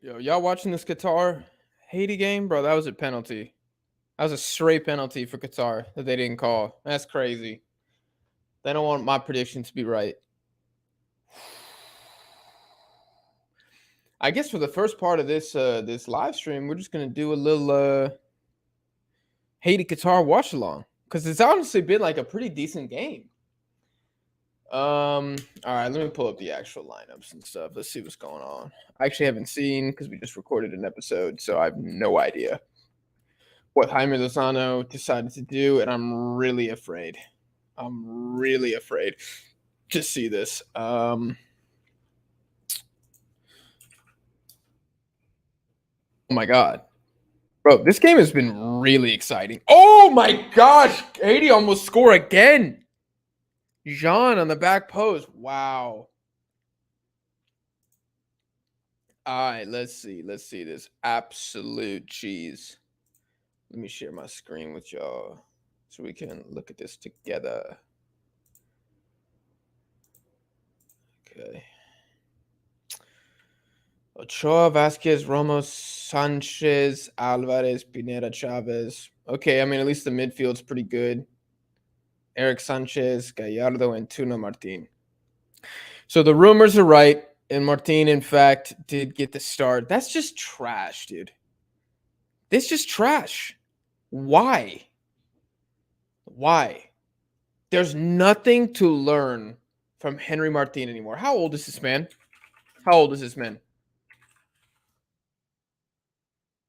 Yo, y'all watching this Qatar Haiti game, bro? That was a penalty. That was a straight penalty for Qatar that they didn't call. That's crazy. They don't want my prediction to be right. I guess for the first part of this live stream, we're just gonna do a little Haiti Qatar watch along because it's honestly been like a pretty decent game. All right, let me pull up the actual lineups and stuff. Let's see what's going on. I actually haven't seen because we just recorded an episode, so I have no idea what Jaime Lozano decided to do, and I'm really afraid. I'm really afraid to see this. Oh my god. Bro, this game has been really exciting. Oh my gosh, Haiti almost score again. Jean on the back post. Wow. All right, let's see. Let's see this absolute cheese. Let me share my screen with y'all so we can look at this together. Okay. Ochoa, Vasquez, Ramos, Sanchez, Alvarez, Pineda, Chavez. Okay, I mean, at least the midfield's pretty good. Eric Sanchez, Gallardo, and Tuna Martin. So the rumors are right, and Martin, in fact, did get the start. That's just trash, dude. This just trash. Why? Why? There's nothing to learn from Henry Martin anymore. How old is this man? How old is this man?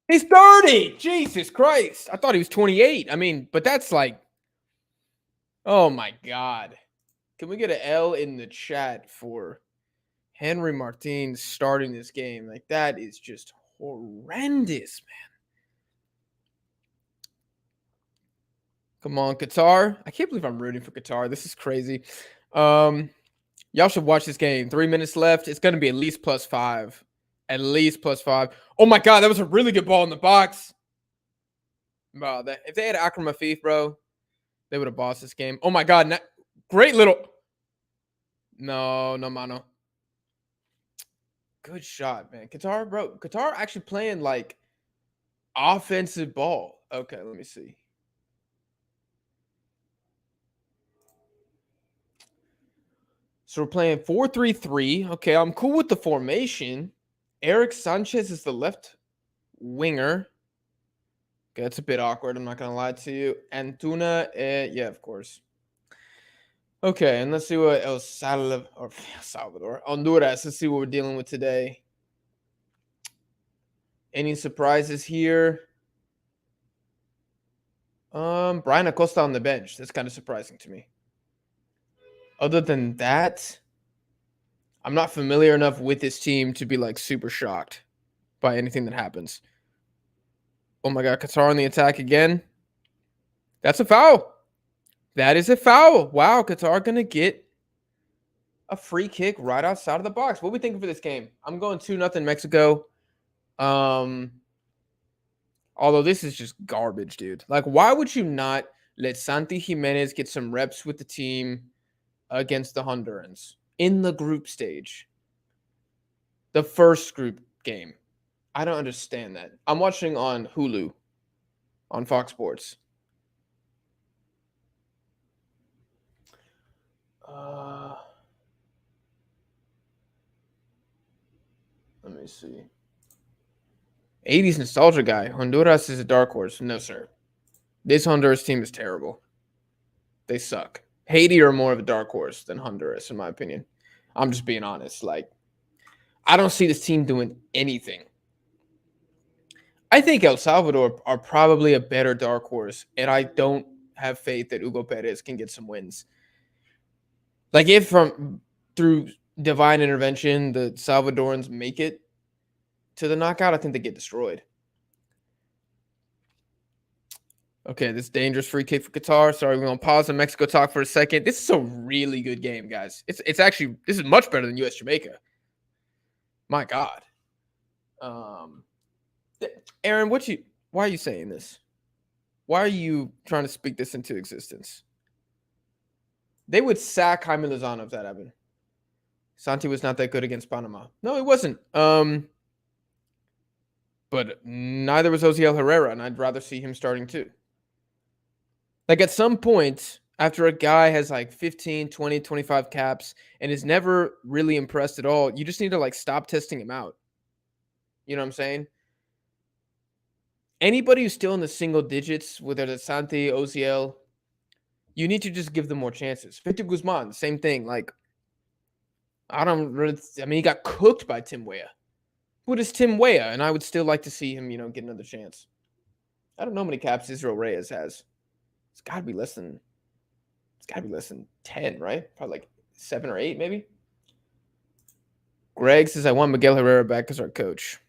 He's 30. Jesus Christ. I thought he was 28. I mean, but that's like, oh my God. Can we get an L in the chat for Henry Martin starting this game? Like, that is just horrendous, man. Come on, Qatar. I can't believe I'm rooting for Qatar. This is crazy. Y'all should watch this game. 3 minutes left. It's going to be at least +5. At least +5. Oh my God, that was a really good ball in the box. Bro, if they had Akram Afif, bro, they would have bossed this game. Oh my God, great little. No, no, mano. Good shot, man. Qatar, bro. Qatar actually playing like offensive ball. Okay, let me see. So we're playing 4-3-3. Okay, I'm cool with the formation. Eric Sanchez is the left winger. Okay, that's a bit awkward. I'm not gonna lie to you. Antuna, yeah, of course. Okay, and let's see what El Salvador, Honduras. Let's see what we're dealing with today. Any surprises here? Brian Acosta on the bench. That's kind of surprising to me. Other than that, I'm not familiar enough with this team to be like super shocked by anything that happens. Oh my God, Qatar on the attack again. That's a foul. That is a foul. Wow, Qatar gonna get a free kick right outside of the box. What are we thinking for this game? I'm going 2-0 Mexico. Although this is just garbage, dude. Like, why would you not let Santi Jimenez get some reps with the team against the Hondurans in the group stage? The first group game. I don't understand that. I'm watching on Hulu, on Fox Sports. Let me see. 80s nostalgia guy. Honduras is a dark horse. No, sir. This Honduras team is terrible. They suck. Haiti are more of a dark horse than Honduras, in my opinion. I'm just being honest. Like, I don't see this team doing anything. I think El Salvador are probably a better dark horse, and I don't have faith that Hugo Perez can get some wins. Like, if through divine intervention the Salvadorans make it to the knockout, I think they get destroyed. Okay, this dangerous free kick for Qatar. Sorry, we're gonna pause the Mexico talk for a second. This is a really good game, guys. It's actually, this is much better than US Jamaica. My God. Aaron, why are you saying this? Why are you trying to speak this into existence? They would sack Jaime Lozano if that happened. Santi was not that good against Panama. No, he wasn't. But neither was Osiel Herrera, and I'd rather see him starting too. Like at some point, after a guy has like 15, 20, 25 caps and is never really impressed at all, you just need to like stop testing him out. You know what I'm saying? Anybody who's still in the single digits, whether it's Santi, Osiel, you need to just give them more chances. Victor Guzman, same thing. Like, I don't really, I mean, he got cooked by Tim Weah. What is Tim Weah? And I would still like to see him, get another chance. I don't know how many caps Israel Reyes has. It's got to be less than 10, right? Probably like 7 or 8, maybe. Greg says, I want Miguel Herrera back as our coach.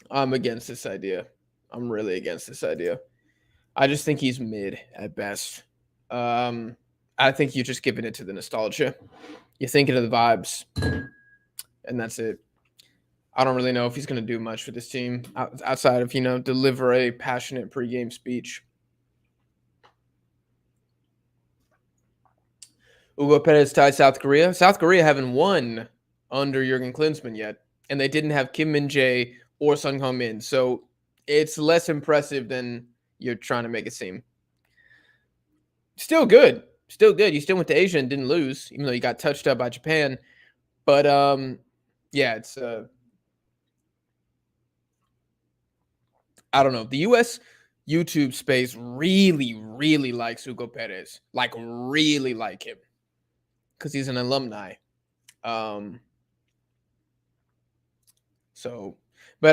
I'm against this idea. I'm really against this idea. I just think he's mid at best. I think you're just giving it to the nostalgia. You're thinking of the vibes, and that's it. I don't really know if he's going to do much for this team outside of, deliver a passionate pregame speech. Hugo Perez tied South Korea. South Korea haven't won under Jurgen Klinsmann yet, and they didn't have Kim Min-jae or Sun Heung-min, so it's less impressive than you're trying to make it seem. Still good. You still went to Asia and didn't lose, even though you got touched up by Japan. But, yeah, it's I don't know. The U.S. YouTube space really, really likes Hugo Perez. Like, really like him. Because he's an alumni. But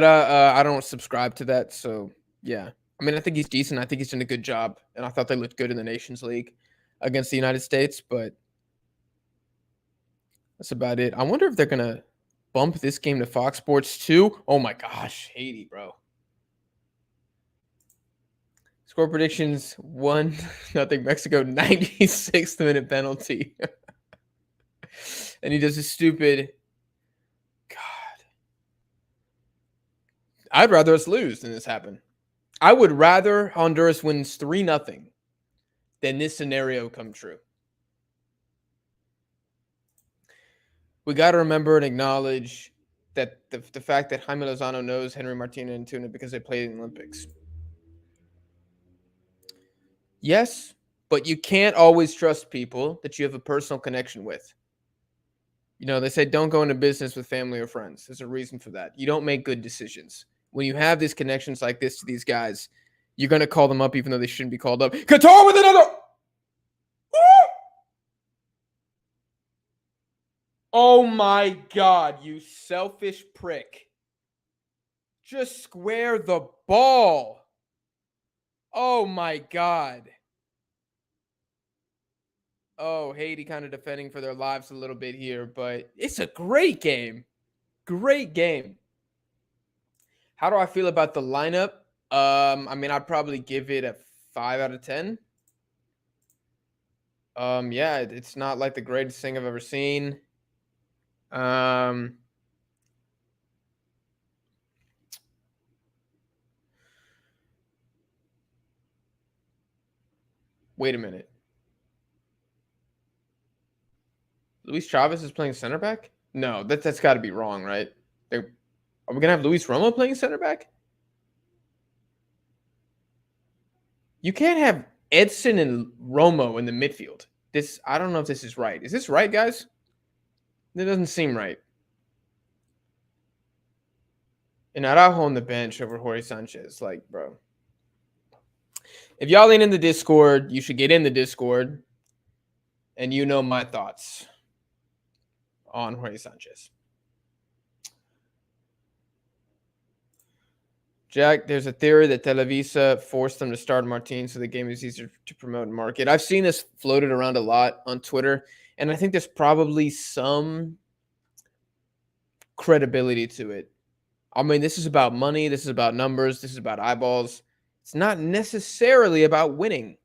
I don't subscribe to that. So, yeah. I mean, I think he's decent. I think he's done a good job. And I thought they looked good in the Nations League against the United States. But that's about it. I wonder if they're going to bump this game to Fox Sports 2. Oh, my gosh. Haiti, bro. Score predictions 1-0 Mexico, 96th minute penalty. And he does a stupid. God. I'd rather us lose than this happen. I would rather Honduras wins 3-0 than this scenario come true. We got to remember and acknowledge that the fact that Jaime Lozano knows Henry Martin and Antuna because they played in the Olympics. Yes, but you can't always trust people that you have a personal connection with. They say don't go into business with family or friends. There's a reason for that. You don't make good decisions. When you have these connections like this to these guys, you're going to call them up even though they shouldn't be called up. Qatar with another. Oh my God, you selfish prick. Just square the ball. Oh my God. Oh, Haiti kind of defending for their lives a little bit here, but it's a great game. Great game. How do I feel about the lineup? I mean, I'd probably give it a 5 out of 10. Yeah, it's not like the greatest thing I've ever seen. Wait a minute. Luis Chavez is playing center back? No, that's got to be wrong, right? Are we going to have Luis Romo playing center back? You can't have Edson and Romo in the midfield. I don't know if this is right. Is this right, guys? It doesn't seem right. And Araujo on the bench over Jorge Sanchez. Like, bro. If y'all ain't in the Discord, you should get in the Discord. And you know my thoughts on Jorge Sanchez. Jack, there's a theory that Televisa forced them to start Martin so the game is easier to promote and market. I've seen this floated around a lot on Twitter, and I think there's probably some credibility to it. I mean, this is about money. This is about numbers. This is about eyeballs. It's not necessarily about winning.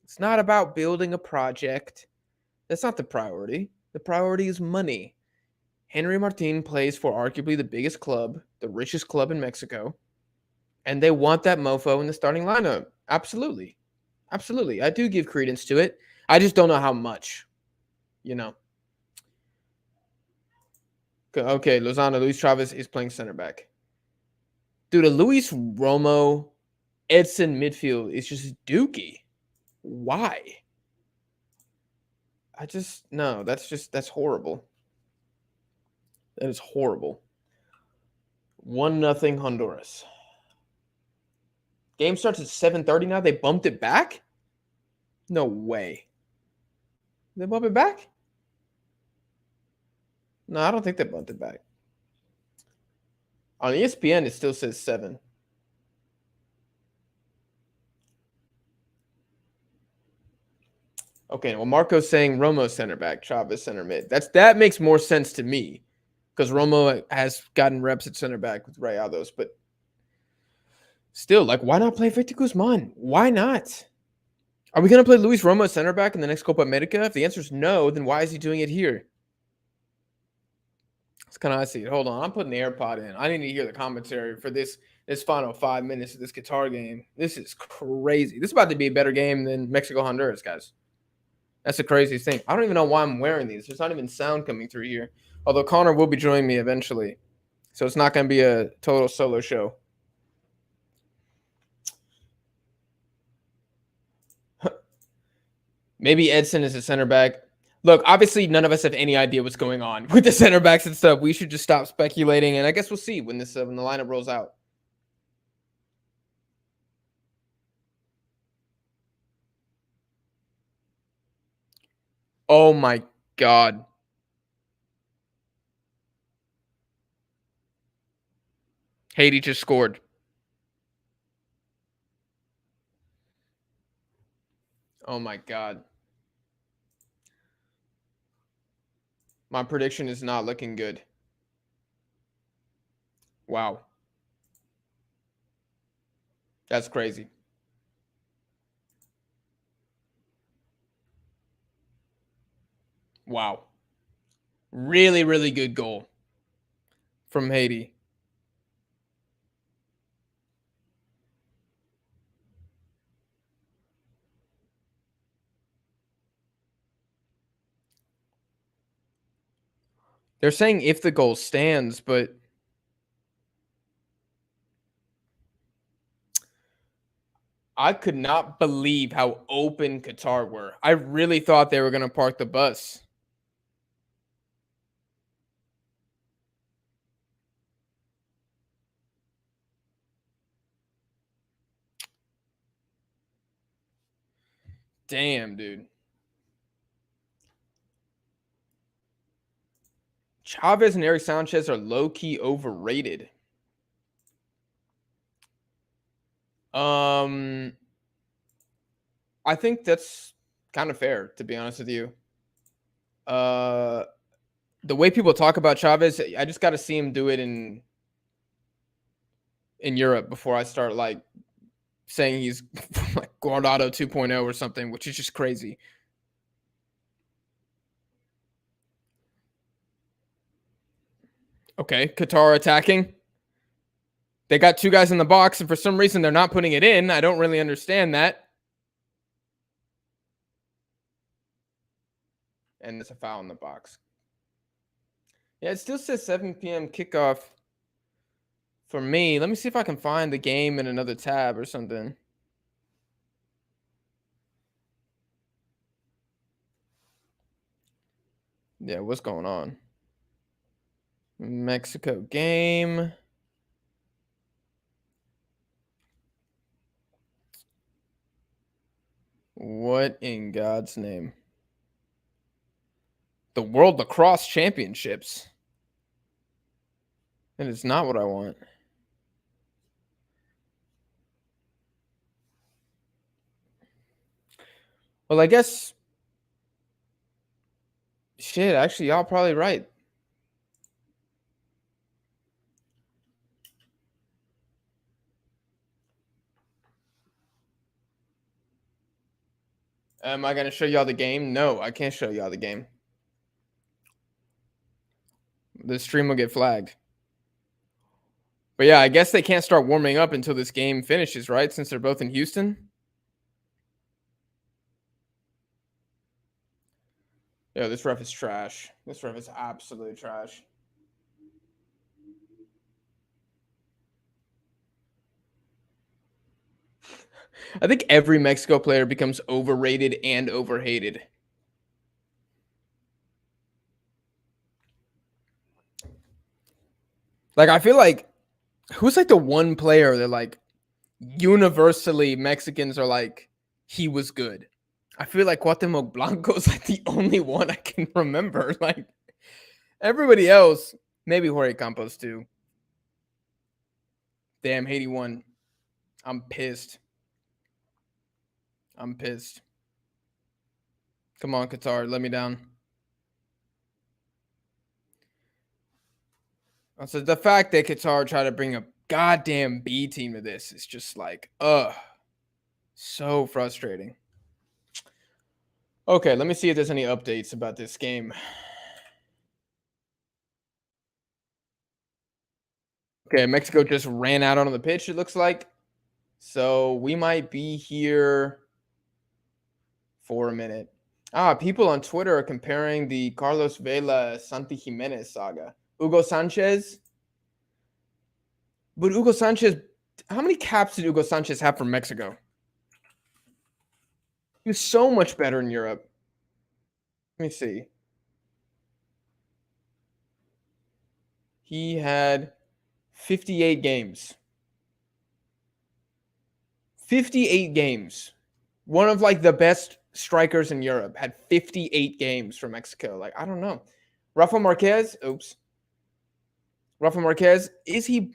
It's not about building a project. That's not the priority. The priority is money. Henry Martin plays for arguably the biggest club, the richest club in Mexico, and they want that mofo in the starting lineup. Absolutely. Absolutely. I do give credence to it. I just don't know how much, Okay, Lozano, Luis Chavez is playing center back. Dude, a Luis Romo, Edson midfield is just dookie. Why? No, that's horrible. That is horrible. 1-0 Honduras. Game starts at 7:30 now. They bumped it back? No way. They bump it back? No, I don't think they bumped it back. On ESPN, it still says 7. Okay, well, Marco's saying Romo center back, Chavez center mid. That makes more sense to me because Romo has gotten reps at center back with Rayados, but still, like, why not play Victor Guzman? Why not? Are we going to play Luis Romo center back in the next Copa America? If the answer is no, then why is he doing it here? It's kind of I see it. Hold on, I'm putting the AirPod in. I need to hear the commentary for this final 5 minutes of this guitar game. This is crazy. This is about to be a better game than Mexico Honduras, guys. That's the craziest thing. I don't even know why I'm wearing these. There's not even sound coming through here. Although Connor will be joining me eventually. So it's not going to be a total solo show. Maybe Edson is a center back. Look, obviously none of us have any idea what's going on with the center backs and stuff. We should just stop speculating, and I guess we'll see when the lineup rolls out. Oh my God. Haiti just scored. Oh my God. My prediction is not looking good. Wow. That's crazy. Wow. Really, really good goal from Haiti. They're saying if the goal stands, but I could not believe how open Qatar were. I really thought they were going to park the bus. Damn, dude. Chavez and Eric Sanchez are low-key overrated. I think that's kind of fair, to be honest with you. The way people talk about Chavez, I just got to see him do it in Europe before I start like saying he's like Guardado 2.0 or something, which is just crazy. Okay, Qatar attacking. They got 2 guys in the box, and for some reason they're not putting it in. I don't really understand that. And there's a foul in the box. Yeah, it still says 7 p.m. kickoff for me. Let me see if I can find the game in another tab or something. Yeah, what's going on? Mexico game. What in God's name? The World Lacrosse Championships. That is not what I want. Well, I guess. Shit, actually, y'all probably right. Am I going to show y'all the game? No, I can't show y'all the game. The stream will get flagged. But yeah, I guess they can't start warming up until this game finishes, right? Since they're both in Houston. Yo, this ref is trash. This ref is absolutely trash. I think every Mexico player becomes overrated and overhated. Like, I feel like who's like the one player that like universally Mexicans are like he was good. I feel like Cuauhtemoc Blanco is like the only one I can remember. Like everybody else, maybe Jorge Campos too. Damn, Haiti won. I'm pissed. I'm pissed. Come on, Qatar, let me down. So the fact that Qatar tried to bring a goddamn B team to this is just like, so frustrating. Okay, let me see if there's any updates about this game. Okay, Mexico just ran out on the pitch, it looks like. So we might be here for a minute. People on Twitter are comparing the Carlos Vela Santi Jimenez saga. Hugo Sanchez. But Hugo Sanchez, how many caps did Hugo Sanchez have for Mexico? He was so much better in Europe. Let me see. He had 58 games. 58 games. One of like the best strikers in Europe had 58 games for Mexico. Like, I don't know. Rafa Marquez, Rafa Marquez, is he?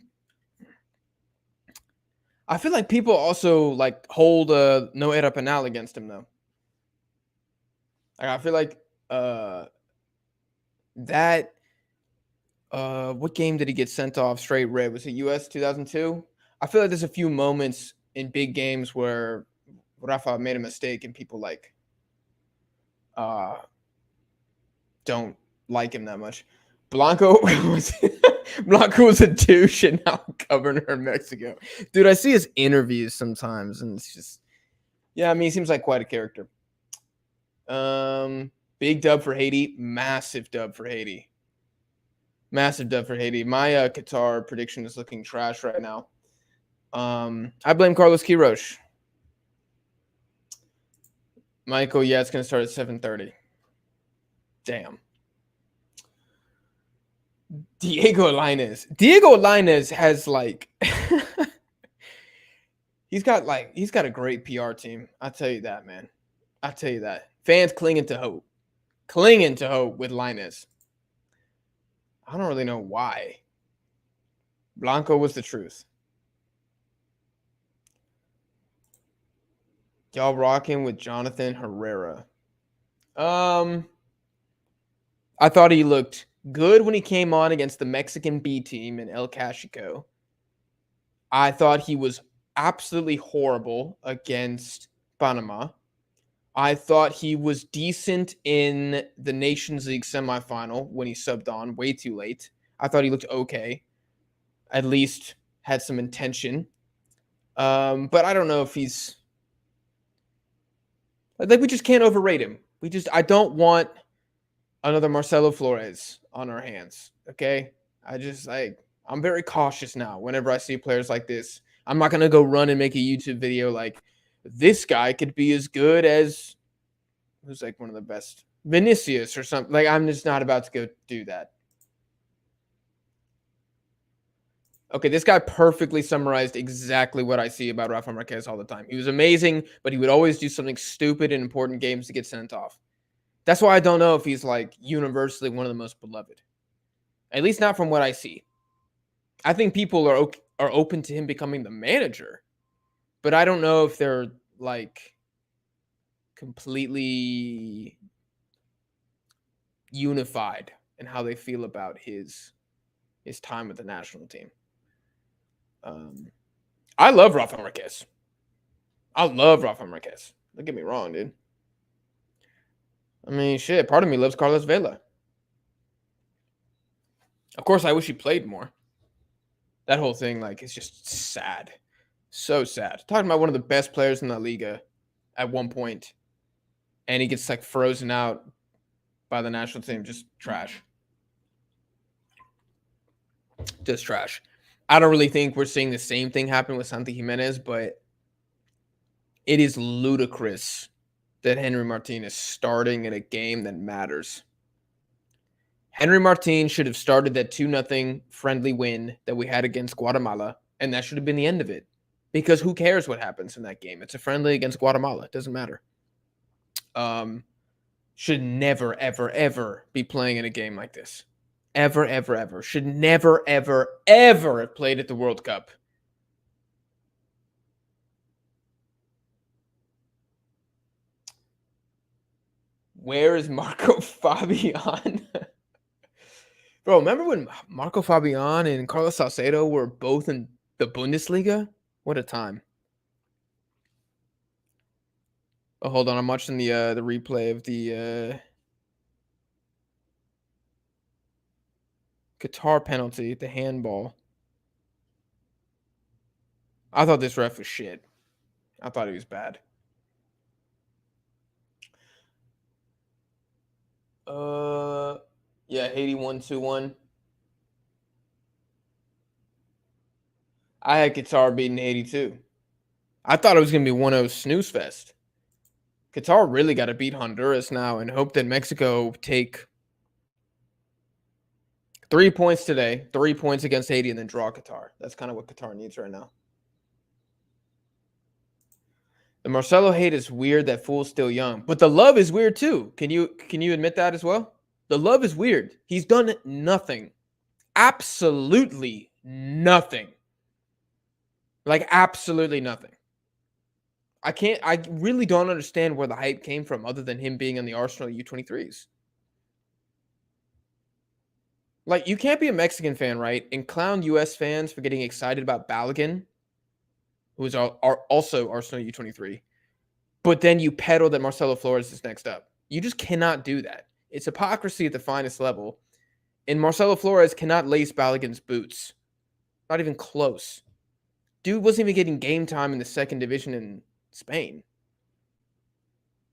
I feel like people also like hold a no era penal against him though. Like, I feel like that what game did he get sent off straight red? Was it US 2002? I feel like there's a few moments in big games where Rafa made a mistake and people like uh don't like him that much. Blanco was Blanco was a douche and now governor of Mexico. Dude, I see his interviews sometimes and it's just yeah, I mean he seems like quite a character. Big dub for Haiti, massive dub for Haiti. Massive dub for Haiti. My Qatar prediction is looking trash right now. I blame Carlos Queiroz. Michael, yeah, it's gonna start at 7:30. Damn. Diego Lainez has like he's got a great PR team. I'll tell you that, man. I'll tell you that. Fans clinging to hope. Clinging to hope with Lainez. I don't really know why. Blanco was the truth. Y'all rocking with Jonathan Herrera. I thought he looked good when he came on against the Mexican B team in El Cachico. I thought he was absolutely horrible against Panama. I thought he was decent in the Nations League semifinal when he subbed on way too late. I thought he looked okay. At least had some intention. But I don't know if he's like we just can't overrate him. I don't want another Marcelo Flores on our hands. Okay. I'm very cautious now whenever I see players like this. I'm not gonna go run and make a YouTube video like this guy could be as good as who's like one of the best Vinicius or something. Like I'm just not about to go do that. Okay, this guy perfectly summarized exactly what I see about Rafa Marquez all the time. He was amazing, but he would always do something stupid in important games to get sent off. That's why I don't know if he's like universally one of the most beloved. At least not from what I see. I think people are open to him becoming the manager, but I don't know if they're like completely unified in how they feel about his time with the national team. I love Rafa Marquez. I love Rafa Marquez. Don't get me wrong, dude. I mean, shit. Part of me loves Carlos Vela. Of course, I wish he played more. That whole thing, like, is just sad. So sad. Talking about one of the best players in La Liga at one point, and he gets like frozen out by the national team. Just trash. Just trash. I don't really think we're seeing the same thing happen with Santi Jimenez, but It is ludicrous that Henry Martin is starting in a game that matters. Henry Martin should have started that 2-0 friendly win that we had against Guatemala, and that should have been the end of it. Because who cares what happens in that game? It's a friendly against Guatemala. It doesn't matter. Should never, ever, ever be playing in a game like this. Ever, ever, ever. Should never, ever, ever have played at the World Cup. Where is Marco Fabian? Bro, remember when Marco Fabian and Carlos Salcedo were both in the Bundesliga? What a time. Oh, hold on. I'm watching the replay of the Qatar penalty, the handball. I thought this ref was shit. I thought he was bad. Yeah, Haiti 1-2-1. I had Qatar beating Haiti too. I thought it was gonna be 1-0 snooze fest. Qatar really got to beat Honduras now and hope that Mexico take 3 points today, 3 points against Haiti, and then draw Qatar. That's kind of what Qatar needs right now. The Marcelo hate is weird. That fool's still young, but the love is weird too. Can you admit that as well? The love is weird. He's done nothing, absolutely nothing, like absolutely nothing. I really don't understand where the hype came from, other than him being on the Arsenal U23s. Like, you can't be a Mexican fan, right, and clown U.S. fans for getting excited about Balogun, who is also Arsenal U23, but then you peddle that Marcelo Flores is next up. You just cannot do that. It's hypocrisy at the finest level, and Marcelo Flores cannot lace Balogun's boots. Not even close. Dude wasn't even getting game time in the second division in Spain.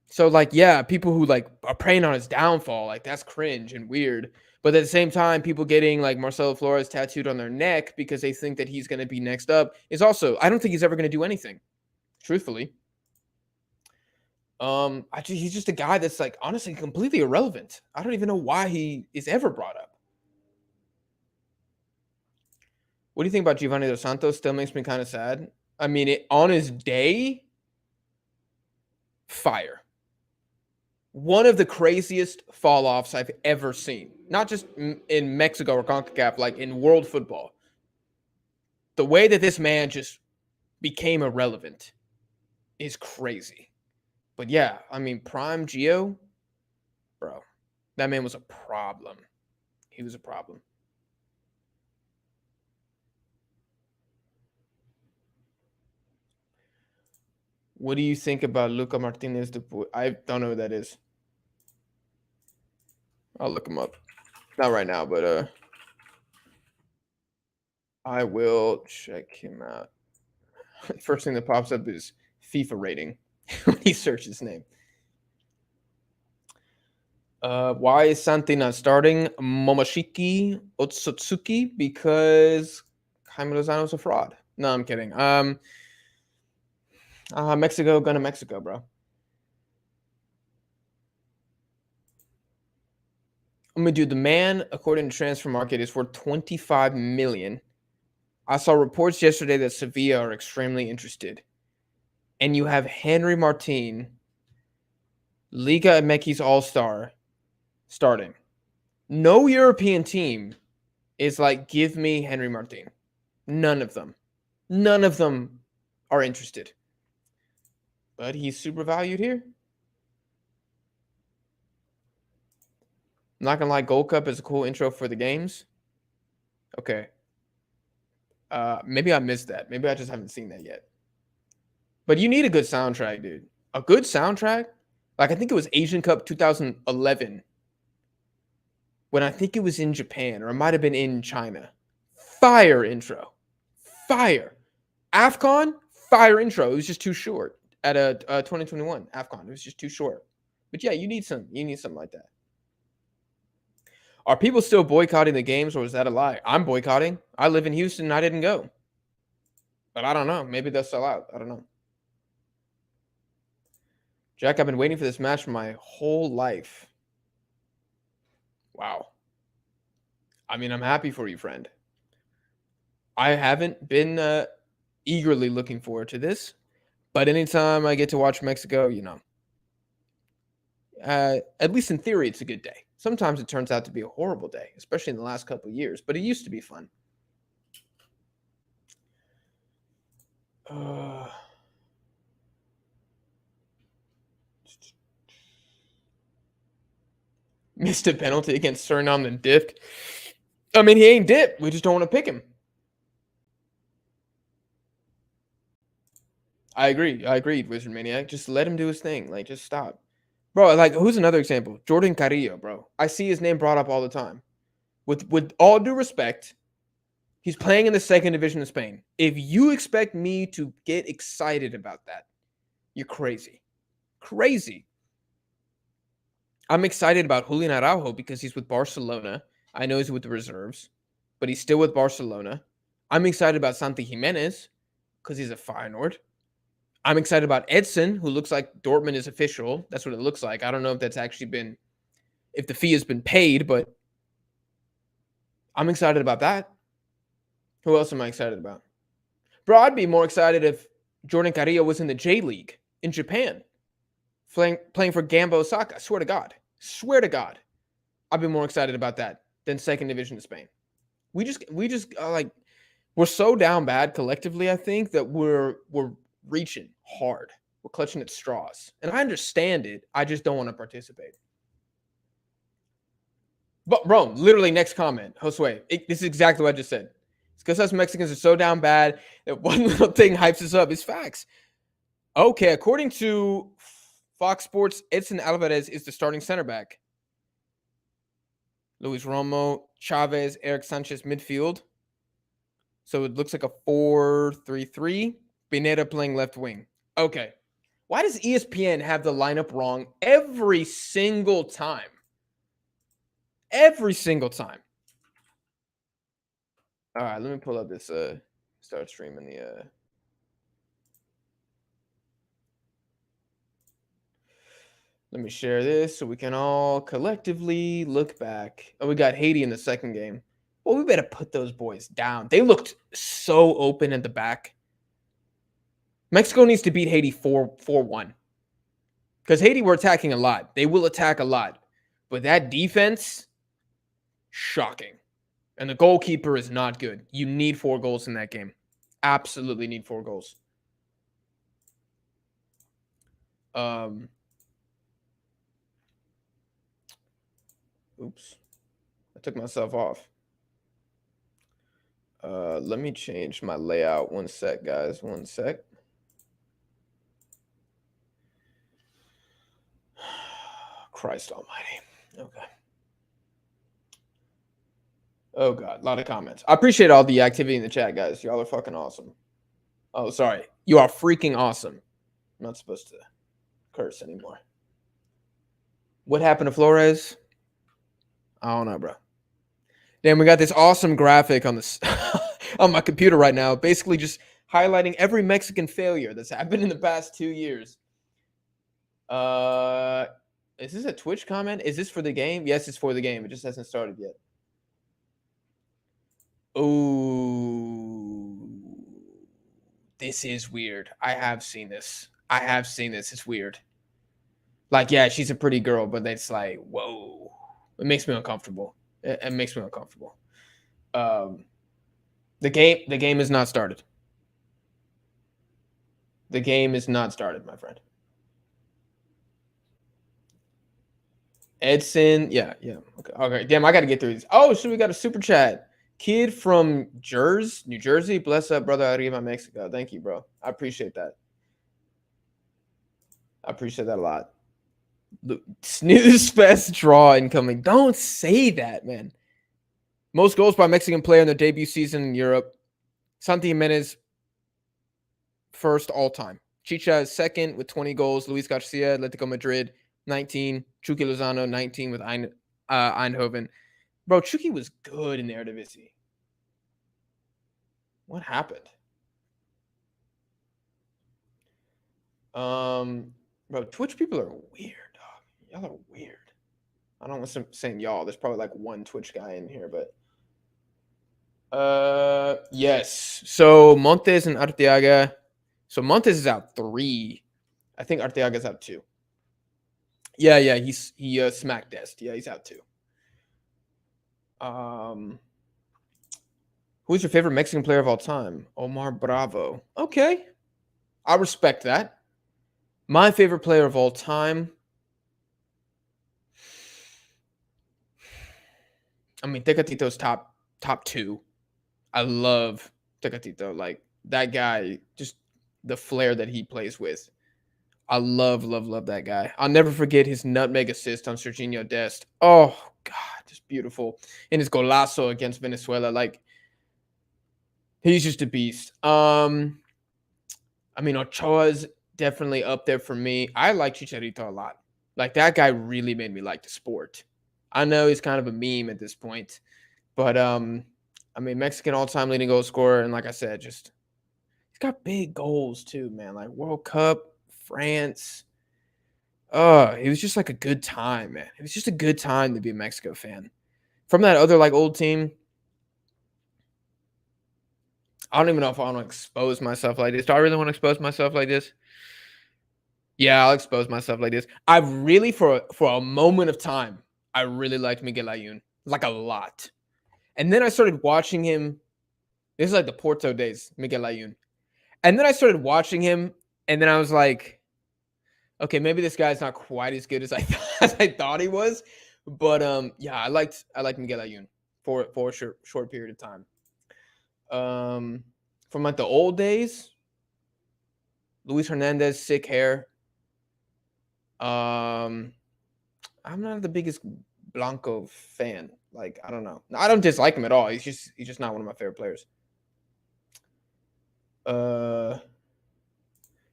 So, like, yeah, people who, like, are preying on his downfall, like, that's cringe and weird. But at the same time, people getting, like, Marcelo Flores tattooed on their neck because they think that he's going to be next up is also, I don't think he's ever going to do anything, truthfully. He's just a guy that's, like, honestly completely irrelevant. I don't even know why he is ever brought up. What do you think about Giovanni Dos Santos? Still makes me kind of sad. I mean, on his day, fire. One of the craziest fall-offs I've ever seen. Not just in Mexico or CONCACAF, like in world football. The way that this man just became irrelevant is crazy. But yeah, I mean, prime Gio, bro, that man was a problem. He was a problem. What do you think about Luca Martinez? I don't know who that is. I'll look him up. Not right now, but I will check him out. First thing that pops up is FIFA rating when you search his name. Why is Santi not starting Momoshiki Otsutsuki? Because Jaime Lozano's a fraud. No, I'm kidding. Mexico gonna Mexico, bro. I'm gonna do the man, according to Transfer Market, is worth 25 million. I saw reports yesterday that Sevilla are extremely interested. And you have Henry Martin, Liga MX All-Star, starting. No European team is like, give me Henry Martin. None of them. None of them are interested. But he's super valued here. I'm not gonna lie, Gold Cup is a cool intro for the games. Okay. Maybe I missed that. Maybe I just haven't seen that yet. But you need a good soundtrack, dude. A good soundtrack. Like, I think it was Asian Cup 2011 when I think it was in Japan, or it might have been in China. Fire intro. Fire. AFCON, fire intro. It was just too short. At a 2021 AFCON, it was just too short. But yeah, you need something like that. Are people still boycotting the games, or is that a lie? I'm boycotting. I live in Houston and I didn't go. But I don't know. Maybe they'll sell out. I don't know. Jack, I've been waiting for this match for my whole life. Wow. I mean, I'm happy for you, friend. I haven't been eagerly looking forward to this, but anytime I get to watch Mexico, at least in theory, it's a good day. Sometimes it turns out to be a horrible day, especially in the last couple of years, but it used to be fun. Missed a penalty against Suriname and dipped. I mean, he ain't dipped. We just don't want to pick him. I agree, Wizard Maniac. Just let him do his thing. Like, just stop. Bro, like, who's another example? Jordan Carrillo, bro. I see his name brought up all the time. With all due respect, he's playing in the second division of Spain. If you expect me to get excited about that, you're crazy. Crazy. I'm excited about Julian Araujo because he's with Barcelona. I know he's with the reserves, but he's still with Barcelona. I'm excited about Santi Jimenez because he's a Feyenoord. I'm excited about Edson, who looks like Dortmund is official. That's what it looks like. I don't know if that's actually been, if the fee has been paid, but I'm excited about that. Who else am I excited about? Bro, I'd be more excited if Jordan Carrillo was in the J League in Japan, playing for Gamba Osaka. Swear to God. Swear to God. I'd be more excited about that than second division of Spain. We just like, we're so down bad collectively, I think, that we're reaching hard. We're clutching at straws. And I understand it. I just don't want to participate. But bro, literally next comment, Josue, this is exactly what I just said. It's because us Mexicans are so down bad that one little thing hypes us up. It's facts. Okay, according to Fox Sports, Edson Alvarez is the starting center back. Luis Romo, Chavez, Eric Sanchez midfield. So it looks like a 4-3-3. Pineda playing left wing. Okay. Why does ESPN have the lineup wrong every single time? Every single time. All right, let me pull up this start streaming the let me share this so we can all collectively look back. Oh, we got Haiti in the second game. Well, we better put those boys down. They looked so open at the back. Mexico needs to beat Haiti 4-1. Because Haiti were attacking a lot. They will attack a lot. But that defense, shocking. And the goalkeeper is not good. You need 4 goals in that game. Absolutely need 4 goals. Oops. I took myself off. Let me change my layout. One sec, guys. One sec. Christ almighty. Okay. Oh, God. A lot of comments. I appreciate all the activity in the chat, guys. Y'all are fucking awesome. Oh, sorry. You are freaking awesome. I'm not supposed to curse anymore. What happened to Flores? I don't know, bro. Damn, we got this awesome graphic on this on my computer right now, basically just highlighting every Mexican failure that's happened in the past 2 years. Is this a Twitch comment? Is this for the game? Yes, it's for the game. It just hasn't started yet. Oh, this is weird. I have seen this. It's weird. Like, yeah, she's a pretty girl, but it's like, whoa. It makes me uncomfortable. It makes me uncomfortable. The game is not started. The game is not started, my friend. Edson, yeah. Okay. Damn, I got to get through these. Oh, so we got a super chat. Kid from New Jersey. Bless up, brother. Arriba, Mexico. Thank you, bro. I appreciate that. I appreciate that a lot. Snooze fest draw incoming. Don't say that, man. Most goals by Mexican player in their debut season in Europe. Santi Jimenez, first all time. Chicha is second with 20 goals. Luis Garcia, Atletico Madrid, 19. Chucky Lozano, 19 with Eindhoven. Bro, Chucky was good in the Eredivisie. What happened? Bro, Twitch people are weird, dog. Y'all are weird. I don't want to saying y'all. There's probably like one Twitch guy in here, but yes. So Montes and Arteaga. So Montes is out 3. I think Arteaga's out 2. Yeah, he smacked Dest. Yeah, he's out 2. Who's your favorite Mexican player of all time? Omar Bravo. Okay. I respect that. My favorite player of all time. I mean, Tecatito's top 2. I love Tecatito. Like that guy, just the flair that he plays with. I love that guy. I'll never forget his nutmeg assist on Serginho Dest. Oh God, just beautiful. And his golazo against Venezuela. Like he's just a beast. I mean, Ochoa's definitely up there for me. I like Chicharito a lot. Like that guy really made me like the sport. I know he's kind of a meme at this point, but I mean, Mexican all-time leading goal scorer, and like I said, just he's got big goals too, man. Like World Cup, France. It was just like a good time, man. It was just a good time to be a Mexico fan. From that other like old team, I don't even know if I want to expose myself like this. Do I really want to expose myself like this? Yeah, I'll expose myself like this. I really, for a moment of time, I really liked Miguel Ayun, like a lot. And then I started watching him. This is like the Porto days, Miguel Ayun. And then I started watching him, and then I was like, okay, maybe this guy's not quite as good as as I thought he was. But yeah, I liked Miguel Ayun for a short period of time. From like the old days, Luis Hernandez, sick hair. I'm not the biggest Blanco fan. Like, I don't know. I don't dislike him at all. He's just not one of my favorite players.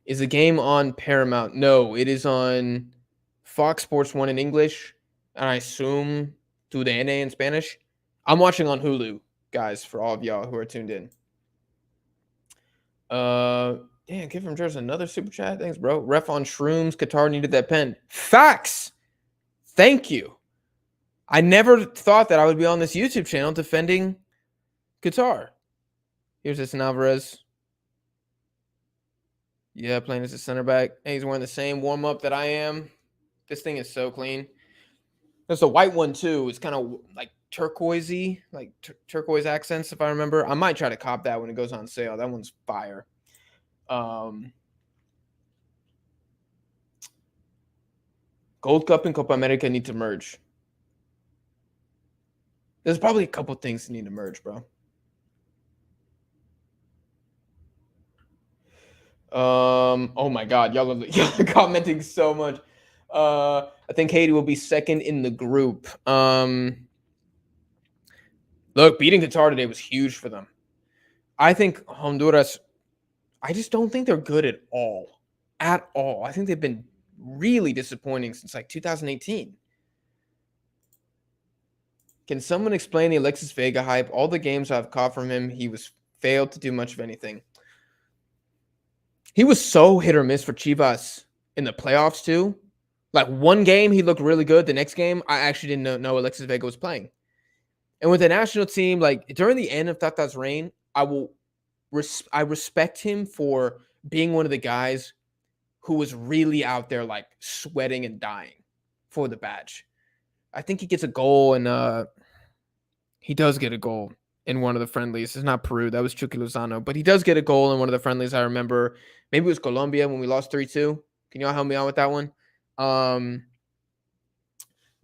Is the game on Paramount? No, it is on Fox Sports 1 in English, and I assume TUDN in Spanish. I'm watching on Hulu, guys, for all of y'all who are tuned in. Damn, Kid from Jersey, another super chat. Thanks, bro. Ref on shrooms. Qatar needed that pen. Facts. Thank you. I never thought that I would be on this YouTube channel defending Qatar. Here's Edson Alvarez. Yeah, playing as a center back. And he's wearing the same warm-up that I am. This thing is so clean. There's a white one, too. It's kind of like turquoisey, like turquoise accents, if I remember. I might try to cop that when it goes on sale. That one's fire. Gold Cup and Copa America need to merge. There's probably a couple things that need to merge, bro. Oh my God, y'all are commenting so much. I think Haiti will be second in the group. Look, beating Qatar today was huge for them. I think Honduras, I just don't think they're good at all. At all. I think they've been really disappointing since like 2018. Can someone explain the Alexis Vega hype? All the games I've caught from him, he was failed to do much of anything. He was so hit or miss for Chivas in the playoffs too. Like one game he looked really good. The next game I actually didn't know Alexis Vega was playing. And with the national team, like during the end of Tata's reign, I respect him for being one of the guys who was really out there like sweating and dying for the badge. I think he gets a goal, and he does get a goal in one of the friendlies. It's not Peru. That was Chucky Lozano. But he does get a goal in one of the friendlies. I remember maybe it was Colombia when we lost 3-2. Can y'all help me out with that one?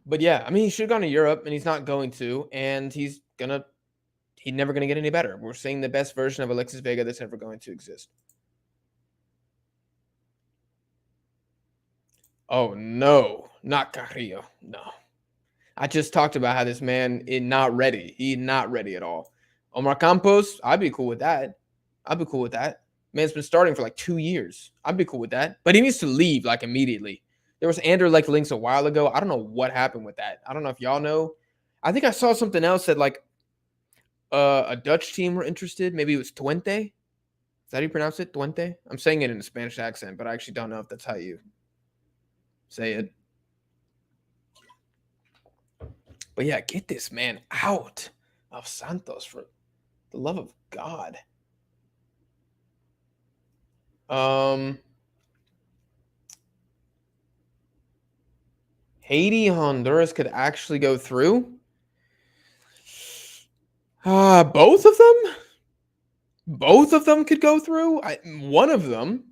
But yeah, I mean, he should have gone to Europe, and he's not going to. And he's never going to get any better. We're seeing the best version of Alexis Vega that's ever going to exist. Oh, no. Not Carrillo. No. I just talked about how this man is not ready. He's not ready at all. Omar Campos, I'd be cool with that. Man's been starting for like 2 years. I'd be cool with that. But he needs to leave like immediately. There was Anderlecht links a while ago. I don't know what happened with that. I don't know if y'all know. I think I saw something else that like a Dutch team were interested. Maybe it was Twente. Is that how you pronounce it? Twente? I'm saying it in a Spanish accent, but I actually don't know if that's how you say it. But yeah, get this man out of Santos for the love of God. Haiti, Honduras could actually go through. Both of them? Both of them could go through. One of them.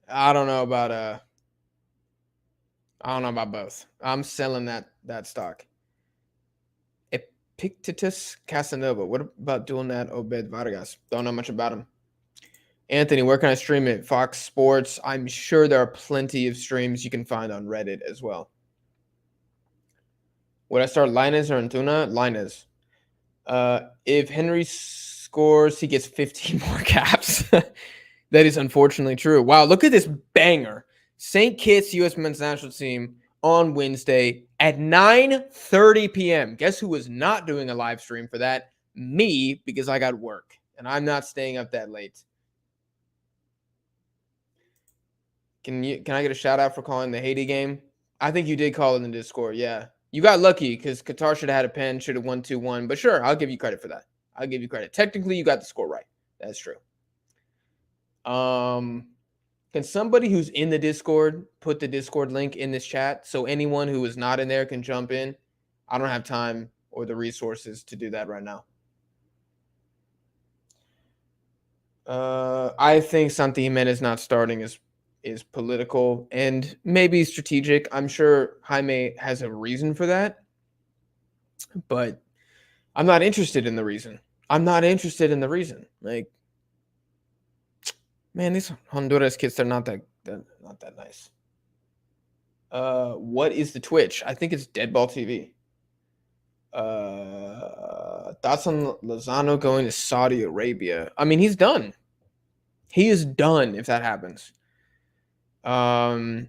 I don't know about both. I'm selling that stock. Epictetus Casanova. What about doing that? Obed Vargas. Don't know much about him. Anthony, where can I stream it? Fox Sports. I'm sure there are plenty of streams you can find on Reddit as well. Would I start Linus or Antuna? Linus. If Henry scores, he gets 15 more caps. That is unfortunately true. Wow, look at this banger. St. Kitts U.S. men's national team on Wednesday at 9:30 p.m. Guess who was not doing a live stream for that? Me, because I got work, and I'm not staying up that late. Can I get a shout out for calling the Haiti game? I think you did call it in the Discord. Yeah, you got lucky because Qatar should have had a pen, should have won 2-1. But sure, I'll give you credit for that. I'll give you credit. Technically, you got the score right. That's true. Can somebody who's in the Discord put the Discord link in this chat so anyone who is not in there can jump in? I don't have time or the resources to do that right now. I think Santi Jimenez not starting is political and maybe strategic. I'm sure Jaime has a reason for that, but I'm not interested in the reason. Like, man, these Honduras kids, they're not that nice. What is the Twitch? I think it's Deadball TV. Thoughts on Lozano going to Saudi Arabia? I mean, he's done. He is done if that happens. And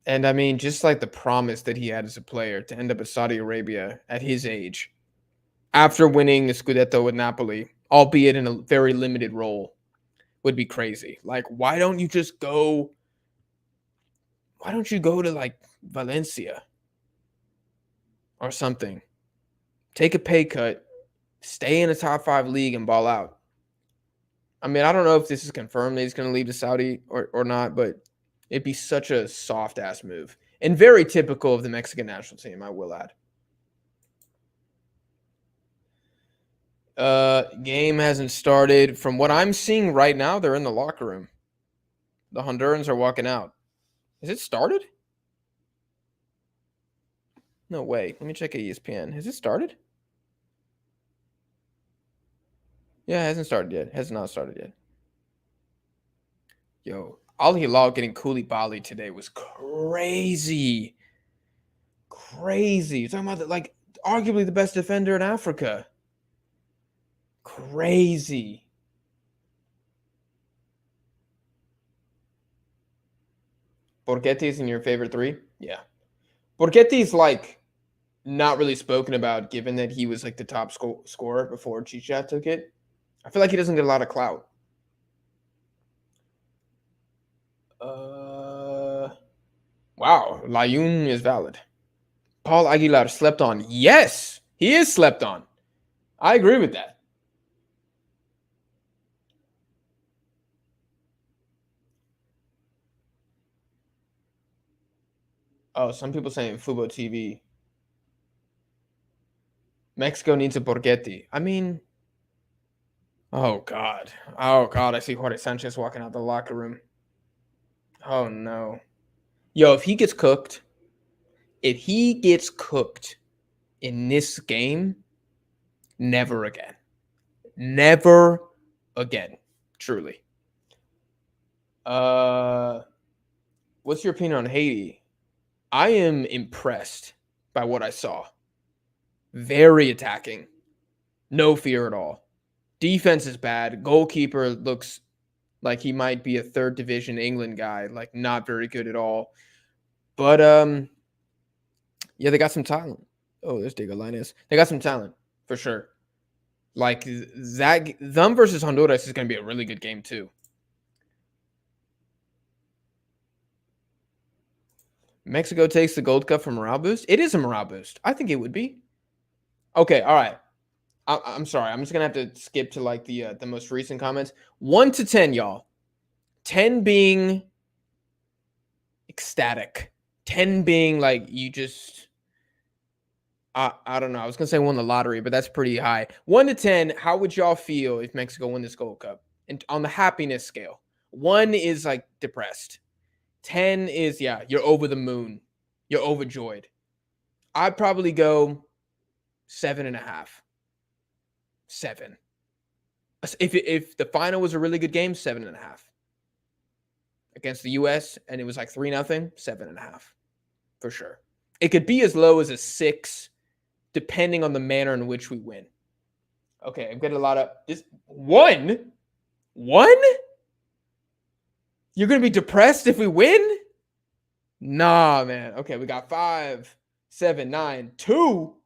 I mean, just like the promise that he had as a player to end up at Saudi Arabia at his age, after winning the Scudetto with Napoli, albeit in a very limited role, would be crazy. Like, why don't you go to like Valencia or something? Take a pay cut, stay in a top 5 league and ball out. I mean, I don't know if this is confirmed that he's going to leave to Saudi or not, but it'd be such a soft-ass move. And very typical of the Mexican national team, I will add. Game hasn't started. From what I'm seeing right now, they're in the locker room. The Hondurans are walking out. Has it started? No way. Let me check ESPN. Has it started? Yeah, it hasn't started yet. Has not started yet. Yo, Al Hilal getting Koulibaly today was crazy. Crazy. You're talking about like arguably the best defender in Africa. Crazy. Borghetti is in your favorite 3? Yeah. Borghetti is like not really spoken about given that he was like the top scorer before Chicha took it. I feel like he doesn't get a lot of clout. Wow, Layun is valid. Paul Aguilar slept on. Yes, he is slept on. I agree with that. Oh, some people saying Fubo TV. Mexico needs a Borghetti. I mean, oh God. I see Jorge Sanchez walking out the locker room. Oh no. Yo, if he gets cooked in this game, never again. Never again. Truly. What's your opinion on Haiti? I am impressed by what I saw. Very attacking. No fear at all. Defense is bad. Goalkeeper looks like he might be a 3rd division England guy, like not very good at all. But yeah, they got some talent. Oh, there's Diego Lainez. They got some talent for sure. Like them versus Honduras is going to be a really good game too. Mexico takes the Gold Cup for morale boost. It is a morale boost. I think it would be. Okay, all right. I'm sorry. I'm just gonna have to skip to like the most recent comments. 1 to 10, y'all. 10 being ecstatic. 10 being like you just I don't know. I was gonna say won the lottery, but that's pretty high. 1 to 10, how would y'all feel if Mexico won this Gold Cup? And on the happiness scale, 1 is like depressed. 10 is yeah, you're over the moon. You're overjoyed. I'd probably go 7.5. 7. If the final was a really good game, 7.5. Against the US and it was like 3-0, 7.5. For sure. It could be as low as a 6, depending on the manner in which we win. Okay, I'm getting a lot of this. 1? 1? You're gonna be depressed if we win? Nah, man. Okay, we got 5, 7, 9, 2.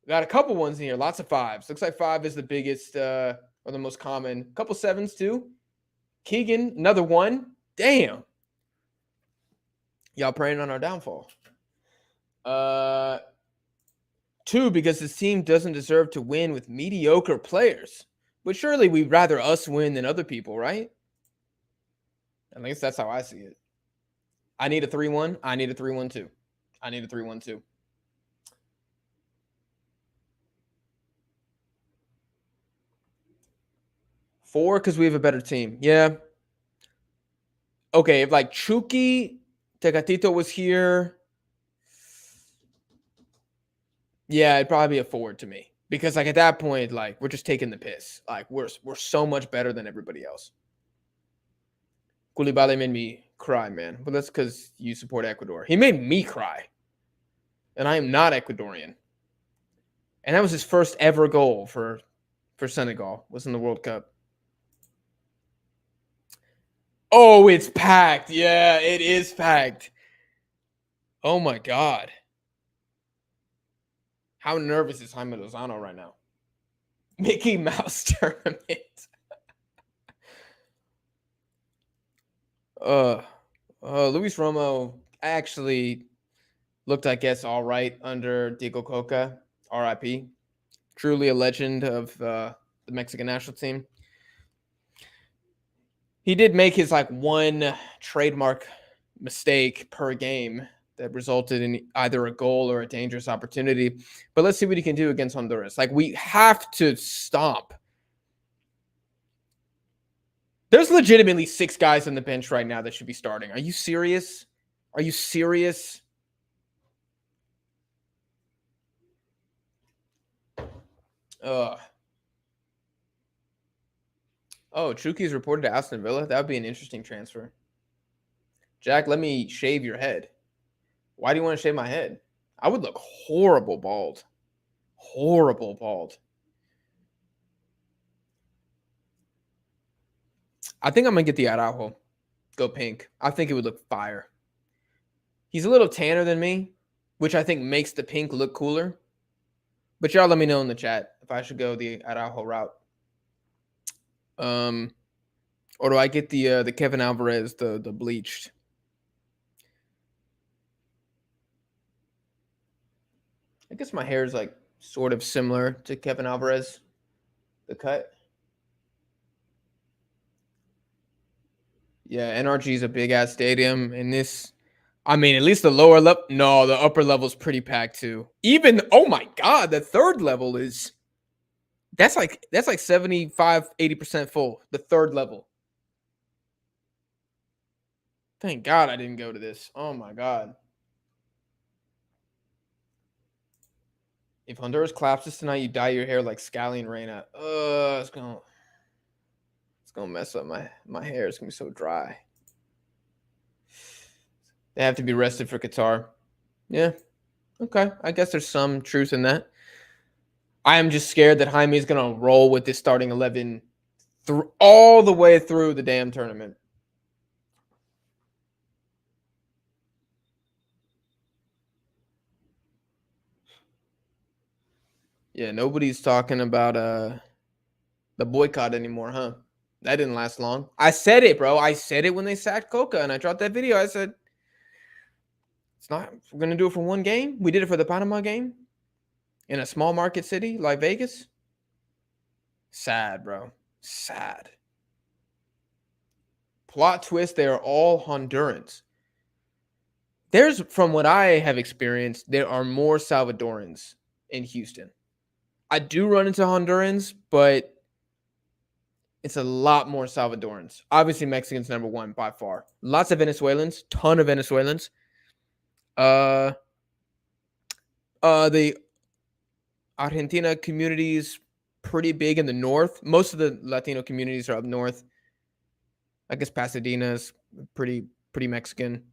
We got a couple ones in here. Lots of 5s. Looks like 5 is the biggest or the most common. Couple 7s too. Keegan, another 1. Damn. Y'all praying on our downfall. 2, because this team doesn't deserve to win with mediocre players. But surely we'd rather us win than other people, right? At least that's how I see it. I need a 3-1. I need a 3-1 too. I need a 3-1 too. Four, because we have a better team. Yeah. Okay, if like Chucky, Tecatito was here, yeah, it'd probably be a 4 to me. Because like at that point, like we're just taking the piss. Like we're so much better than everybody else. Koulibaly made me cry, man. But that's because you support Ecuador. He made me cry. And I am not Ecuadorian. And that was his first ever goal for Senegal, was in the World Cup. Oh, it's packed. Yeah, it is packed. Oh my God. How nervous is Jaime Lozano right now? Mickey Mouse tournament. Luis Romo actually looked, I guess, all right under Diego Coca, RIP. Truly a legend of the Mexican national team. He did make his like one trademark mistake per game that resulted in either a goal or a dangerous opportunity. But let's see what he can do against Honduras. Like, we have to stomp. There's legitimately 6 guys on the bench right now that should be starting. Are you serious? Are you serious? Oh, Chuki's reported to Aston Villa. That would be an interesting transfer. Jack, let me shave your head. Why do you want to shave my head? I would look horrible bald. Horrible bald. I think I'm going to get the Araujo. Go pink. I think it would look fire. He's a little tanner than me, which I think makes the pink look cooler. But y'all let me know in the chat if I should go the Araujo route. Or do I get the Kevin Alvarez, the bleached? I guess my hair is like sort of similar to Kevin Alvarez, the cut. Yeah, NRG is a big ass stadium, and this, I mean, at least the lower level. No, the upper level is pretty packed too. Even oh my God, the third level is that's like 75-80% full. The third level. Thank God I didn't go to this. Oh my God. If Honduras collapses tonight, you dye your hair like Scallion Reyna. It's gonna mess up my hair. It's gonna be so dry. They have to be rested for Qatar. Yeah. Okay. I guess there's some truth in that. I am just scared that Jaime is gonna roll with this starting 11 through all the way through the damn tournament. Yeah, nobody's talking about the boycott anymore, huh? That didn't last long. I said it, bro. I said it when they sacked Coca, and I dropped that video. I said It's not. We're gonna do it for one game. We did it for the Panama game in a small market city like Vegas. Sad, bro. Sad. Plot twist: they are all Hondurans. From what I have experienced, there are more Salvadorans in Houston. I do run into Hondurans, but it's a lot more Salvadorans. Obviously, Mexicans number one by far. Lots of Venezuelans, ton of Venezuelans. The Argentina community is pretty big in the north. Most of the Latino communities are up north. I guess Pasadena's pretty Mexican.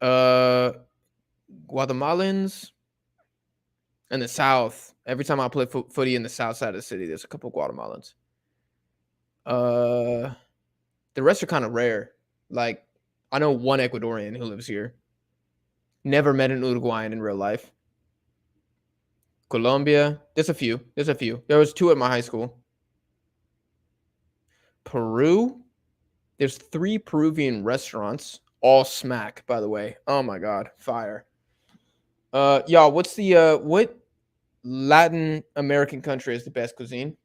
Guatemalans in the south. Every time I play footy in the south side of the city, there's a couple of Guatemalans. The rest are kind of rare. Like, I know one Ecuadorian who lives here. Never met an Uruguayan in real life. Colombia, there's a few. There was 2 at my high school. Peru, there's 3 Peruvian restaurants, all smack, by the way. Oh my god, fire. Y'all, what's the what Latin American country is the best cuisine?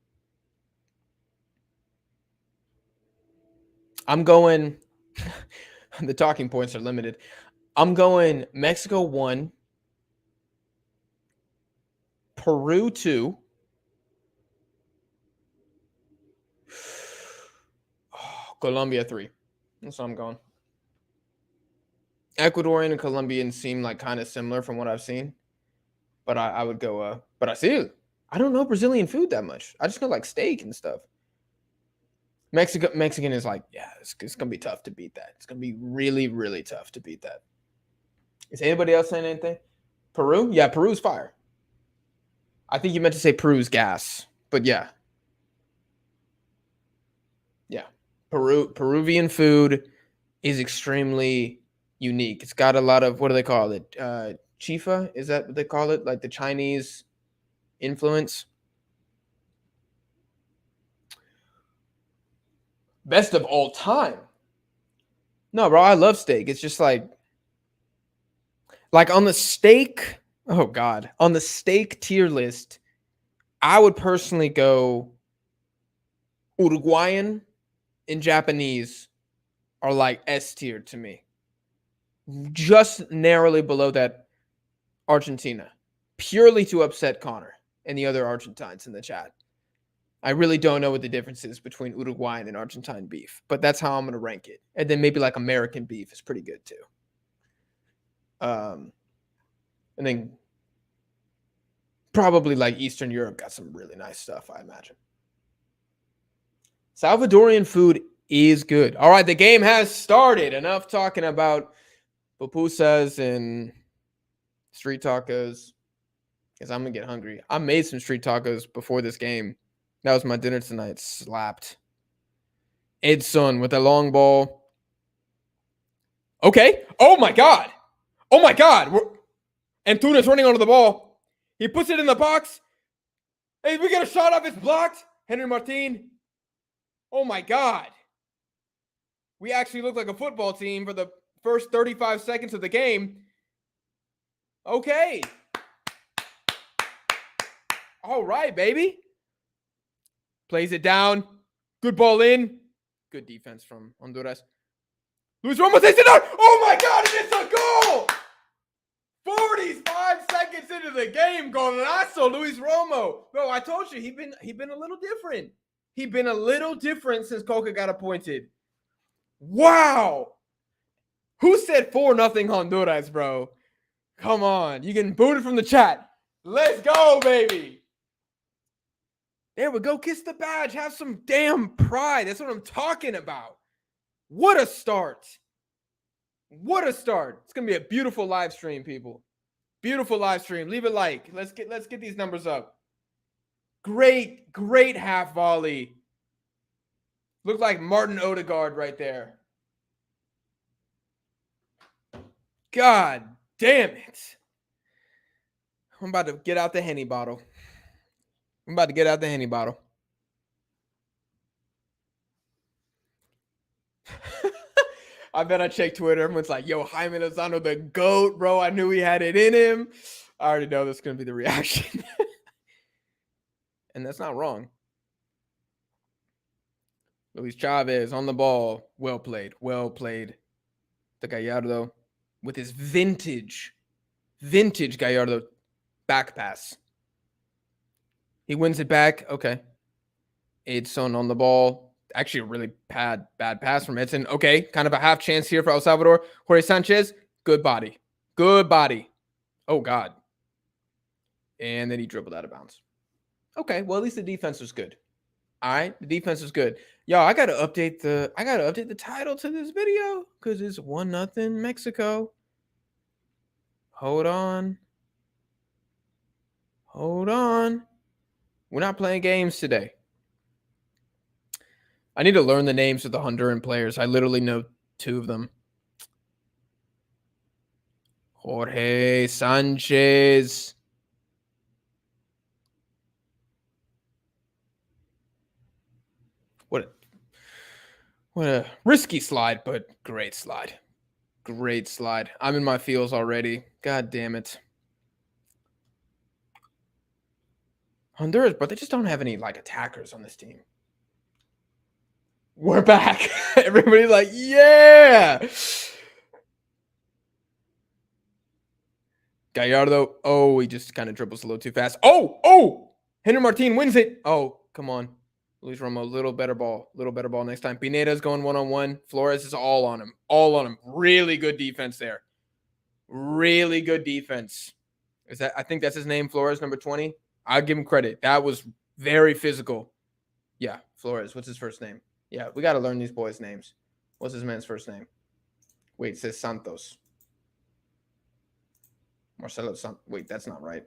I'm going the talking points are limited. I'm going Mexico 1, Peru 2. Colombia 3. That's what I'm going. Ecuadorian and Colombian seem like kind of similar from what I've seen. But I would go Brazil. I don't know Brazilian food that much. I just know like steak and stuff. Mexican is like, yeah, it's gonna be tough to beat that. It's gonna be really, really tough to beat that. Is anybody else saying anything? Peru? Yeah, Peru's fire. I think you meant to say Peru's gas, but yeah. Yeah. Peruvian food is extremely unique. It's got a lot of, what do they call it? Chifa? Is that what they call it? Like the Chinese influence? Best of all time. No, bro, I love steak. It's just like on the steak, oh God, on the steak tier list, I would personally go Uruguayan and Japanese are like S tier to me. Just narrowly below that, Argentina. Purely to upset Connor and the other Argentines in the chat. I really don't know what the difference is between Uruguayan and Argentine beef, but that's how I'm going to rank it. And then maybe like American beef is pretty good too. And then probably like Eastern Europe got some really nice stuff, I imagine. Salvadorian food is good. All right, the game has started. Enough talking about pupusas and street tacos because I'm going to get hungry. I made some street tacos before this game. That was my dinner tonight. Slapped. Edson with a long ball. Okay. Oh, my God. Oh, my God. Antunes running onto the ball. He puts it in the box. Hey, we get a shot off. It's blocked. Henry Martin. Oh, my God. We actually look like a football team for the first 35 seconds of the game. Okay. All right, baby. Plays it down. Good ball in. Good defense from Honduras. Luis Romo takes it out. Oh, my God. It's a goal. 45 seconds into the game. Golazo, Luis Romo. Bro, I told you, he been a little different. He's been a little different since Coca got appointed. Wow. Who said 4-0 Honduras, bro? Come on. You getting booted from the chat. Let's go, baby. There we go. Kiss the badge. Have some damn pride. That's what I'm talking about. What a start. What a start. It's going to be a beautiful live stream, people. Beautiful live stream. Leave a like. Let's get these numbers up. Great half volley. Looked like Martin Odegaard right there. God damn it. I'm about to get out the Henny bottle. I bet I checked Twitter. Everyone's like, yo, Jaime Lozano, the GOAT, bro. I knew he had it in him. I already know that's going to be the reaction. And that's not wrong. Luis Chavez on the ball. Well played. Well played. The Gallardo with his vintage Gallardo back pass. He wins it back. Okay. Edson on the ball. Actually, a really bad pass from Edson. Okay, kind of a half chance here for El Salvador. Jorge Sanchez, good body. Good body. Oh, God. And then he dribbled out of bounds. Okay, well, at least the defense was good. All right, the defense was good. Yo, I gotta update the title to this video because it's 1-0 Mexico. Hold on. We're not playing games today. I need to learn the names of the Honduran players. I literally know 2 of them. Jorge Sanchez. What a risky slide, but great slide. Great slide. I'm in my feels already. God damn it. Honduras, but they just don't have any like attackers on this team. We're back. Everybody's like, yeah. Gallardo. Oh, he just kind of dribbles a little too fast. Oh. Henry Martin wins it. Oh, come on. Luis Romo, little better ball next time. Pineda's going 1-on-1. Flores is all on him. Really good defense there. Really good defense. I think that's his name, Flores, number 20. I'll give him credit. That was very physical. Yeah, Flores. What's his first name? Yeah, we got to learn these boys' names. What's his man's first name? Wait, it says Santos. Marcelo Santos. Wait, that's not right.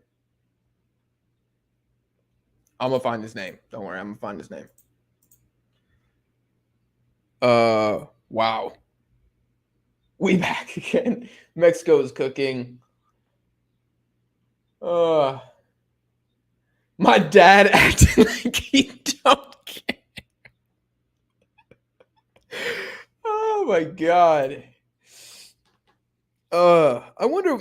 I'm going to find his name. Don't worry. I'm going to find his name. Wow. We back again. Mexico is cooking. My dad acting like he don't care. Oh my God. I wonder,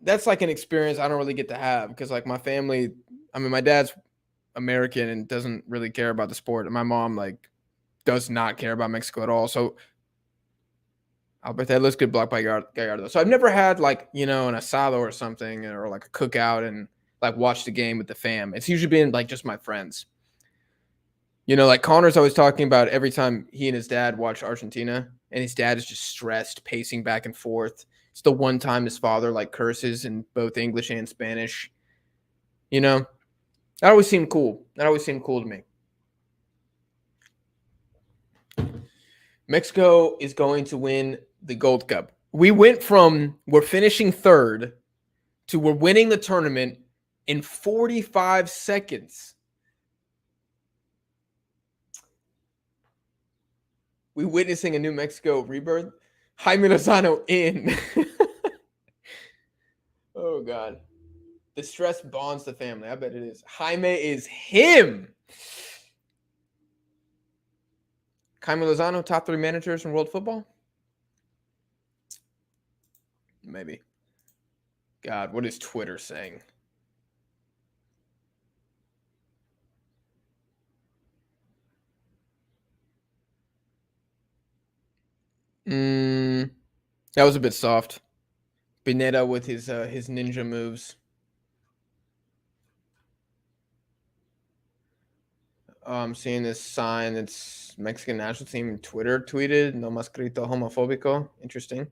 that's like an experience I don't really get to have because like my family, my dad's American and doesn't really care about the sport. And my mom like does not care about Mexico at all. So Alberto, let's good block by Gallardo. So I've never had like, an asado or something or like a cookout and like watch the game with the fam. It's usually been like just my friends. Like Connor's always talking about every time he and his dad watch Argentina and his dad is just stressed, pacing back and forth. It's the one time his father like curses in both English and Spanish. That always seemed cool. To me. Mexico is going to win the Gold Cup. We went from we're finishing third to we're winning the tournament in 45 seconds. We witnessing a new Mexico rebirth. Jaime Lozano in. Oh, God. The stress bonds the family. I bet it is. Jaime is him. Jaime Lozano, top 3 managers in world football? Maybe. God, what is Twitter saying? That was a bit soft. Pineda with his ninja moves. I'm seeing this sign. It's Mexican national team Twitter tweeted. No más grito homofóbico. Interesting.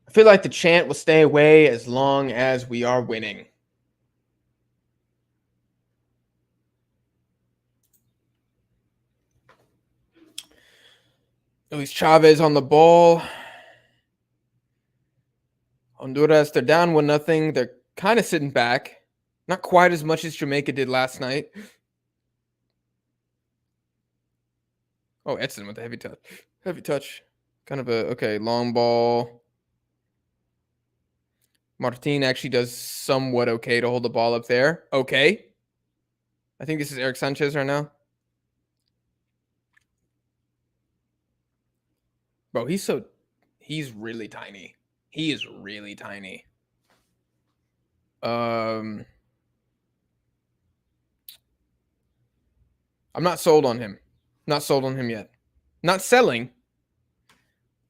I feel like the chant will stay away as long as we are winning. Luis Chavez on the ball. Honduras, they're down 1-0. They're kind of sitting back. Not quite as much as Jamaica did last night. Oh, Edson with the heavy touch. Heavy touch. Kind of a, long ball. Martin actually does somewhat okay to hold the ball up there. Okay. I think this is Eric Sanchez right now. Bro, he's really tiny. He is really tiny. I'm not sold on him. Not sold on him yet. Not selling.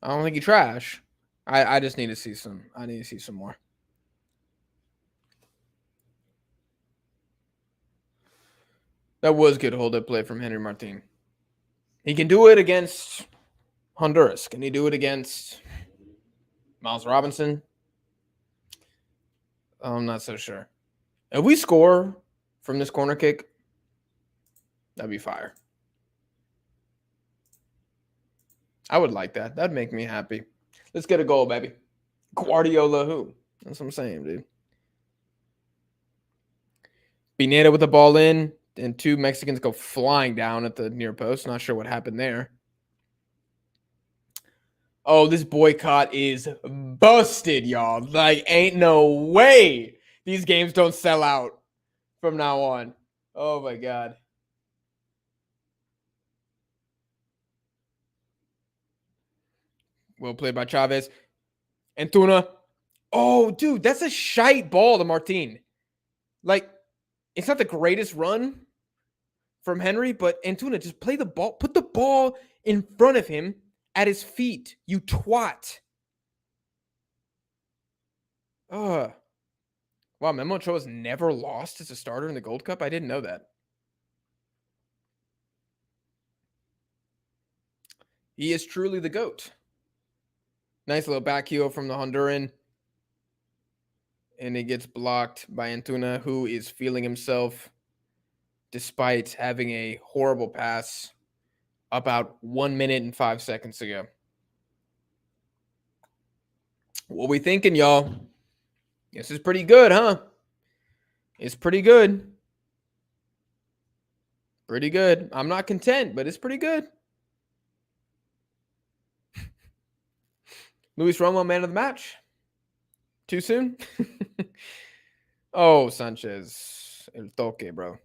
I don't think he trash. I just need to see some. I need to see some more. That was good hold-up play from Henry Martin. He can do it against Honduras. Can he do it against Miles Robinson? I'm not so sure. If we score from this corner kick, that'd be fire. I would like that. That'd make me happy. Let's get a goal, baby. Guardiola who? That's what I'm saying, dude. Pineda with the ball in, and two Mexicans go flying down at the near post. Not sure what happened there. Oh, this boycott is busted, y'all. Like, ain't no way these games don't sell out from now on. Oh, my God. Well played by Chavez. Antuna. Oh, dude, that's a shite ball to Martin. Like, it's not the greatest run from Henry, but Antuna, just play the ball. Put the ball in front of him at his feet, you twat. Wow, Memo Ochoa's never lost as a starter in the Gold Cup? I didn't know that. He is truly the GOAT. Nice little back heel from the Honduran. And it gets blocked by Antuna, who is feeling himself despite having a horrible pass about 1 minute and 5 seconds ago. What we thinking, y'all? This is pretty good, huh? It's pretty good. Pretty good. I'm not content, but it's pretty good. Luis Romo, man of the match. Too soon? Oh, Sanchez. El toque, bro.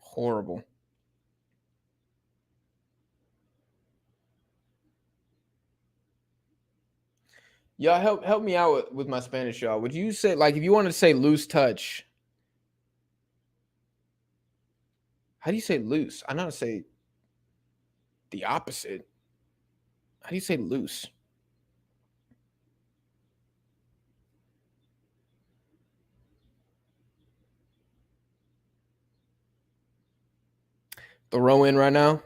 Horrible. Y'all help me out with my Spanish, y'all. Would you say, like, if you wanted to say loose touch, how do you say loose? I know how to say the opposite. How do you say loose? The row in right now.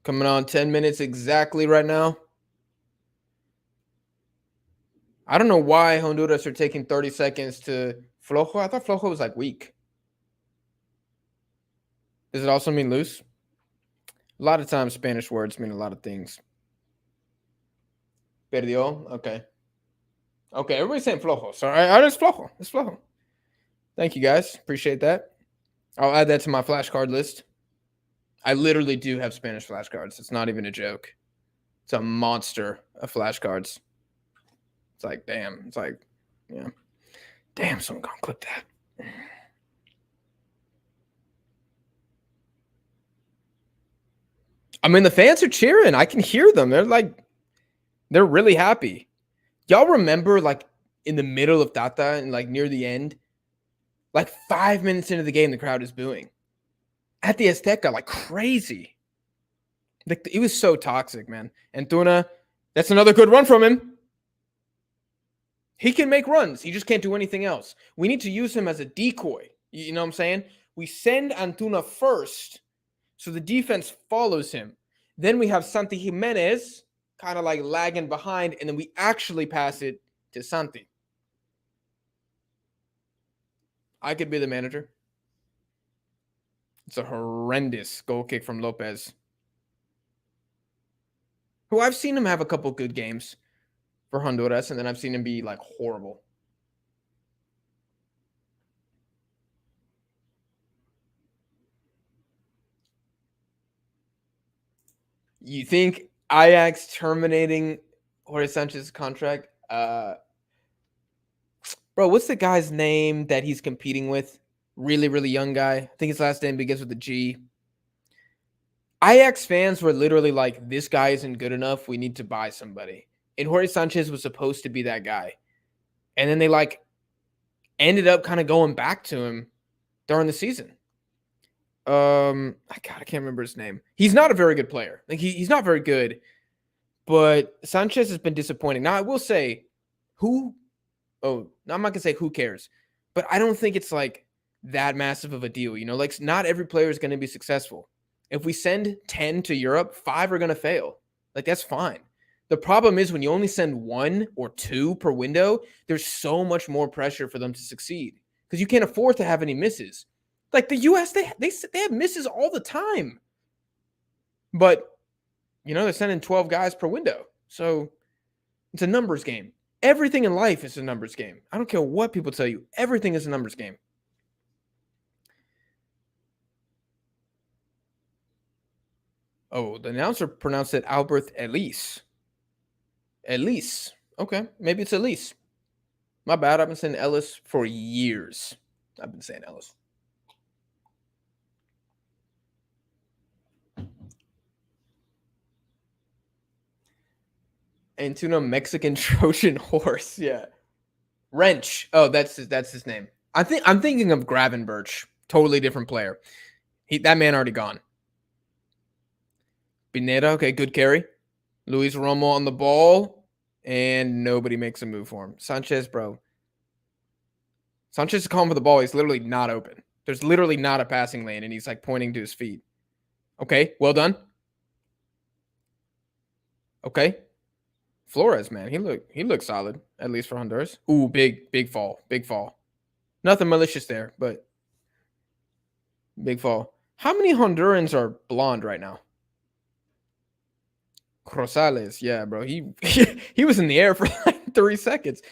Coming on 10 minutes exactly right now. I don't know why Honduras are taking 30 seconds to flojo. I thought flojo was like weak. Does it also mean loose? A lot of times Spanish words mean a lot of things. Perdió. Okay. Okay, everybody's saying flojo. So it's flojo. It's flojo. Thank you, guys. Appreciate that. I'll add that to my flashcard list. I literally do have Spanish flashcards. It's not even a joke. It's a monster of flashcards. It's like, damn. It's like, yeah. Damn, someone gonna clip that. I mean, the fans are cheering. I can hear them. They're really happy. Y'all remember, like, in the middle of Tata and, like, near the end, like 5 minutes into the game, the crowd is booing. At the Azteca, like crazy. Like, it was so toxic, man. Antuna, that's another good run from him. He can make runs. He just can't do anything else. We need to use him as a decoy. You know what I'm saying? We send Antuna first, so the defense follows him. Then we have Santi Jimenez kind of like lagging behind, and then we actually pass it to Santi. I could be the manager. It's a horrendous goal kick from Lopez, who I've seen him have a couple good games for Honduras, and then I've seen him be like horrible. You think Ajax terminating Jorge Sanchez's contract? Bro, what's the guy's name that he's competing with? Really, really young guy. I think his last name begins with a G. Ajax fans were literally like, this guy isn't good enough. We need to buy somebody. And Jorge Sanchez was supposed to be that guy. And then they like ended up kind of going back to him during the season. I can't remember his name. He's not a very good player. Like he's not very good, but Sanchez has been disappointing. Now I will say, I'm not gonna say who cares, but I don't think it's like that massive of a deal. Like not every player is gonna be successful. If we send 10 to Europe, 5 are gonna fail. Like that's fine. The problem is when you only send 1 or 2 per window, there's so much more pressure for them to succeed because you can't afford to have any misses. Like the U.S., they have misses all the time, but they're sending 12 guys per window, so it's a numbers game. Everything in life is a numbers game. I don't care what people tell you. Everything is a numbers game. Oh, the announcer pronounced it Albert Elise. Elise. Okay, maybe it's Elise. My bad. I've been saying Ellis for years. I've been saying Ellis. Antuna Mexican Trojan horse. Yeah. Wrench. Oh, that's his name. I'm thinking of Gravenberch. Totally different player. That man already gone. Pineda, okay, good carry. Luis Romo on the ball, and nobody makes a move for him. Sanchez, bro. Sanchez is calling for the ball. He's literally not open. There's literally not a passing lane, and he's like pointing to his feet. Okay, well done. Okay. Flores, man, he looked solid, at least for Honduras. Ooh, big fall. Big fall. Nothing malicious there, but big fall. How many Hondurans are blonde right now? Rosales, yeah, bro. He was in the air for like 3 seconds.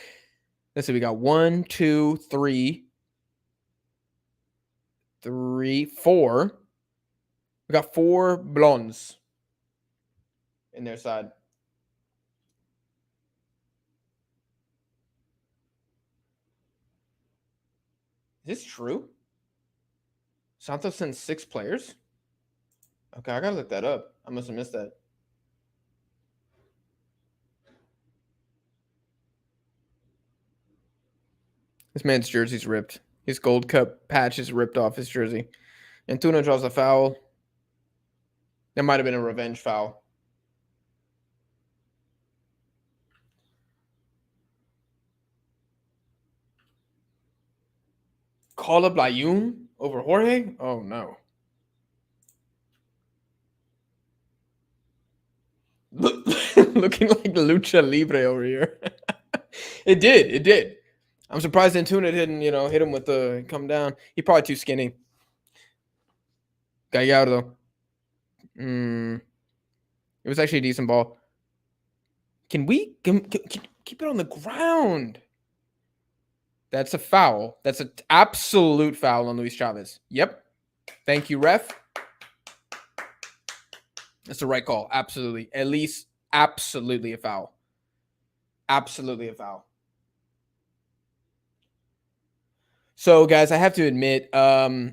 Let's see, we got 1, 2, 3, 4. We got 4 blondes in their side. Is this true? Santos sent 6 players? Okay, I gotta look that up. I must have missed that. This man's jersey's ripped. His Gold Cup patch is ripped off his jersey. Antuna draws a foul. That might have been a revenge foul. Call up Layun over Jorge? Oh, no. Looking like Lucha Libre over here. It did. I'm surprised Antuna didn't, hit him with the come down. He probably too skinny. Gallardo. It was actually a decent ball. Can we keep it on the ground? That's a foul. That's an absolute foul on Luis Chavez. Yep. Thank you, ref. That's the right call. Absolutely. At least absolutely a foul. Absolutely a foul. So, guys, I have to admit, I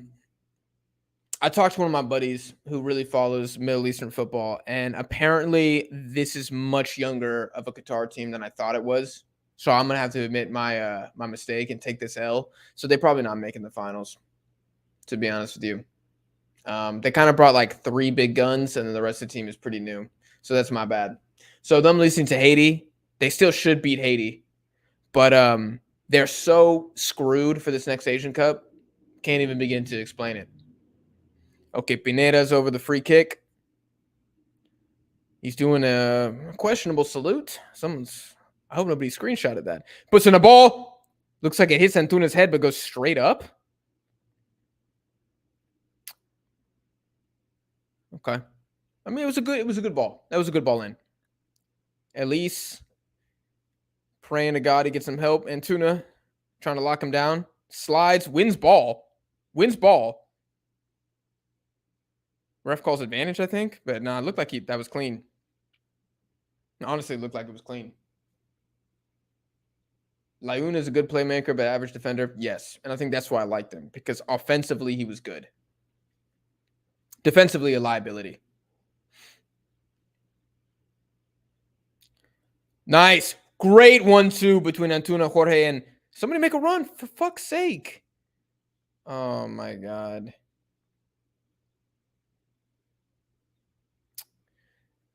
talked to one of my buddies who really follows Middle Eastern football, and apparently this is much younger of a Qatar team than I thought it was. So I'm gonna have to admit my my mistake and take this L. So they're probably not making the finals, to be honest with you. They kind of brought like 3 big guns, and then the rest of the team is pretty new. So that's my bad. So them listening to Haiti, they still should beat Haiti, but they're so screwed for this next Asian Cup. Can't even begin to explain it. Okay, Pineda's over the free kick. He's doing a questionable salute. I hope nobody screenshotted that. Puts in a ball. Looks like it hits Antuna's head, but goes straight up. Okay. I mean, it was a good ball. That was a good ball in. At least praying to God he gets some help. Antuna trying to lock him down. Slides, wins ball. Ref calls advantage, I think. But no, it looked like that was clean. Honestly, it looked like it was clean. Layun is a good playmaker, but average defender. Yes. And I think that's why I liked him, because offensively he was good. Defensively, a liability. Nice. Great 1-2 between Antuna, Jorge, and somebody make a run, for fuck's sake. Oh, my God.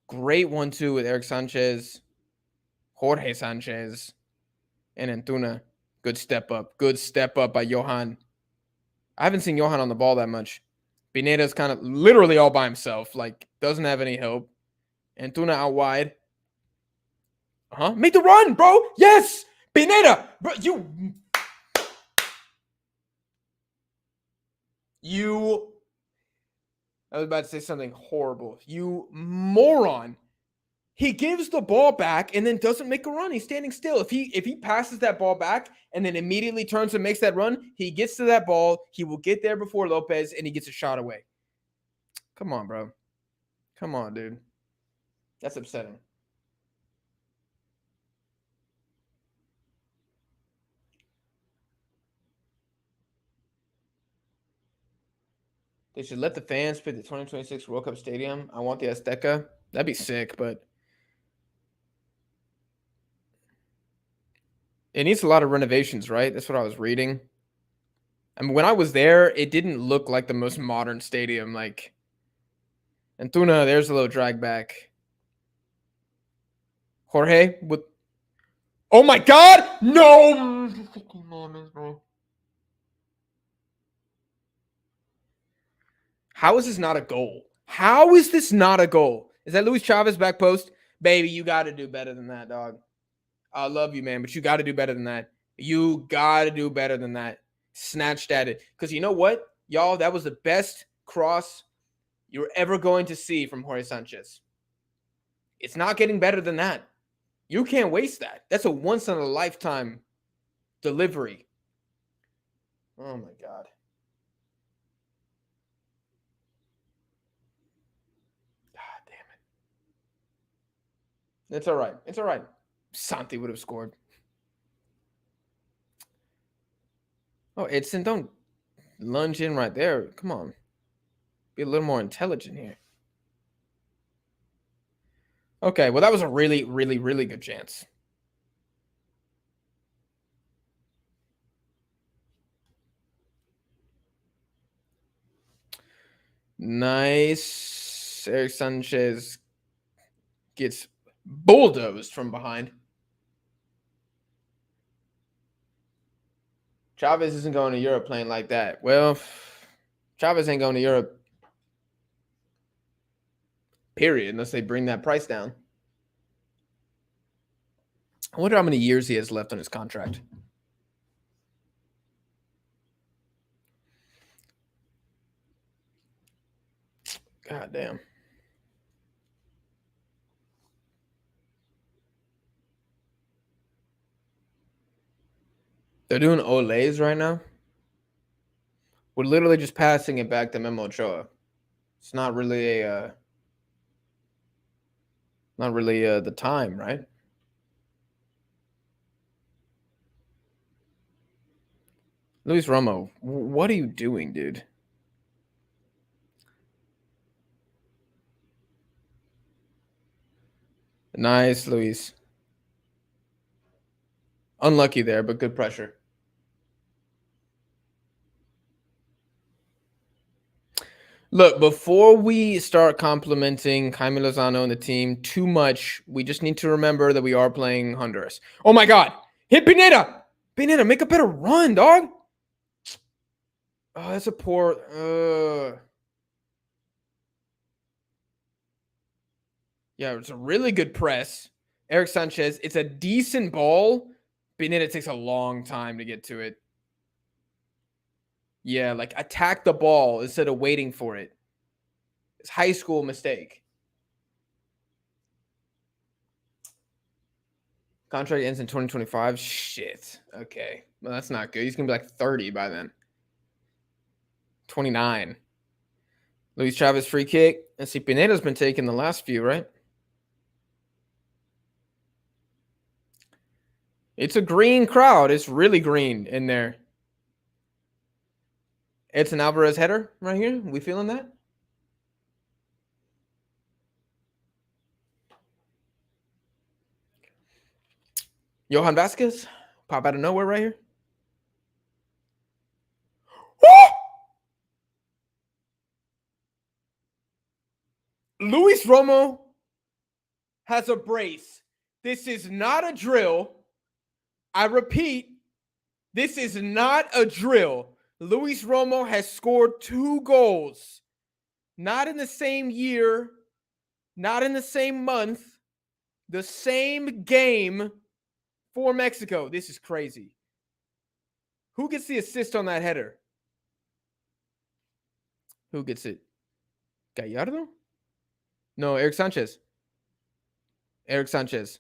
Great 1-2 with Eric Sanchez, Jorge Sanchez, and Antuna. Good step up. Good step up by Johan. I haven't seen Johan on the ball that much. Pineda's kind of literally all by himself. Like, doesn't have any help. Antuna out wide. Make the run, bro. Yes. Pineda. Bro, I was about to say something horrible. You moron. He gives the ball back and then doesn't make a run. He's standing still. If he passes that ball back and then immediately turns and makes that run, he gets to that ball. He will get there before Lopez and he gets a shot away. Come on, bro. Come on, dude. That's upsetting. They should let the fans pick the 2026 World Cup Stadium. I want the Azteca. That'd be sick, but it needs a lot of renovations, right? That's what I was reading. I mean, when I was there, it didn't look like the most modern stadium. Like, Antuna, there's a little drag back. Jorge with. Oh my God! No! How is this not a goal? How is this not a goal? Is that Luis Chavez back post? Baby, you got to do better than that, dog. I love you, man, but you got to do better than that. You got to do better than that. Snatched at it. Because you know what, y'all? That was the best cross you're ever going to see from Jorge Sanchez. It's not getting better than that. You can't waste that. That's a once-in-a-lifetime delivery. Oh, my God. God damn it. It's all right. It's all right. Santi would have scored. Oh, Edson, don't lunge in right there. Come on. Be a little more intelligent here. Okay, well, that was a really, really, really good chance. Nice. Eric Sanchez gets bulldozed from behind. Chavez isn't going to Europe playing like that. Well, Chavez ain't going to Europe, period, unless they bring that price down. I wonder how many years he has left on his contract. God damn. They're doing Olays right now. We're literally just passing it back to Memo Ochoa. It's not really the time, right? Luis Romo, what are you doing, dude? Nice, Luis. Unlucky there, but good pressure. Look, before we start complimenting Jaime Lozano and the team too much, we just need to remember that we are playing Honduras. Oh my God. Hit Pineda. Pineda, make a better run, dog. Oh, that's a poor. Yeah, it's a really good press. Eric Sanchez, it's a decent ball. Pineda takes a long time to get to it. Yeah, like attack the ball instead of waiting for it. It's high school mistake. Contract ends in 2025. Shit. Okay. Well, that's not good. He's going to be like 30 by then. 29. Luis Chavez free kick. And see, Pineda's been taking the last few, right? It's a green crowd. It's really green in there. It's an Alvarez header right here. We feeling that? Johan Vasquez pop out of nowhere right here. Luis Romo has a brace. This is not a drill. I repeat, this is not a drill. Luis Romo has scored 2 goals. Not in the same year, not in the same month, the same game for Mexico. This is crazy. Who gets the assist on that header? Who gets it? Gallardo? No, Eric Sanchez. Eric Sanchez.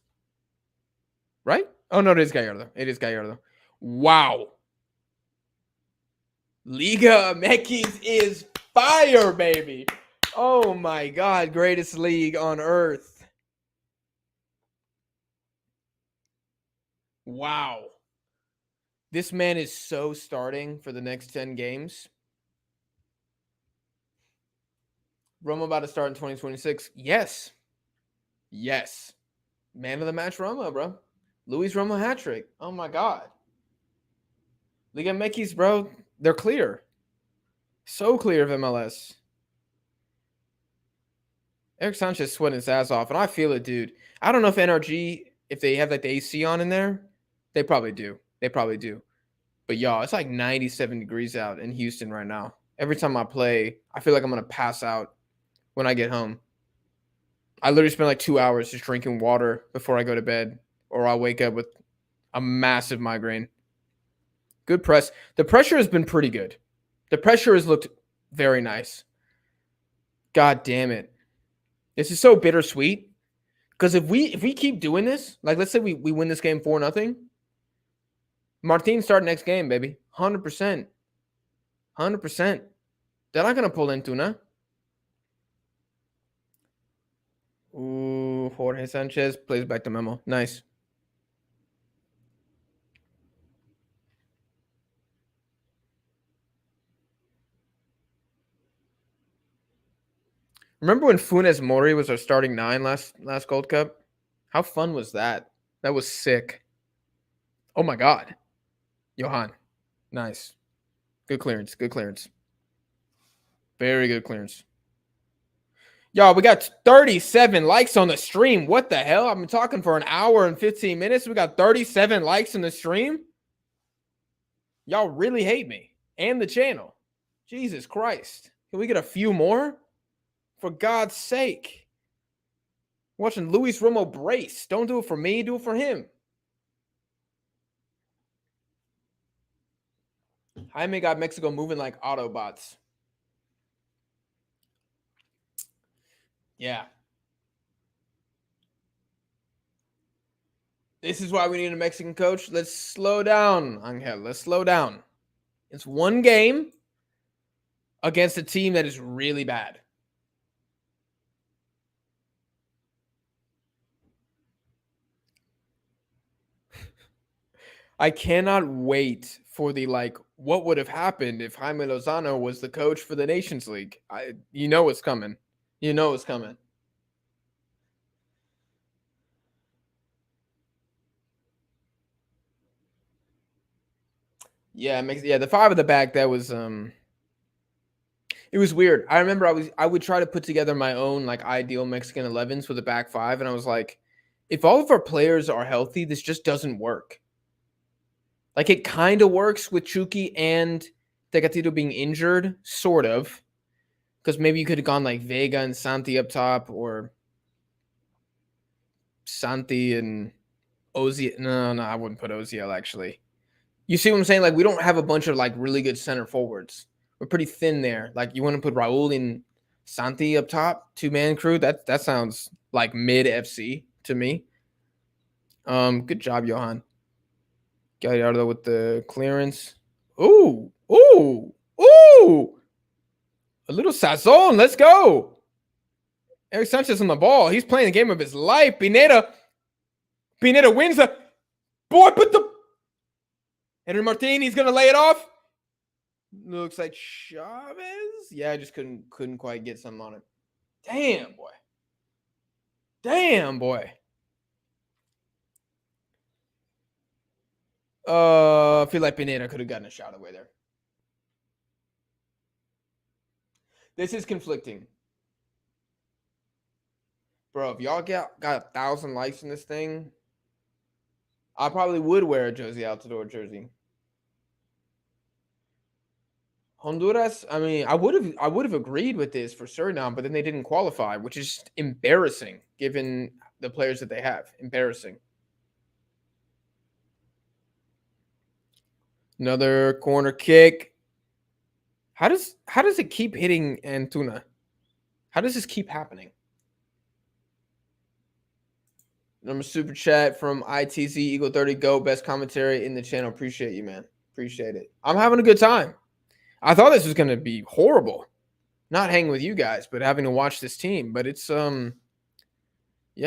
Right? Oh, no, it is Gallardo. It is Gallardo. Wow. Liga MX is fire, baby. Oh, my God. Greatest league on earth. Wow. This man is so starting for the next 10 games. Roma about to start in 2026. Yes. Yes. Man of the match Roma, bro. Luis Roma hat trick. Oh, my God. Liga MX, bro, they're clear. So clear of MLS. Eric Sanchez sweating his ass off, and I feel it, dude. I don't know if NRG, if they have like the AC on in there. They probably do. They probably do. But y'all, it's like 97 degrees out in Houston right now. Every time I play, I feel like I'm going to pass out when I get home. I literally spend like 2 hours just drinking water before I go to bed, or I'll wake up with a massive migraine. Good press. The pressure has been pretty good. The pressure has looked very nice. God damn it. This is so bittersweet. Because if we keep doing this, like let's say we win this game 4-0, Martin start next game, baby. 100%. 100%. They're not going to pull in Tuna. Ooh, Jorge Sanchez plays back to Memo. Nice. Remember when Funes Mori was our starting 9 last Gold Cup? How fun was that? That was sick. Oh my God. Johan. Nice. Good clearance. Good clearance. Very good clearance. Y'all, we got 37 likes on the stream. What the hell? I've been talking for an hour and 15 minutes. We got 37 likes on the stream. Y'all really hate me and the channel. Jesus Christ. Can we get a few more? For God's sake. Watching Luis Romo brace. Don't do it for me. Do it for him. Jaime got Mexico moving like Autobots. Yeah. This is why we need a Mexican coach. Let's slow down, Angel. Let's slow down. It's one game against a team that is really bad. I cannot wait for the what would have happened if Jaime Lozano was the coach for the Nations League. You know it's coming. You know it's coming. Yeah, the 5 at the back, that was it was weird. I remember I would try to put together my own ideal Mexican 11s for the back 5, and I was like, if all of our players are healthy, this just doesn't work. Like, it kind of works with Chucky and Tecatito being injured, sort of. Because maybe you could have gone Vega and Santi up top, or Santi and Ozil. No, I wouldn't put Ozil, actually. You see what I'm saying? We don't have a bunch of really good center forwards. We're pretty thin there. You want to put Raul and Santi up top, 2-man crew? That sounds like mid FC to me. Good job, Johan. Gallardo with the clearance. Ooh. A little sazon. Let's go. Eric Sanchez on the ball. He's playing the game of his life. Pineda wins the Boy, put the Henry Martinez gonna lay it off. Looks like Chavez. Yeah, I just couldn't quite get something on it. Damn, boy. Damn, boy. I feel like Pineda could have gotten a shot away there. This is conflicting. Bro, if y'all got 1,000 likes in this thing, I probably would wear a Josie Altidore jersey. Honduras, I mean, I would have agreed with this for Suriname, but then they didn't qualify, which is embarrassing given the players that they have. Embarrassing. Another corner kick. How does it keep hitting Antuna? How does this keep happening? Number super chat from ITZ Eagle 30 Go. Best commentary in the channel. Appreciate you, man. Appreciate it. I'm having a good time. I thought this was gonna be horrible. Not hanging with you guys, but having to watch this team. But it's yeah,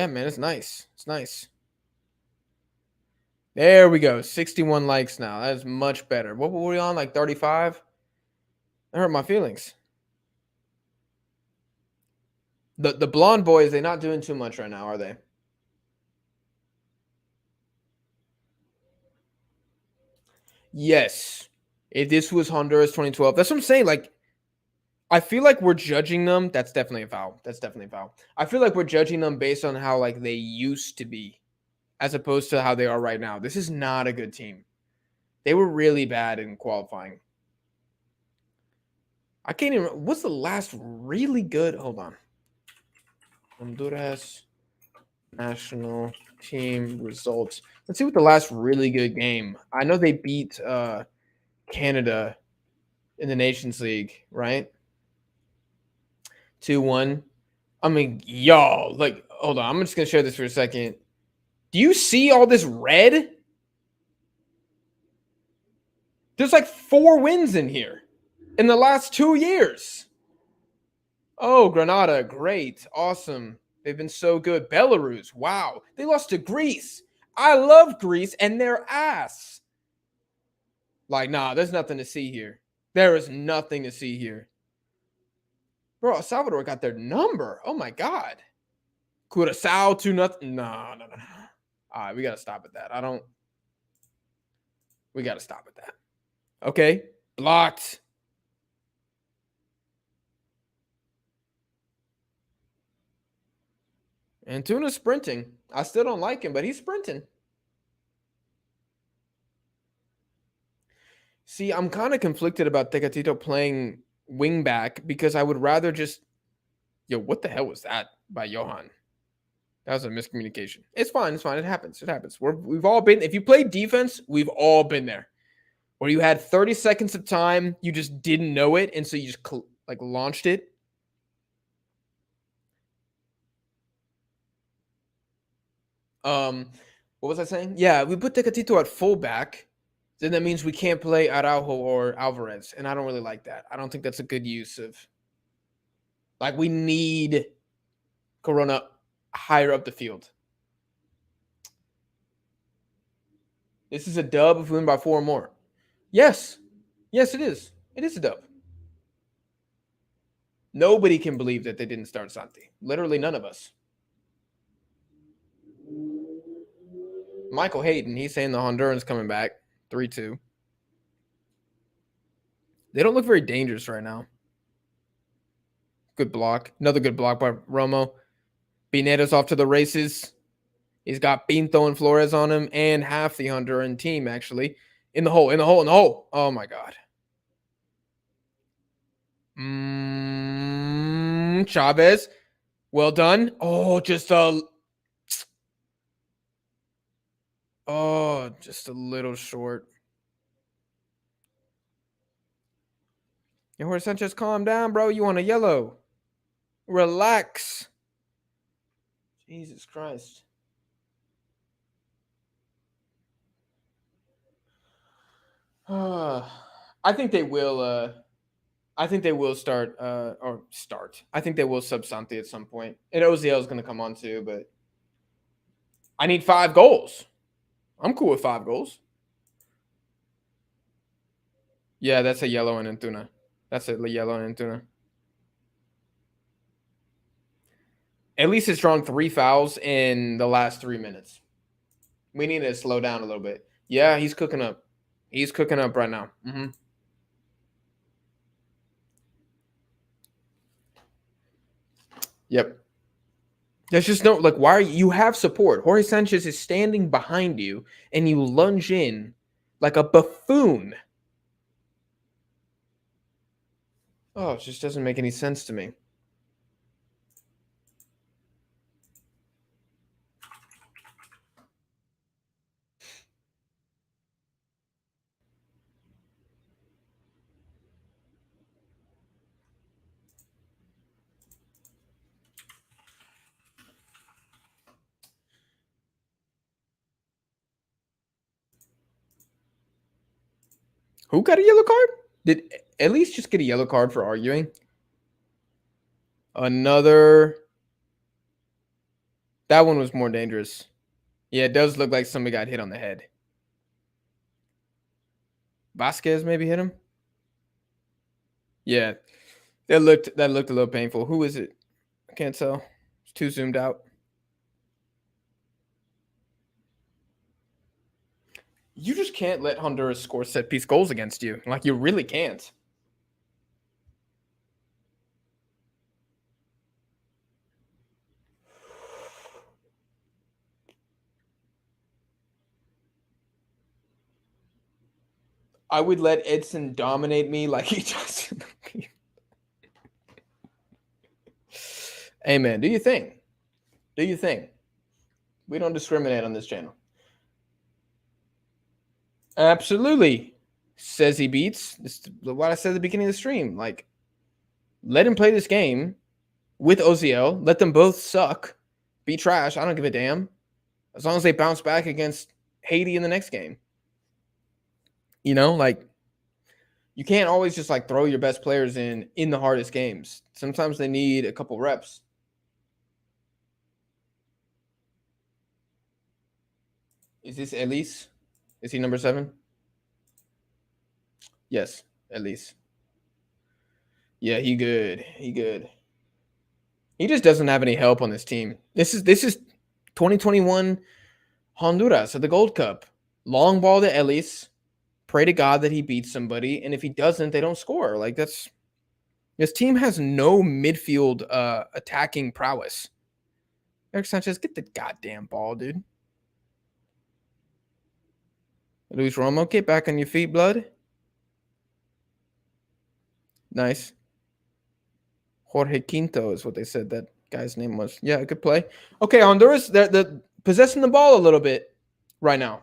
man, it's nice. It's nice. There we go. 61 likes now. That is much better. What were we on? Like 35? That hurt my feelings. The blonde boys, they're not doing too much right now, are they? Yes. If this was Honduras 2012, that's what I'm saying. Like, I feel like we're judging them. That's definitely a foul. That's definitely a foul. I feel like we're judging them based on how like they used to be, as opposed to how they are right now. This is not a good team. They were really bad in qualifying. I can't even. What's the last really good? Hold on. Honduras national team results. Let's see what the last really good game. I know they beat Canada in the Nations League, right? 2-1. I mean, y'all, like, hold on. I'm just gonna share this for a second. Do you see all this red? There's like 4 wins in here in the last 2 years. Oh, Granada, great, awesome. They've been so good. Belarus, wow. They lost to Greece. I love Greece and their ass. Like, nah, there's nothing to see here. There is nothing to see here. Bro, El Salvador got their number. Oh my God. Curacao 2-0. No. All right, we got to stop at that. We got to stop at that. Okay. Blocked. Antuna's sprinting. I still don't like him, but he's sprinting. See, I'm kind of conflicted about Tecatito playing wing back because I would rather just. Yo, what the hell was that by Johan? That was a miscommunication. It's fine. It's fine. It happens. It happens. We've all been. If you play defense, we've all been there. Where you had 30 seconds of time, you just didn't know it, and so you just like launched it. What was I saying? Yeah, we put Tecatito at fullback. Then that means we can't play Araujo or Alvarez, and I don't really like that. I don't think that's a good use of. Like, we need Corona higher up the field. This is a dub if we win by 4 or more. Yes. Yes, it is. It is a dub. Nobody can believe that they didn't start Santi. Literally none of us. Michael Hayden, he's saying the Hondurans coming back. 3-2. They don't look very dangerous right now. Good block. Another good block by Romo. Pineda's off to the races. He's got Pinto and Flores on him and half the Honduran team, actually. In the hole. Oh, my God. Chavez. Well done. Oh, just a little short. Jorge Sanchez, calm down, bro. You want a yellow. Relax. Jesus Christ. I think they will start. I think they will sub Santi at some point. And OZL is going to come on too, but I need 5 goals. I'm cool with 5 goals. Yeah, that's a yellow and Antuna. That's a yellow and Antuna. At least it's drawn 3 fouls in the last 3 minutes. We need to slow down a little bit. Yeah, he's cooking up. He's cooking up right now. Mm-hmm. Yep. There's just no, like, why are you have support? Jorge Sanchez is standing behind you and you lunge in like a buffoon. Oh, it just doesn't make any sense to me. Who got a yellow card? Did at least just get a yellow card for arguing? Another. That one was more dangerous. Yeah, it does look like somebody got hit on the head. Vasquez maybe hit him. Yeah, that looked a little painful. Who is it? I can't tell. It's too zoomed out. You just can't let Honduras score set piece goals against you. Like, you really can't. I would let Edson dominate me like he does. Hey, man, do you think? Do you think? We don't discriminate on this channel. Absolutely. Says he beats. This is what I said at the beginning of the stream. Like, let him play this game with OZL. Let them both suck. Be trash. I don't give a damn. As long as they bounce back against Haiti in the next game. You know, like, you can't always just like throw your best players in the hardest games. Sometimes they need a couple reps. Is this Elise? Is he number 7? Yes, Elise. Yeah, he good. He good. He just doesn't have any help on this team. This is 2021 Honduras at the Gold Cup. Long ball to Elise. Pray to God that he beats somebody, and if he doesn't, they don't score. Like, that's this team has no midfield attacking prowess. Eric Sanchez, get the goddamn ball, dude. Luis Romo, get back on your feet, blood. Nice. Jorge Quinto is what they said that guy's name was. Yeah, good play. Okay, Honduras, they're possessing the ball a little bit right now.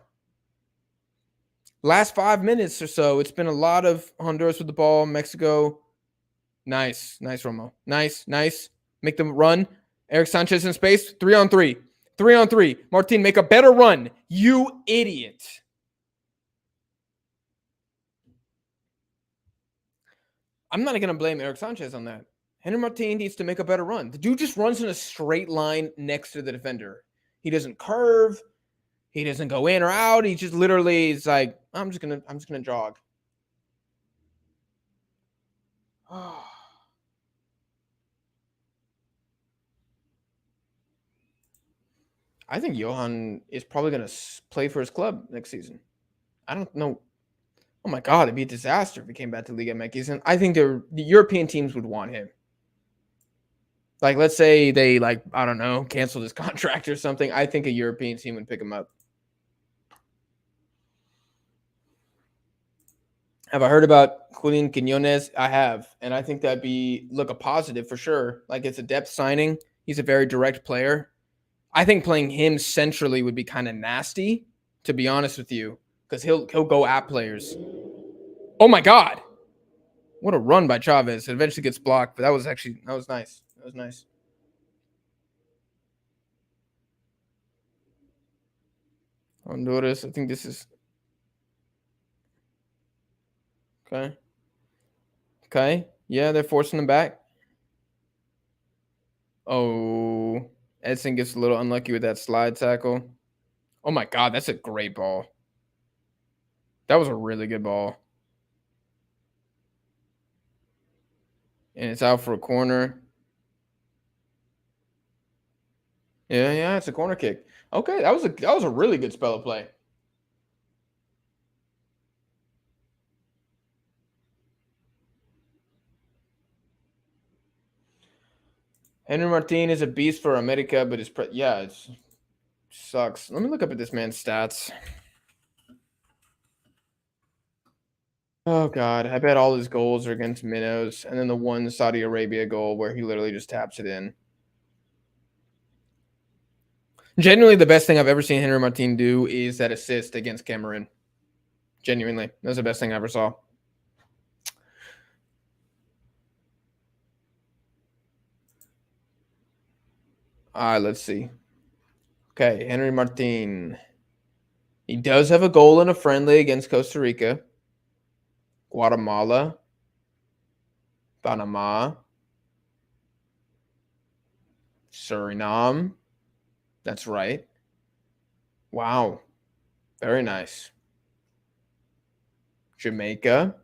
Last 5 minutes or so, it's been a lot of Honduras with the ball. Mexico, nice, Romo. Nice. Make them run. Eric Sanchez in space. 3-on-3. 3-on-3. Martin, make a better run. You idiot. I'm not going to blame Eric Sanchez on that. Henry Martin needs to make a better run. The dude just runs in a straight line next to the defender. He doesn't curve. He doesn't go in or out. He just literally is like, I'm just gonna jog. I think Johan is probably gonna play for his club next season. I don't know. Oh my God, it'd be a disaster if he came back to Liga MX. And I think the European teams would want him. Like, let's say they, like, I don't know, canceled his contract or something. I think a European team would pick him up. Have I heard about Julian Quinones? I have. And I think that'd be, look, a positive for sure. Like, it's a depth signing. He's a very direct player. I think playing him centrally would be kind of nasty, to be honest with you, because he'll go at players. Oh my God. What a run by Chavez. It eventually gets blocked, but that was nice. That was nice. Honduras, I think this is okay. Okay. Yeah, they're forcing them back. Oh, Edson gets a little unlucky with that slide tackle. Oh my God, that's a great ball. That was a really good ball. And it's out for a corner. Yeah, it's a corner kick. Okay, that was a really good spell of play. Henry Martin is a beast for America, but it's sucks. Let me look up at this man's stats. Oh God, I bet all his goals are against minnows, and then the one Saudi Arabia goal where he literally just taps it in. Genuinely, the best thing I've ever seen Henry Martin do is that assist against Cameroon. Genuinely, that was the best thing I ever saw. All right, let's see. Okay, Henry Martin. He does have a goal in a friendly against Costa Rica, Guatemala, Panama, Suriname. That's right. Wow. Very nice. Jamaica.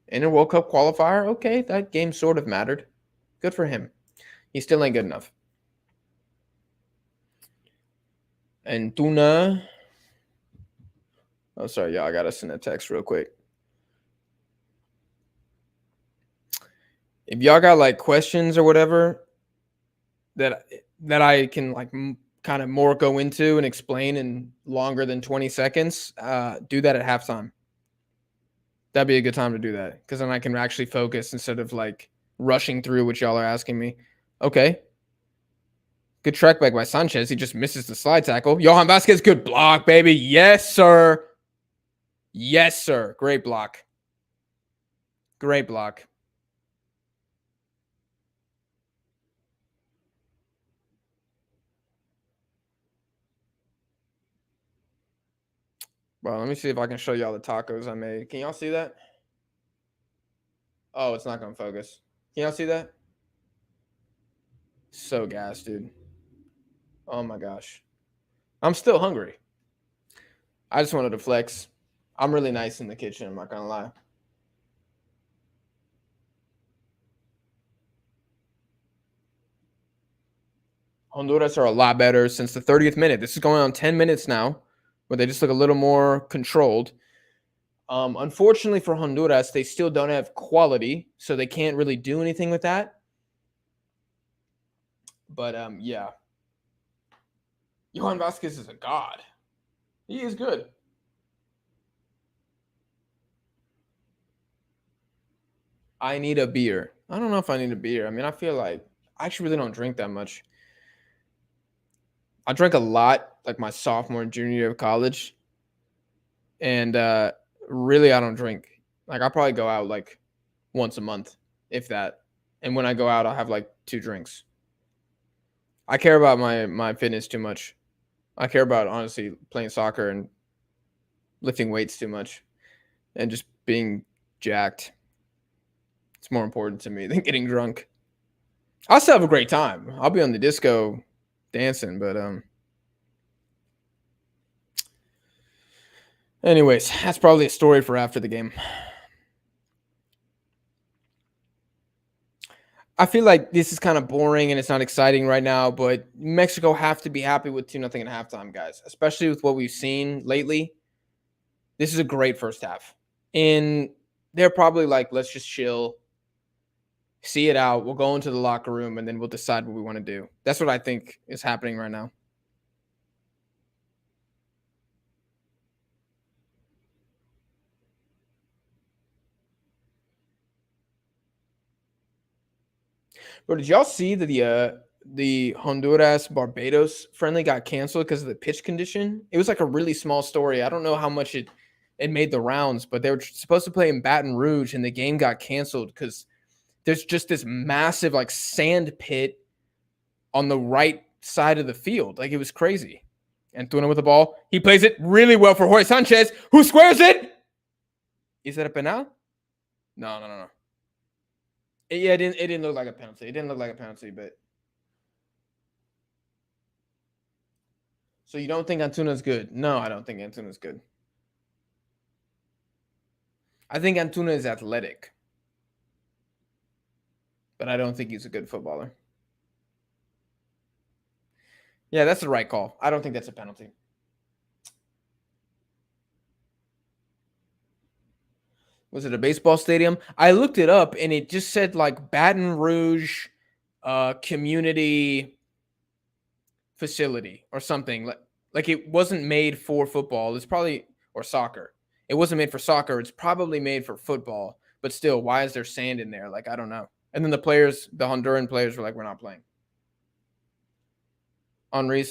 In a World Cup qualifier. Okay, that game sort of mattered. Good for him. He still ain't good enough. And Tuna. Oh, sorry, y'all. I gotta send a text real quick. If y'all got like questions or whatever that I can like kind of more go into and explain in longer than 20 seconds, do that at halftime. That'd be a good time to do that because then I can actually focus instead of like rushing through what y'all are asking me. Okay. Good track back by Sanchez. He just misses the slide tackle. Johan Vasquez, good block, baby. Yes, sir. Yes, sir. Great block. Great block. Well, let me see if I can show y'all the tacos I made. Can y'all see that? Oh, it's not going to focus. Can y'all see that? So gas, dude. Oh my gosh. I'm still hungry. I just wanted to flex. I'm really nice in the kitchen, I'm not going to lie. Honduras are a lot better since the 30th minute. This is going on 10 minutes now, where they just look a little more controlled. Unfortunately for Honduras, they still don't have quality, so they can't really do anything with that. But yeah. Johan Vasquez is a god. He is good. I need a beer. I don't know if I need a beer. I mean, I feel like I actually really don't drink that much. I drank a lot like my sophomore and junior year of college. And really I don't drink. Like I probably go out like once a month, if that. And when I go out, I'll have like 2 drinks. I care about my fitness too much. I care about honestly playing soccer and lifting weights too much and just being jacked. It's more important to me than getting drunk. I'll still have a great time. I'll be on the disco dancing, but anyways, that's probably a story for after the game. I feel like this is kind of boring and it's not exciting right now, but Mexico have to be happy with 2-0 at halftime, guys, especially with what we've seen lately. This is a great first half. And they're probably like, let's just chill, see it out. We'll go into the locker room and then we'll decide what we want to do. That's what I think is happening right now. But did y'all see that the Honduras Barbados friendly got canceled because of the pitch condition? It was like a really small story. I don't know how much it made the rounds, but they were supposed to play in Baton Rouge and the game got canceled because there's just this massive like sand pit on the right side of the field. Like it was crazy. Antuna with the ball. He plays it really well for Jorge Sanchez, who squares it. Is that a penal? No. Yeah, it didn't look like a penalty. It didn't look like a penalty, but So you don't think Antuna's good? No, I don't think Antuna's good. I think Antuna is athletic, but I don't think he's a good footballer. Yeah, that's the right call. I don't think that's a penalty. Was it a baseball stadium? I looked it up and it just said like Baton Rouge community facility or something. Like it wasn't made for football. It's probably or soccer. It wasn't made for soccer. It's probably made for football. But still, why is there sand in there? Like I don't know. And then the players, the Honduran players, were like, "We're not playing." Henry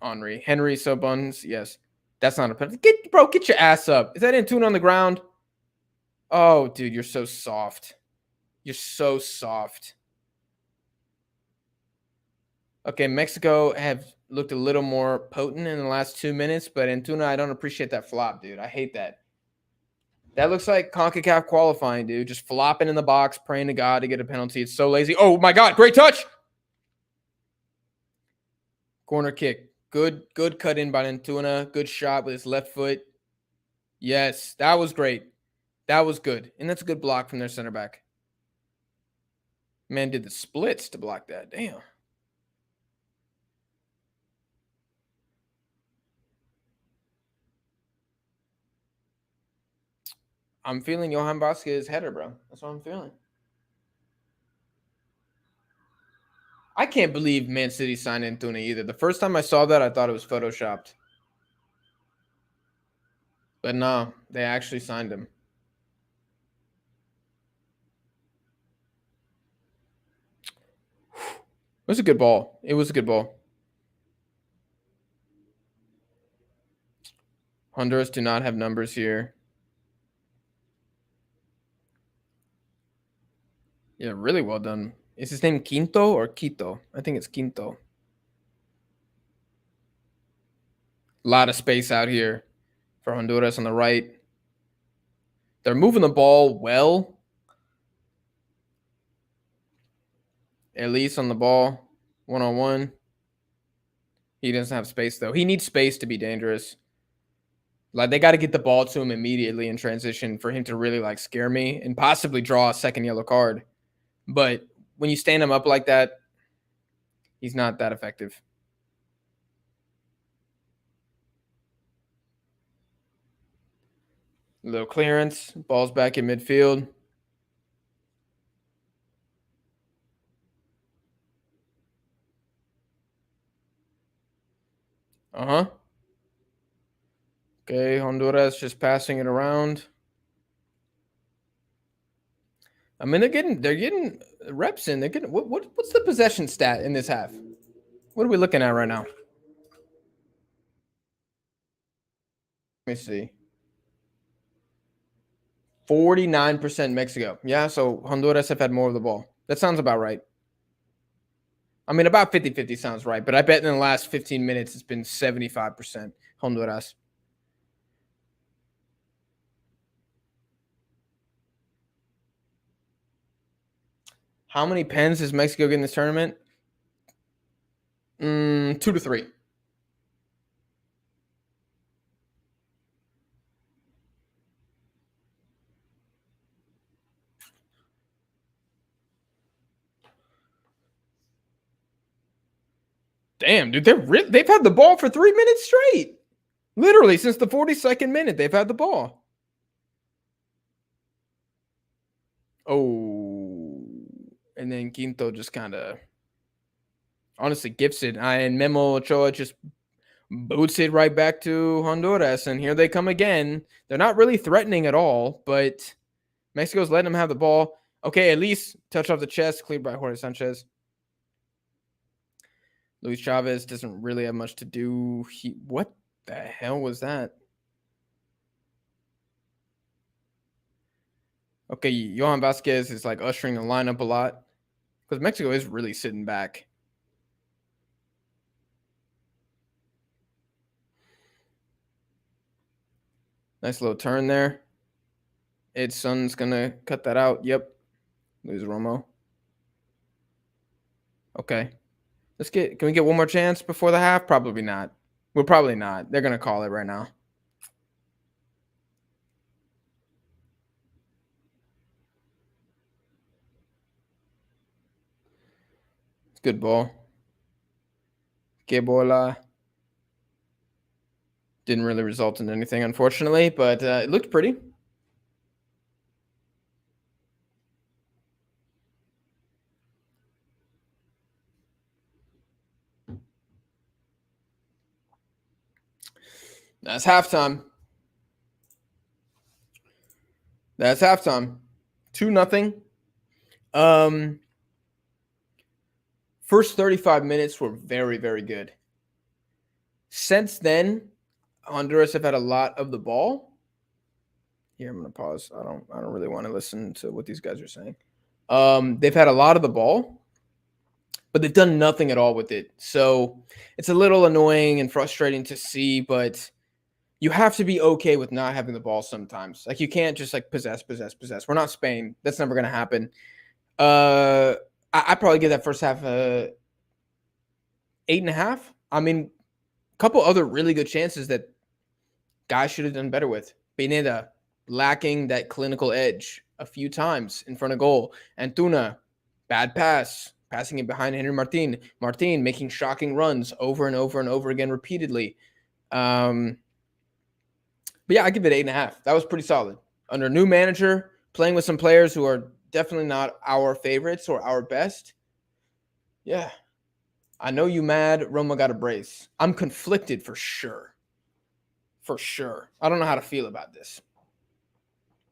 Subbuns, yes, that's not a penalty. Get your ass up. Is that Antuna on the ground? Oh, dude, you're so soft. You're so soft. Okay, Mexico have looked a little more potent in the last 2 minutes, but Antuna, I don't appreciate that flop, dude. I hate that. That looks like CONCACAF qualifying, dude. Just flopping in the box, praying to God to get a penalty. It's so lazy. Oh my God, great touch. Corner kick. Good cut in by Antuna. Good shot with his left foot. Yes, that was great. That was good. And that's a good block from their center back. Man did the splits to block that. Damn. I'm feeling Johan Vasquez header, bro. That's what I'm feeling. I can't believe Man City signed Antuna either. The first time I saw that, I thought it was photoshopped. But no, they actually signed him. It was a good ball. It was a good ball. Honduras do not have numbers here. Yeah, really well done. Is his name Quinto or Quito? I think it's Quinto. A lot of space out here for Honduras on the right. They're moving the ball well. Elise on the ball, 1-on-1. He doesn't have space, though. He needs space to be dangerous. Like, they got to get the ball to him immediately in transition for him to really, like, scare me and possibly draw a second yellow card. But when you stand him up like that, he's not that effective. Little clearance. Ball's back in midfield. Uh-huh. Okay, Honduras just passing it around. I mean, they're getting reps in. They're getting what's the possession stat in this half? What are we looking at right now? Let me see. 49% Mexico. Yeah, so Honduras have had more of the ball. That sounds about right. I mean, about 50-50 sounds right, but I bet in the last 15 minutes it's been 75% Honduras. How many pens does Mexico get in this tournament? 2 to 3. Damn, dude, they've had the ball for 3 minutes straight. Literally, since the 42nd minute, they've had the ball. Oh, and then Quinto just kind of honestly gifts it. And Memo Ochoa just boots it right back to Honduras. And here they come again. They're not really threatening at all, but Mexico's letting them have the ball. Okay, at least touch off the chest, cleared by Jorge Sanchez. Luis Chavez doesn't really have much to do. What the hell was that? Okay, Johan Vasquez is like ushering the lineup a lot because Mexico is really sitting back. Nice little turn there. Edson's going to cut that out. Yep. Luis Romo. Okay. Can we get one more chance before the half? Probably not. We're probably not. They're gonna call it right now. It's good ball. Que bola. Didn't really result in anything, unfortunately, but it looked pretty. That's halftime. That's halftime. 2-0. Um, First 35 minutes were very, very good. Since then, Honduras have had a lot of the ball. Here, I'm gonna pause. I don't really want to listen to what these guys are saying. They've had a lot of the ball, but they've done nothing at all with it. So it's a little annoying and frustrating to see, but you have to be okay with not having the ball sometimes. Like, you can't just like possess. We're not Spain. That's never gonna happen. I probably give that first half a 8.5. I mean, a couple other really good chances that guys should have done better with. Pineda lacking that clinical edge a few times in front of goal. Antuna, bad pass, passing it behind Henry Martin. Martin making shocking runs over and over and over again repeatedly. But yeah, I give it 8.5. That was pretty solid. Under a new manager, playing with some players who are definitely not our favorites or our best. Yeah. I know you mad. Roma got a brace. I'm conflicted for sure. For sure. I don't know how to feel about this.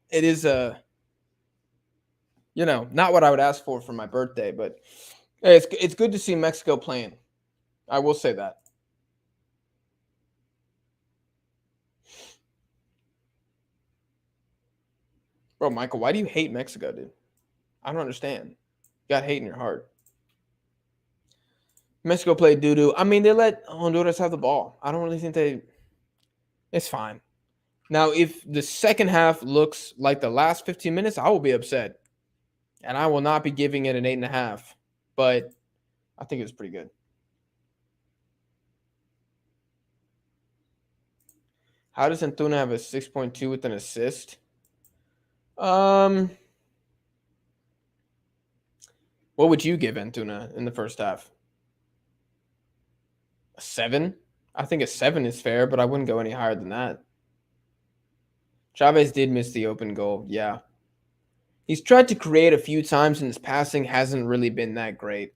It is not what I would ask for my birthday, but hey, it's good to see Mexico playing. I will say that. Bro, Michael, why do you hate Mexico, dude? I don't understand. You got hate in your heart. Mexico played doo-doo. I mean, they let Honduras have the ball. I don't really think they... It's fine. Now, if the second half looks like the last 15 minutes, I will be upset. And I will not be giving it an 8.5. But I think it was pretty good. How does Antuna have a 6.2 with an assist? What would you give Antuna in the first half? A 7? I think a 7 is fair, but I wouldn't go any higher than that. Chavez did miss the open goal. Yeah. He's tried to create a few times, and his passing hasn't really been that great.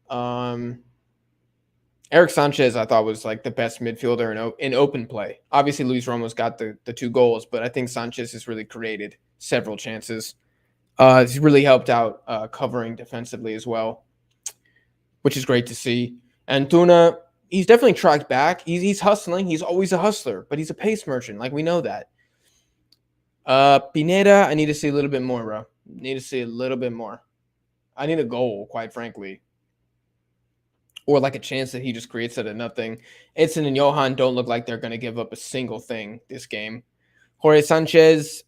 Eric Sanchez, I thought, was like the best midfielder in open play. Obviously, Luis Romo's got the 2 goals, but I think Sanchez has really created several chances. He's really helped out covering defensively as well, which is great to see. Antuna, he's definitely tracked back. He's hustling. He's always a hustler, but he's a pace merchant. Like, we know that. Pineda, I need to see a little bit more, bro. Need to see a little bit more. I need a goal, quite frankly. Or like a chance that he just creates out of nothing. Edson and Johan don't look like they're going to give up a single thing this game. Jorge Sanchez,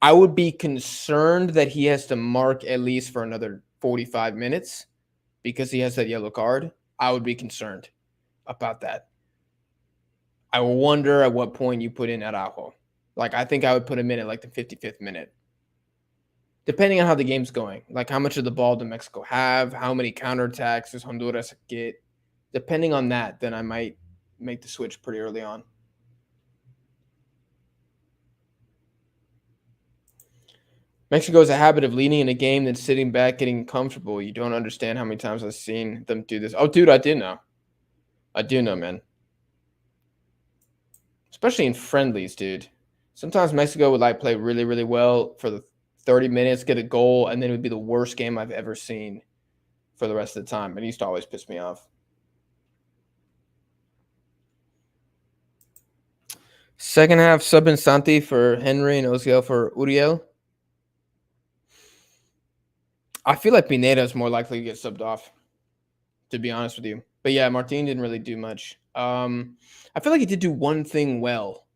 I would be concerned that he has to mark at least for another 45 minutes because he has that yellow card. I would be concerned about that. I wonder at what point you put in Araujo. Like, I think I would put him in at like the 55th minute. Depending on how the game's going. Like, how much of the ball does Mexico have? How many counterattacks does Honduras get? Depending on that, then I might make the switch pretty early on. Mexico has a habit of leading in a game then sitting back, getting comfortable. You don't understand how many times I've seen them do this. Oh, dude, I do know. I do know, man. Especially in friendlies, dude. Sometimes Mexico would like play really, really well for the 30 minutes, get a goal, and then it would be the worst game I've ever seen for the rest of the time. It used to always piss me off. Second half, sub in Santi for Henry and Ozil for Uriel. I feel like Pineda is more likely to get subbed off, to be honest with you. But yeah, Martin didn't really do much. I feel like he did do one thing well.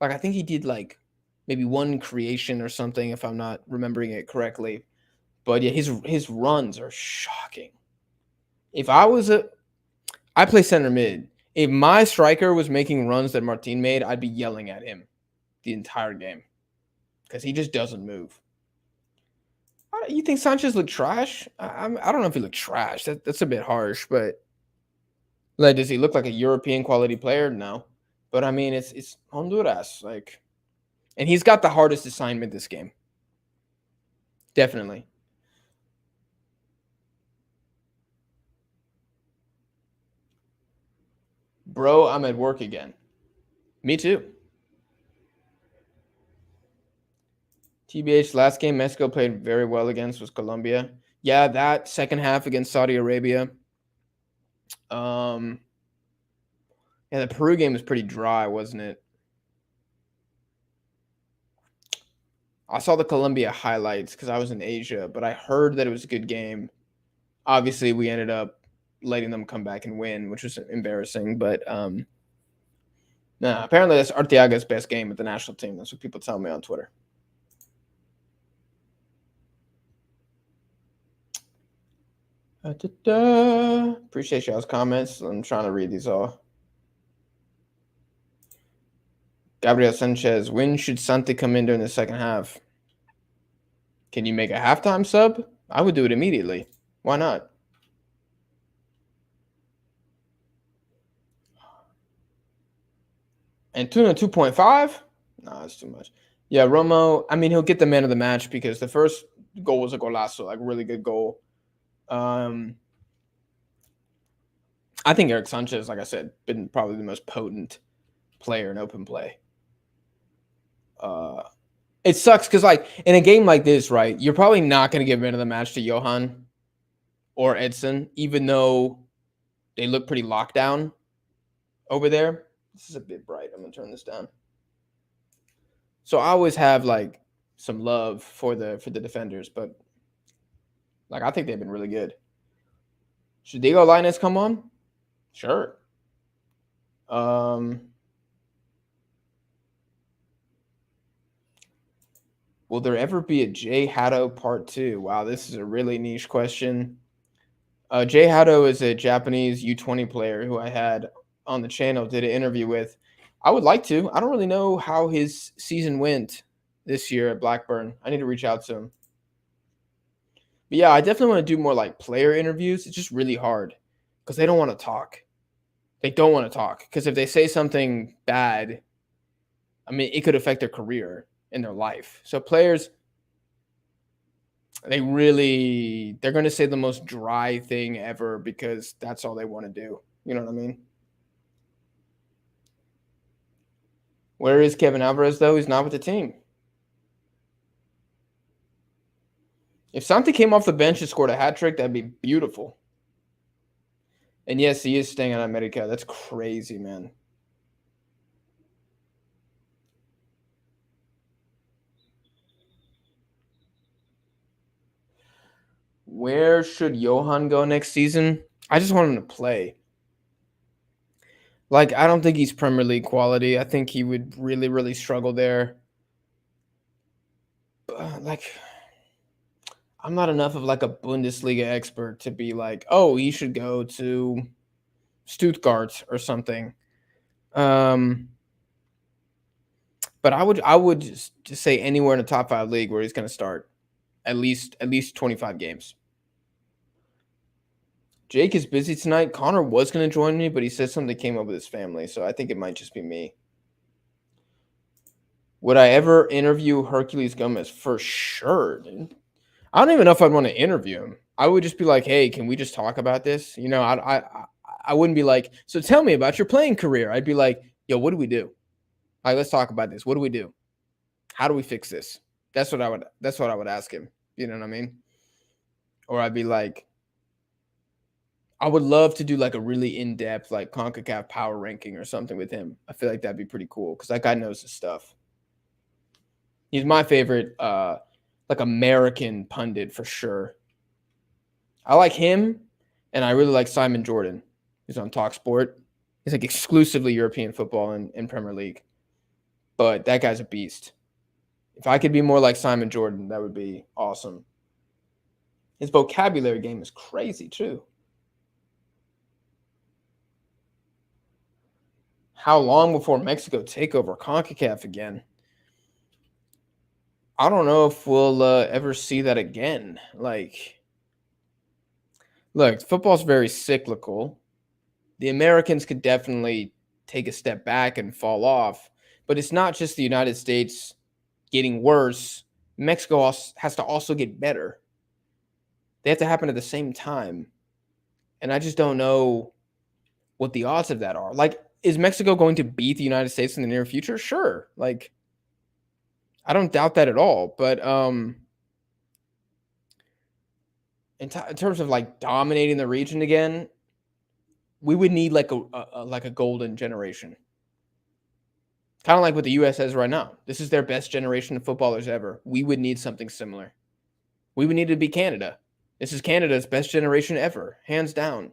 Like, I think he did like maybe one creation or something, if I'm not remembering it correctly. But yeah, his runs are shocking. If I was I play center mid. If my striker was making runs that Martin made, I'd be yelling at him the entire game because he just doesn't move. You think Sanchez looked trash? I don't know if he looked trash. That's a bit harsh, but like, does he look like a European quality player? No, but I mean, it's Honduras, like, and he's got the hardest assignment this game, definitely. Bro, I'm at work again. Me too. TBH, last game Mexico played very well against was Colombia. Yeah, that second half against Saudi Arabia. Yeah, the Peru game was pretty dry, wasn't it? I saw the Colombia highlights because I was in Asia, but I heard that it was a good game. Obviously, we ended up letting them come back and win, which was embarrassing. But no, apparently that's Arteaga's best game with the national team. That's what people tell me on Twitter. Appreciate y'all's comments. I'm trying to read these all. Gabriel Sanchez, when should Santi come in during the second half? Can you make a halftime sub? I would do it immediately. Why not? And Tuna 2.5? Nah, that's too much. Yeah, Romo, I mean, he'll get the man of the match because the first goal was a golazo, like really good goal. I think Eric Sanchez, like I said, been probably the most potent player in open play. It sucks because, like, in a game like this, right, you're probably not going to give man of the match to Johan or Edson, even though they look pretty locked down over there. This is a bit bright. I'm going to turn this down. So I always have, like, some love for the defenders, but, like, I think they've been really good. Should Diego Lainez come on? Sure. Will there ever be a Jay Hatto part 2? Wow, this is a really niche question. Jay Hatto is a Japanese U20 player who I had on the channel, did an interview with. I would like to. I don't really know how his season went this year at Blackburn. I need to reach out to him. But yeah, I definitely want to do more like player interviews. It's just really hard because they don't want to talk. They don't want to talk because if they say something bad, I mean, it could affect their career and their life. So players, they're going to say the most dry thing ever because that's all they want to do. You know what I mean? Where is Kevin Alvarez, though? He's not with the team. If Santi came off the bench and scored a hat trick, that'd be beautiful. And yes, he is staying on America. That's crazy, man. Where should Johan go next season? I just want him to play. Like, I don't think he's Premier League quality. I think he would really, really struggle there. Like, I'm not enough of like a Bundesliga expert to be like, oh, he should go to Stuttgart or something. But I would just say anywhere in the top 5 league where he's going to start at least 25 games. Jake is busy tonight. Connor was going to join me, but he said something came up with his family, so I think it might just be me. Would I ever interview Hercules Gomez? For sure, dude. I don't even know if I'd want to interview him. I would just be like, hey, can we just talk about this? You know, I wouldn't be like, so tell me about your playing career. I'd be like, yo, what do we do? Like, let's talk about this. What do we do? How do we fix this? That's what I would ask him. You know what I mean? Or I'd be like, I would love to do like a really in-depth like CONCACAF power ranking or something with him. I feel like that'd be pretty cool because that guy knows his stuff. He's my favorite like American pundit for sure. I like him, and I really like Simon Jordan. He's on TalkSport. He's like exclusively European football in Premier League. But that guy's a beast. If I could be more like Simon Jordan, that would be awesome. His vocabulary game is crazy too. how long before Mexico take over CONCACAF again? I don't know if we'll ever see that again. Like, look, football's very cyclical. The Americans could definitely take a step back and fall off, but it's not just the United States getting worse. Mexico has to also get better. They have to happen at the same time. And I just don't know what the odds of that are. Like, is Mexico going to beat the United States in the near future? Sure. Like, I don't doubt that at all. But in terms of like dominating the region again, we would need like a golden generation. Kind of like what the U.S. has right now. This is their best generation of footballers ever. We would need something similar. We would need to be Canada. This is Canada's best generation ever, hands down.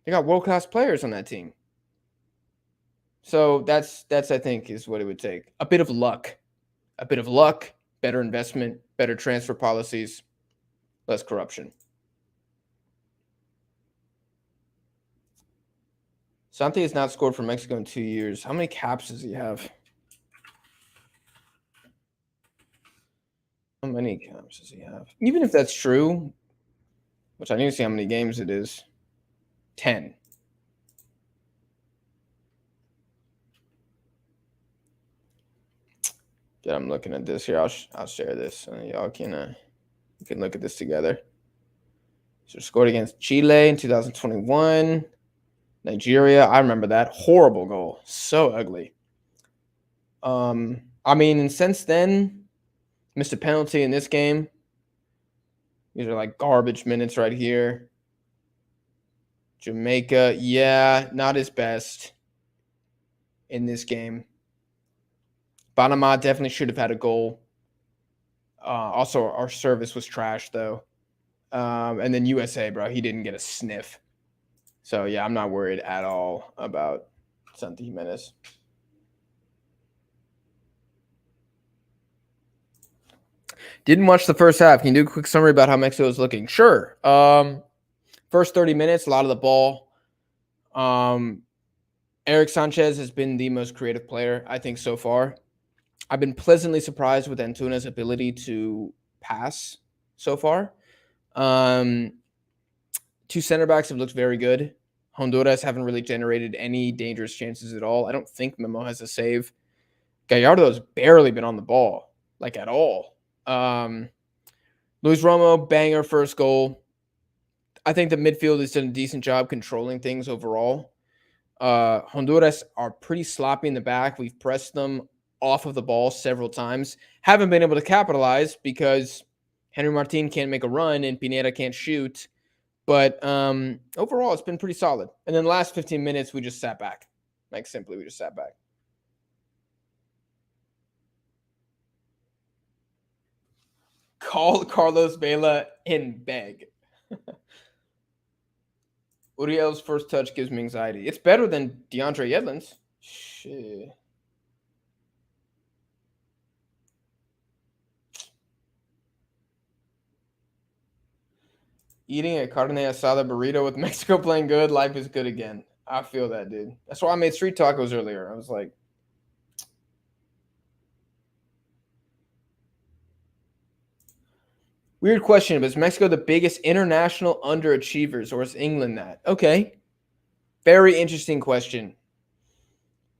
They got world-class players on that team. So that's I think is what it would take. A bit of luck. A bit of luck, better investment, better transfer policies, less corruption. Santi has not scored for Mexico in 2 years. How many caps does he have? How many caps does he have? Even if that's true, which I need to see how many games it is. 10. Yeah, I'm looking at this here. I'll share this. Y'all can you can look at this together. So scored against Chile in 2021. Nigeria, I remember that. Horrible goal. So ugly. I mean, and since then, missed a penalty in this game. These are like garbage minutes right here. Jamaica, yeah, not his best in this game. Panama definitely should have had a goal. Also, our service was trash, though. And then USA, bro, he didn't get a sniff. So, yeah, I'm not worried at all about Santi Jimenez. Didn't watch the first half. Can you do a quick summary about how Mexico is looking? Sure. First 30 minutes, a lot of the ball. Eric Sanchez has been the most creative player, I think, so far. I've been pleasantly surprised with Antuna's ability to pass so far. Two center backs have looked very good. Honduras haven't really generated any dangerous chances at all. I don't think Memo has a save. Gallardo's barely been on the ball, like at all. Luis Romo, banger first goal. I think the midfield has done a decent job controlling things overall. Honduras are pretty sloppy in the back. We've pressed them off of the ball several times. Haven't been able to capitalize because Henry Martin can't make a run and Pineda can't shoot. But overall, it's been pretty solid. And then the last 15 minutes, we just sat back. Like, simply, we just sat back. Call Carlos Vela and beg. Uriel's first touch gives me anxiety. It's better than DeAndre Yedlin's. Shit. Eating a carne asada burrito with Mexico playing good, life is good again. I feel that, dude. That's why I made street tacos earlier. I was like, weird question, but is Mexico the biggest international underachievers, or is England that? Okay. Very interesting question.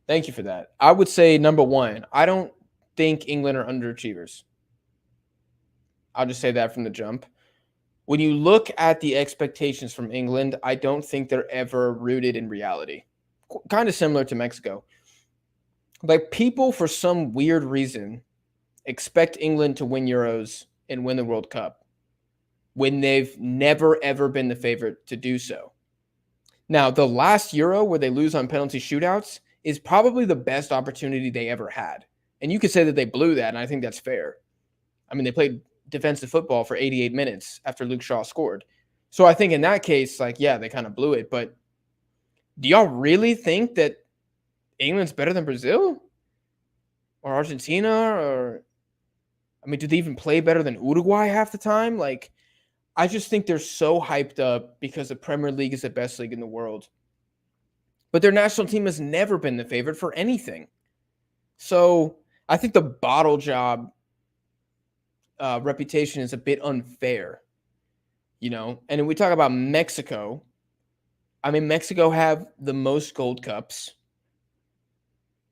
Thank you for that. I would say number one, I don't think England are underachievers. I'll just say that from the jump. When you look at the expectations from England, I don't think they're ever rooted in reality. Kind of similar to Mexico. Like, people, for some weird reason, expect England to win Euros and win the World Cup when they've never, ever been the favorite to do so. Now, the last Euro where they lose on penalty shootouts is probably the best opportunity they ever had. And you could say that they blew that, and I think that's fair. I mean, they played defensive football for 88 minutes after Luke Shaw scored. So I think in that case, like, yeah, they kind of blew it. But do y'all really think that England's better than Brazil or Argentina? Or, I mean, do they even play better than Uruguay half the time? Like, I just think they're so hyped up because the Premier League is the best league in the world. but their national team has never been the favorite for anything. So I think the bottle job reputation is a bit unfair, And when we talk about Mexico, I mean, Mexico have the most gold cups.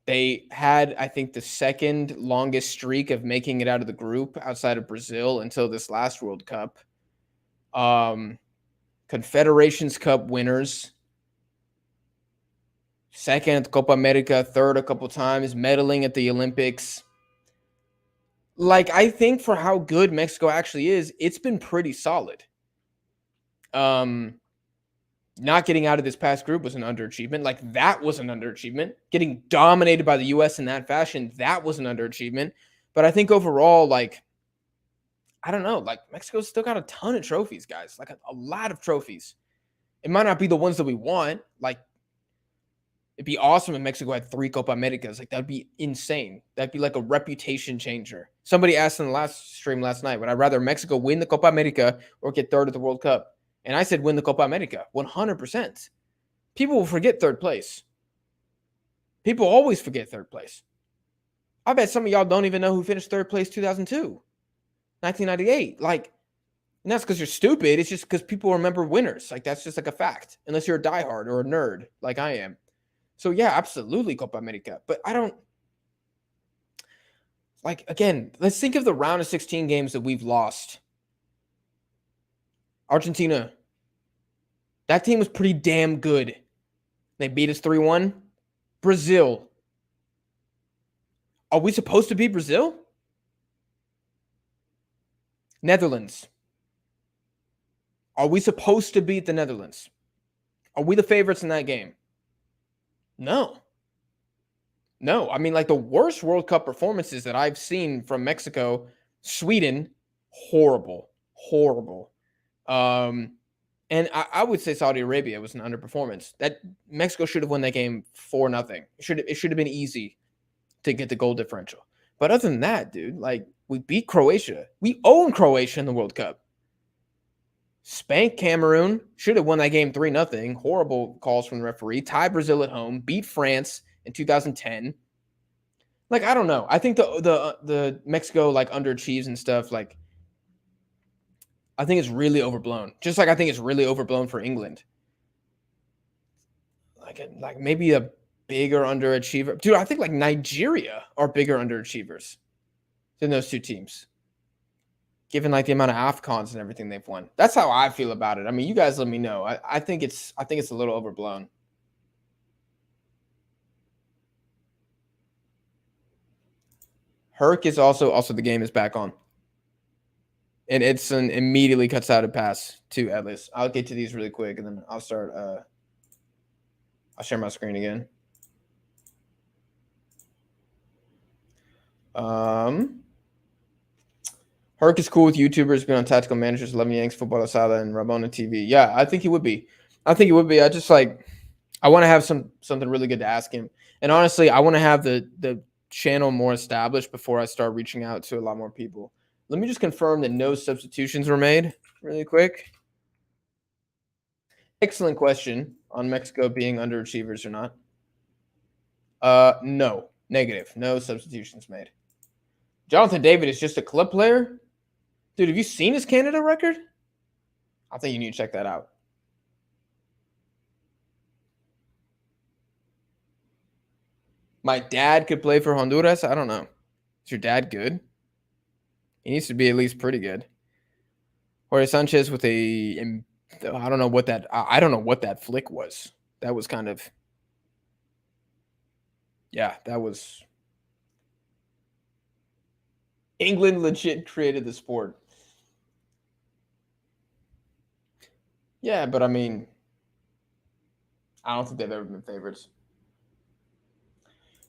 They had, I think, the second longest streak of making it out of the group outside of Brazil until this last World Cup. Confederations Cup winners. Second at the Copa America, third a couple times, medaling at the Olympics. I think for how good Mexico actually is, it's been pretty solid. Not getting out of this past group was an underachievement. That was an underachievement. Getting dominated by the U.S. in that fashion, that was an underachievement. But I think overall, I don't know, Mexico's still got a ton of trophies, guys. A lot of trophies. It might not be the ones that we want. It'd be awesome if Mexico had 3 Copa Americas. That'd be insane. That'd be like a reputation changer. Somebody asked in the last stream last night, would I rather Mexico win the Copa America or get third at the World Cup? And I said win the Copa America, 100%. People will forget third place. People always forget third place. I bet some of y'all don't even know who finished third place 2002, 1998. And that's because you're stupid. It's just because people remember winners. That's just a fact, unless you're a diehard or a nerd like I am. So, yeah, absolutely Copa America. But I don't again, let's think of the round of 16 games that we've lost. Argentina. That team was pretty damn good. They beat us 3-1. Brazil. Are we supposed to beat Brazil? Netherlands. Are we supposed to beat the Netherlands? Are we the favorites in that game? No. I mean, the worst World Cup performances that I've seen from Mexico, Sweden, horrible. And I would say Saudi Arabia was an underperformance. That Mexico should have won that game 4-0. It should have been easy to get the goal differential. But other than that, dude, we beat Croatia. We own Croatia in the World Cup. Spanked Cameroon. Should have won that game 3-0. Horrible calls from the referee. Tie Brazil at home. Beat France in 2010. I don't know. I think the Mexico underachieves and stuff. I think it's really overblown. Just I think it's really overblown for England. Maybe a bigger underachiever. Dude, I think Nigeria are bigger underachievers than those two teams. Given the amount of AFCONs and everything they've won. That's how I feel about it. I mean, you guys let me know. I think it's a little overblown. Herc is also the game is back on. And Edson immediately cuts out a pass to Ellis. I'll get to these really quick, and then I'll start. I'll share my screen again. Herc is cool with YouTubers being on Tactical Managers, 11 Yanks, Football Asada, and Rabona TV. Yeah, I think he would be. I just I want to have something really good to ask him. And honestly, I want to have the channel more established before I start reaching out to a lot more people. Let me just confirm that no substitutions were made really quick. Excellent question on Mexico being underachievers or not. No. Negative. No substitutions made. Jonathan David is just a club player? Dude, have you seen his Canada record? I think you need to check that out. My dad could play for Honduras? I don't know. Is your dad good? He needs to be at least pretty good. Jorge Sanchez with I don't know what that flick was. That was kind of, yeah, that was. England legit created the sport. Yeah, but I mean, I don't think they've ever been favorites.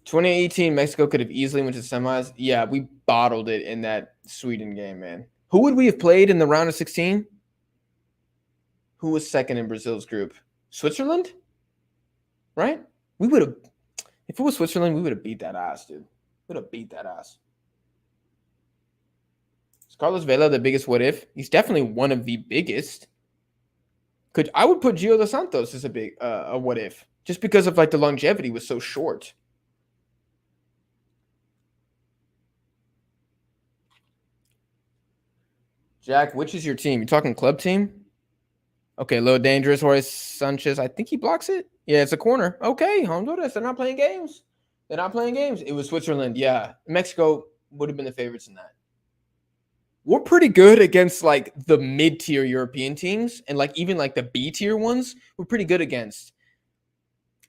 2018, Mexico could have easily went to semis. Yeah, we bottled it in that Sweden game, man. Who would we have played in the round of 16? Who was second in Brazil's group? Switzerland? Right? We would have, if it was Switzerland, we would have beat that ass, dude. We would have beat that ass. Is Carlos Vela the biggest what if? He's definitely one of the biggest. I would put Gio dos Santos as a big a what if, just because of like the longevity was so short. Jack, which is your team? You talking club team? Okay, low dangerous. Jorge Sanchez. I think he blocks it. Yeah, it's a corner. Okay, Honduras. They're not playing games. They're not playing games. It was Switzerland. Yeah, Mexico would have been the favorites in that. We're pretty good against like the mid-tier European teams, and like even like the B-tier ones. We're pretty good against.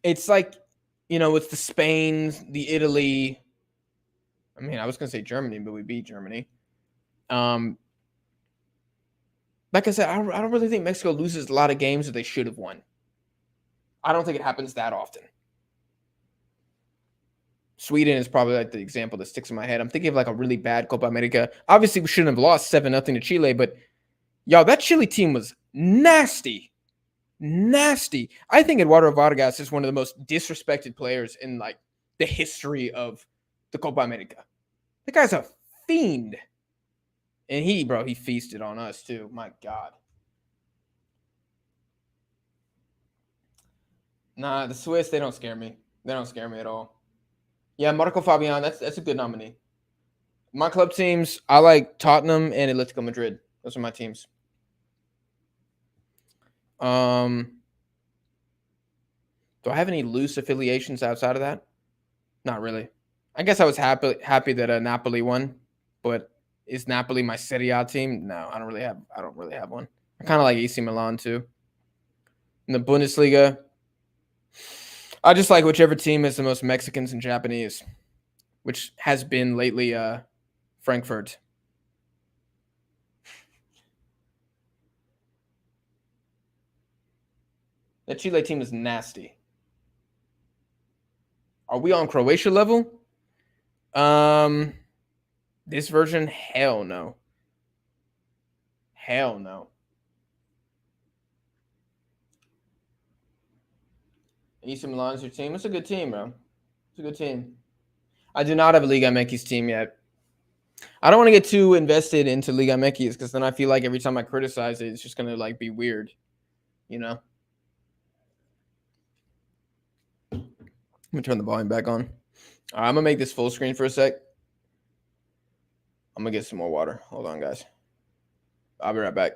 It's like, it's the Spain, the Italy. I mean, I was gonna say Germany, but we beat Germany. Like I said, I don't really think Mexico loses a lot of games that they should have won. I don't think it happens that often. Sweden is probably like the example that sticks in my head. I'm thinking of like a really bad Copa America. Obviously, we shouldn't have lost 7-0 to Chile, but y'all, that Chile team was nasty. Nasty. I think Eduardo Vargas is one of the most disrespected players in like the history of the Copa America. The guy's a fiend. And he feasted on us too. My God. Nah, the Swiss, they don't scare me. They don't scare me at all. Yeah, Marco Fabian, that's a good nominee. My club teams, I like Tottenham and Atletico Madrid. Those are my teams. Do I have any loose affiliations outside of that? Not really. I guess I was happy that Napoli won, but is Napoli my Serie A team? No, I don't really have one. I kind of like AC Milan too. In the Bundesliga, I just like whichever team has the most Mexicans and Japanese, which has been lately Frankfurt. That Chile team is nasty. Are we on Croatia level? This version, hell no. Hell no. AC Milan's your team. It's a good team, bro. It's a good team. I do not have a Liga MX team yet. I don't want to get too invested into Liga MX because then I feel like every time I criticize it, it's just gonna like be weird, I'm gonna turn the volume back on. All right, I'm gonna make this full screen for a sec. I'm gonna get some more water. Hold on, guys. I'll be right back.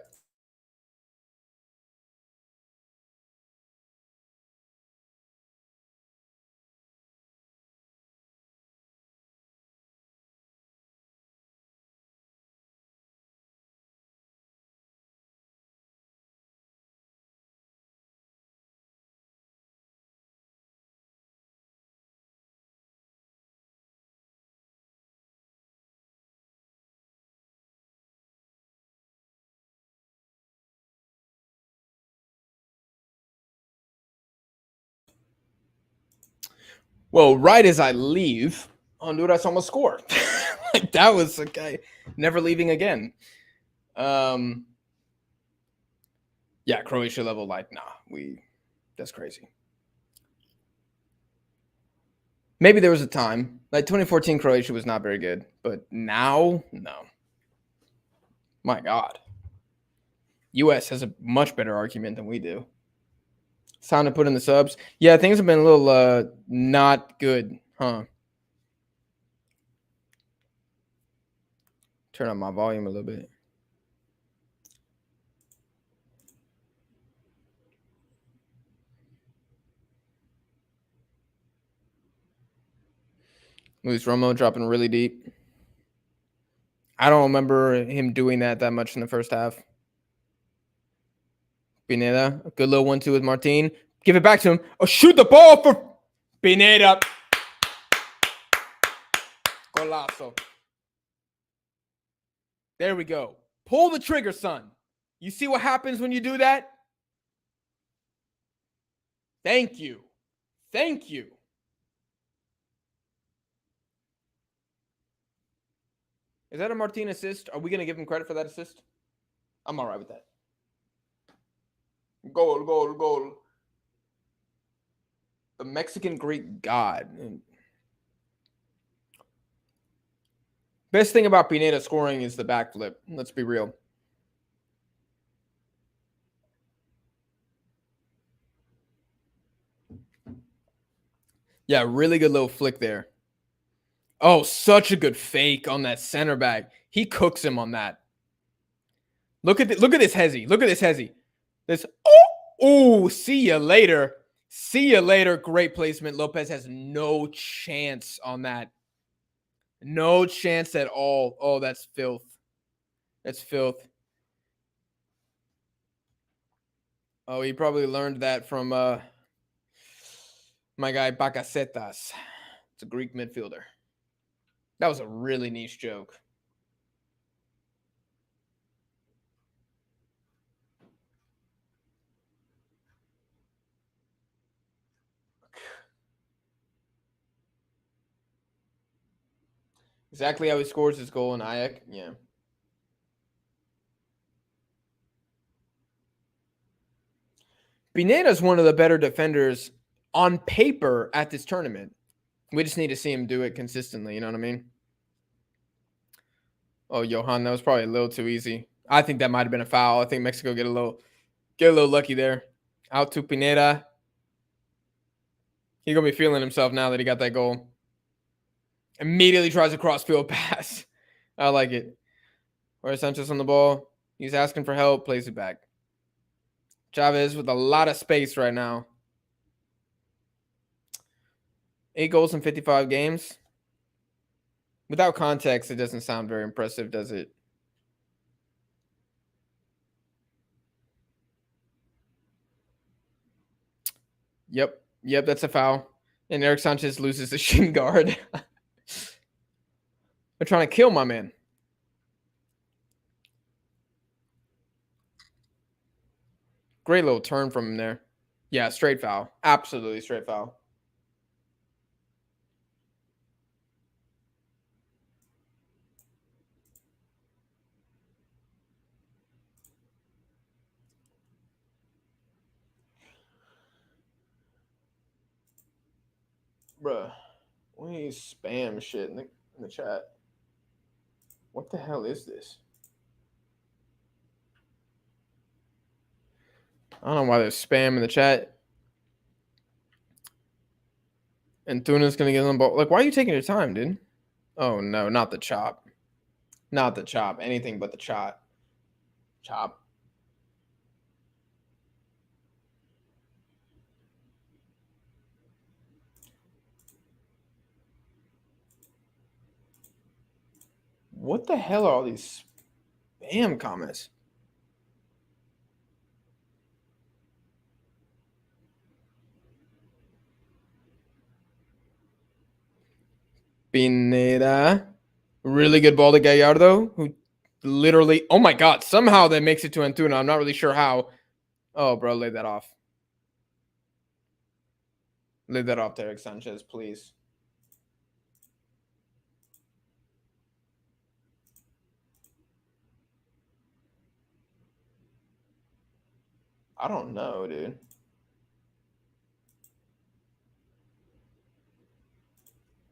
Well, right as I leave, Honduras almost scored. Like that was okay. Never leaving again. Yeah, Croatia level, like, nah, that's crazy. Maybe there was a time. Like 2014 Croatia was not very good, but now, no. My God. US has a much better argument than we do. It's time to put in the subs. Yeah, things have been a little not good, huh? Turn up my volume a little bit. Luis Romo dropping really deep. I don't remember him doing that much in the first half. Pineda, a good little 1-2 with Martin. Give it back to him. Oh, shoot the ball for Pineda. Golazo. There we go. Pull the trigger, son. You see what happens when you do that? Thank you. Thank you. Is that a Martin assist? Are we going to give him credit for that assist? I'm all right with that. Goal, goal, goal. The Mexican Greek god. Best thing about Pineda scoring is the backflip. Let's be real. Yeah, really good little flick there. Oh, such a good fake on that center back. He cooks him on that. Look at this hezzy. Look at this hezzy. This see you later. See you later. Great placement. Lopez has no chance on that. No chance at all. Oh, that's filth. That's filth. Oh, he probably learned that from my guy Bakasetas. It's a Greek midfielder. That was a really niche joke. Exactly how he scores his goal in Ajax. Yeah. Pineda's one of the better defenders on paper at this tournament. We just need to see him do it consistently. You know what I mean? Oh, Johan, that was probably a little too easy. I think that might have been a foul. I think Mexico get a little lucky there. Out to Pineda. He's gonna be feeling himself now that he got that goal. Immediately tries a crossfield pass. I like it. Where's Sanchez on the ball? He's asking for help. Plays it back. Chavez with a lot of space right now. 8 goals in 55 games. Without context, it doesn't sound very impressive, does it? Yep. Yep, that's a foul. And Eric Sanchez loses the shin guard. They're trying to kill my man. Great little turn from him there. Yeah, straight foul. Absolutely straight foul. Bruh, we spam shit in the chat. What the hell is this? I don't know why there's spam in the chat. And Tuna's gonna get on the ball. Like, why are you taking your time, dude? Oh no, not the chop. Not the chop. Anything but the chop. Chop. What the hell are all these spam comments? Pineda. Really good ball to Gallardo, who literally, oh my God, somehow that makes it to Antuna. I'm not really sure how. Oh, bro, lay that off. Lay that off, Derek Sanchez, please. I don't know, dude.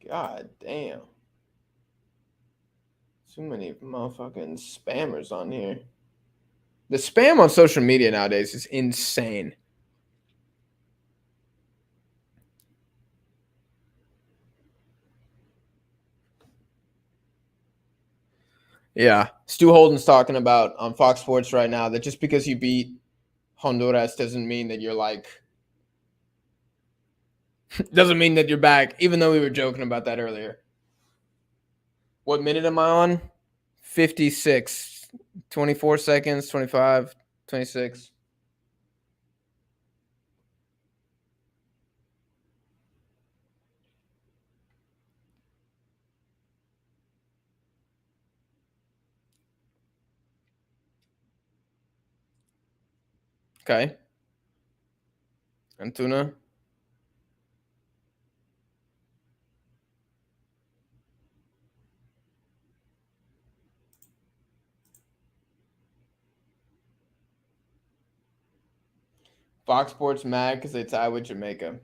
God damn. Too many motherfucking spammers on here. The spam on social media nowadays is insane. Yeah. Stu Holden's talking about on Fox Sports right now that just because you beat Honduras doesn't mean that you're like doesn't mean that you're back, even though we were joking about that earlier. What minute am I on? 56. 24 seconds, 25, 26. Okay. Antuna. Fox Sports mad because they tied with Jamaica.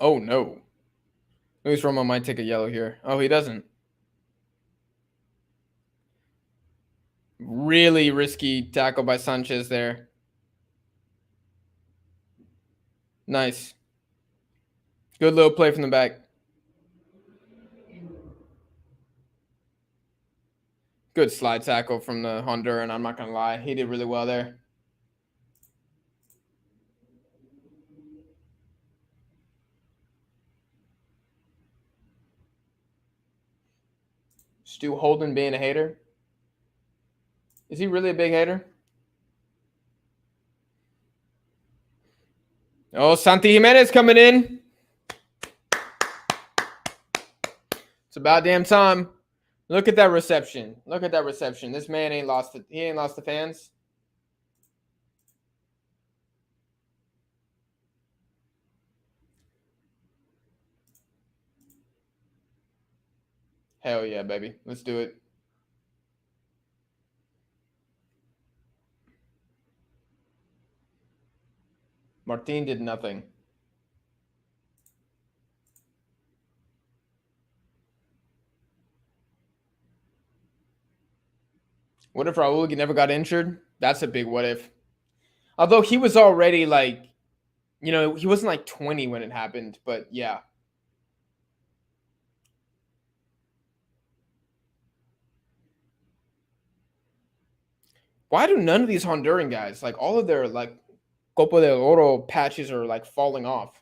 Oh, no. Luis Romo might take a yellow here. Oh, he doesn't. Really risky tackle by Sanchez there. Nice. Good little play from the back. Good slide tackle from the Honduran. I'm not going to lie. He did really well there. Stu Holden being a hater. Is he really a big hater? Oh, Santi Jimenez coming in. It's about damn time. Look at that reception. Look at that reception. This man ain't lost. He ain't lost the fans. Hell yeah, baby. Let's do it. Martin did nothing. What if Raul never got injured? That's a big what if. Although he was already like, you know, he wasn't like 20 when it happened, but yeah. Why do none of these Honduran guys, like all of their like Copa del Oro patches are like falling off?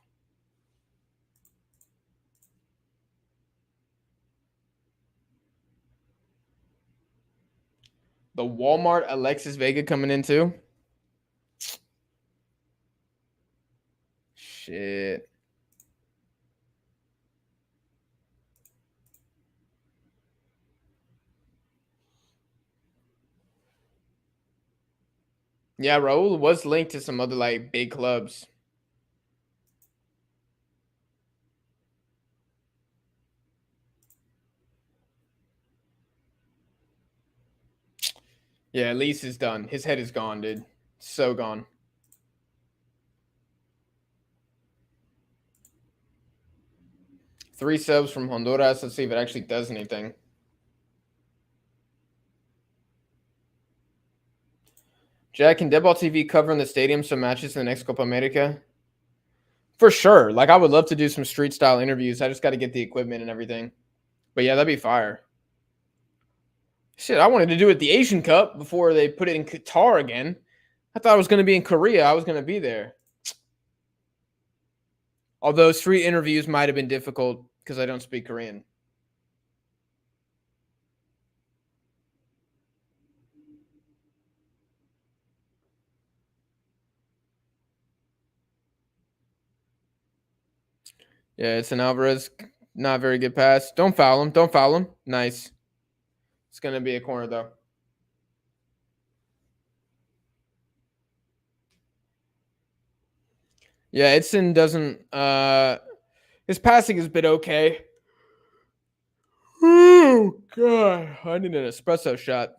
The Walmart Alexis Vega coming in too? Shit. Yeah, Raul was linked to some other like big clubs. Yeah, at least it's done. His head is gone, dude. So gone. Three subs from Honduras. Let's see if it actually does anything. Jack, can Deadball TV cover in the stadium some matches in the next Copa America? For sure. Like, I would love to do some street style interviews. I just got to get the equipment and everything. But yeah, that'd be fire. Shit, I wanted to do it at the Asian Cup before they put it in Qatar again. I thought I was going to be in Korea. I was going to be there. Although street interviews might have been difficult because I don't speak Korean. Yeah, it's an Alvarez. Not very good pass. Don't foul him. Don't foul him. Nice. It's going to be a corner, though. Yeah, Edson doesn't. His passing has been okay. Oh, God. I need an espresso shot.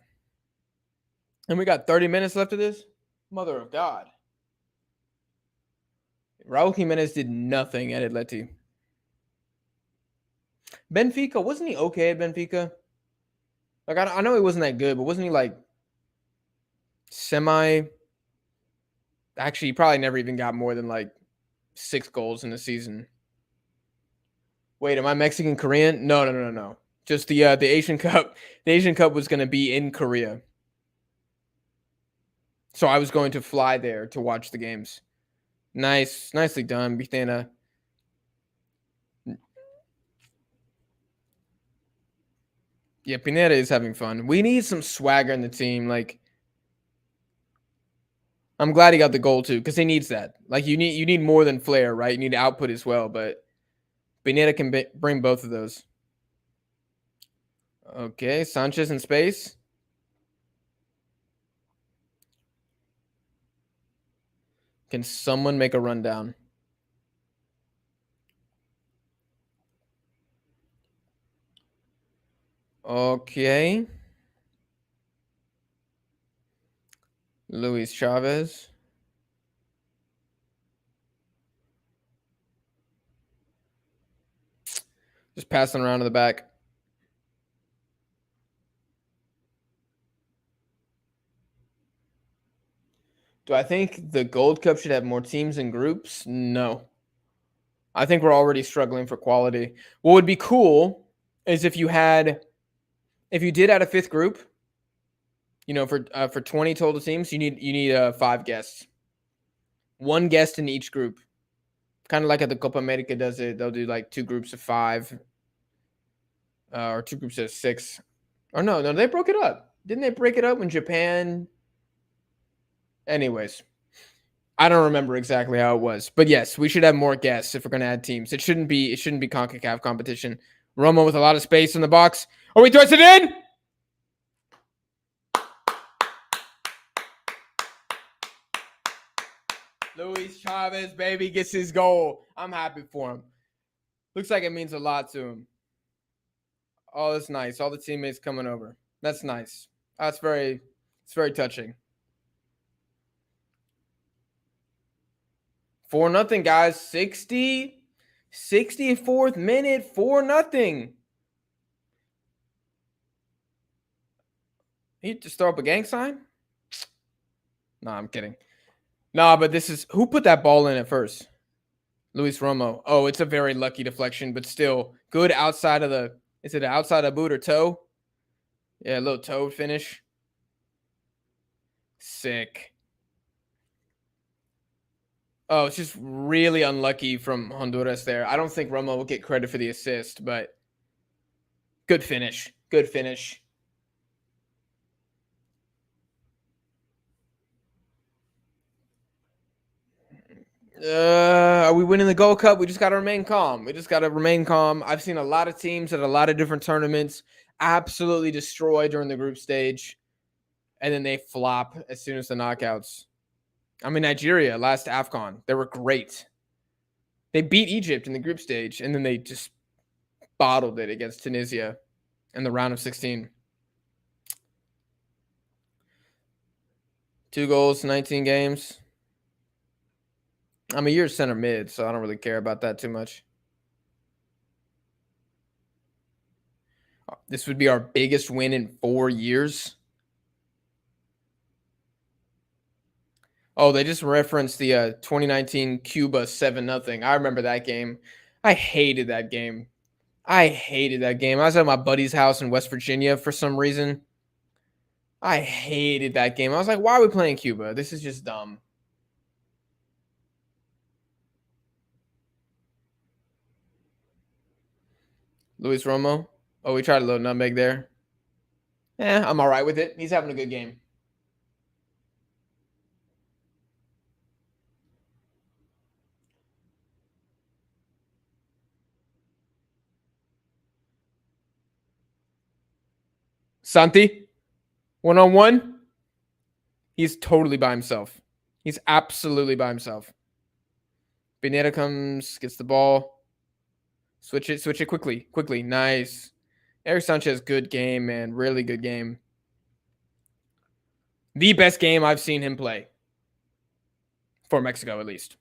And we got 30 minutes left of this? Mother of God. Raul Jimenez did nothing at Atleti. Benfica, wasn't he okay at Benfica? Like, I know he wasn't that good, but wasn't he like semi? Actually, he probably never even got more than like 6 goals in the season. Wait, am I Mexican Korean? No. Just the Asian Cup. The Asian Cup was going to be in Korea, so I was going to fly there to watch the games. Nicely done, Bithena. Yeah, Pineda is having fun. We need some swagger in the team. Like, I'm glad he got the goal too, because he needs that. Like, you need more than flair, right? You need output as well. But Pineda can bring both of those. Okay, Sanchez in space. Can someone make a rundown? Okay. Luis Chavez. Just passing around to the back. Do I think the Gold Cup should have more teams and groups? No. I think we're already struggling for quality. What would be cool is if you did add a fifth group, for 20 total teams, you need 5 guests. 1 guest in each group. Kind of like how the Copa America does it. They'll do like 2 groups of 5 or 2 groups of 6. Or no, they broke it up. Didn't they break it up when Japan? Anyways, I don't remember exactly how it was, but yes, we should have more guests if we're going to add teams. It shouldn't be CONCACAF competition. Romo with a lot of space in the box. Oh, he throws it in. Luis Chavez, baby, gets his goal. I'm happy for him. Looks like it means a lot to him. Oh, that's nice. All the teammates coming over. That's nice. It's very touching. 4-0, guys. 64th minute, 4-0. He just throw up a gang sign? No, I'm kidding. Nah, but this is who put that ball in at first? Luis Romo. Oh, it's a very lucky deflection, but still good outside of the. Is it outside of boot or toe? Yeah, a little toe finish. Sick. Oh, it's just really unlucky from Honduras there. I don't think Romo will get credit for the assist, but good finish. Good finish. Are we winning the Gold Cup? We just got to remain calm. I've seen a lot of teams at a lot of different tournaments absolutely destroy during the group stage, and then they flop as soon as the knockouts. I mean, Nigeria, last AFCON, they were great. They beat Egypt in the group stage, and then they just bottled it against Tunisia in the round of 16. 2 goals, 19 games. I'm a year center mid, so I don't really care about that too much. This would be our biggest win in 4 years. Oh, they just referenced the 2019 Cuba 7-0. I remember that game. I hated that game. I was at my buddy's house in West Virginia for some reason. I hated that game. I was like, why are we playing Cuba? This is just dumb. Luis Romo. Oh, we tried a little nutmeg there. I'm all right with it. He's having a good game. Santi, 1-on-1. He's totally by himself. He's absolutely by himself. Pineda comes, gets the ball. Switch it quickly. Nice. Eric Sanchez, good game, man. Really good game. The best game I've seen him play. For Mexico, at least.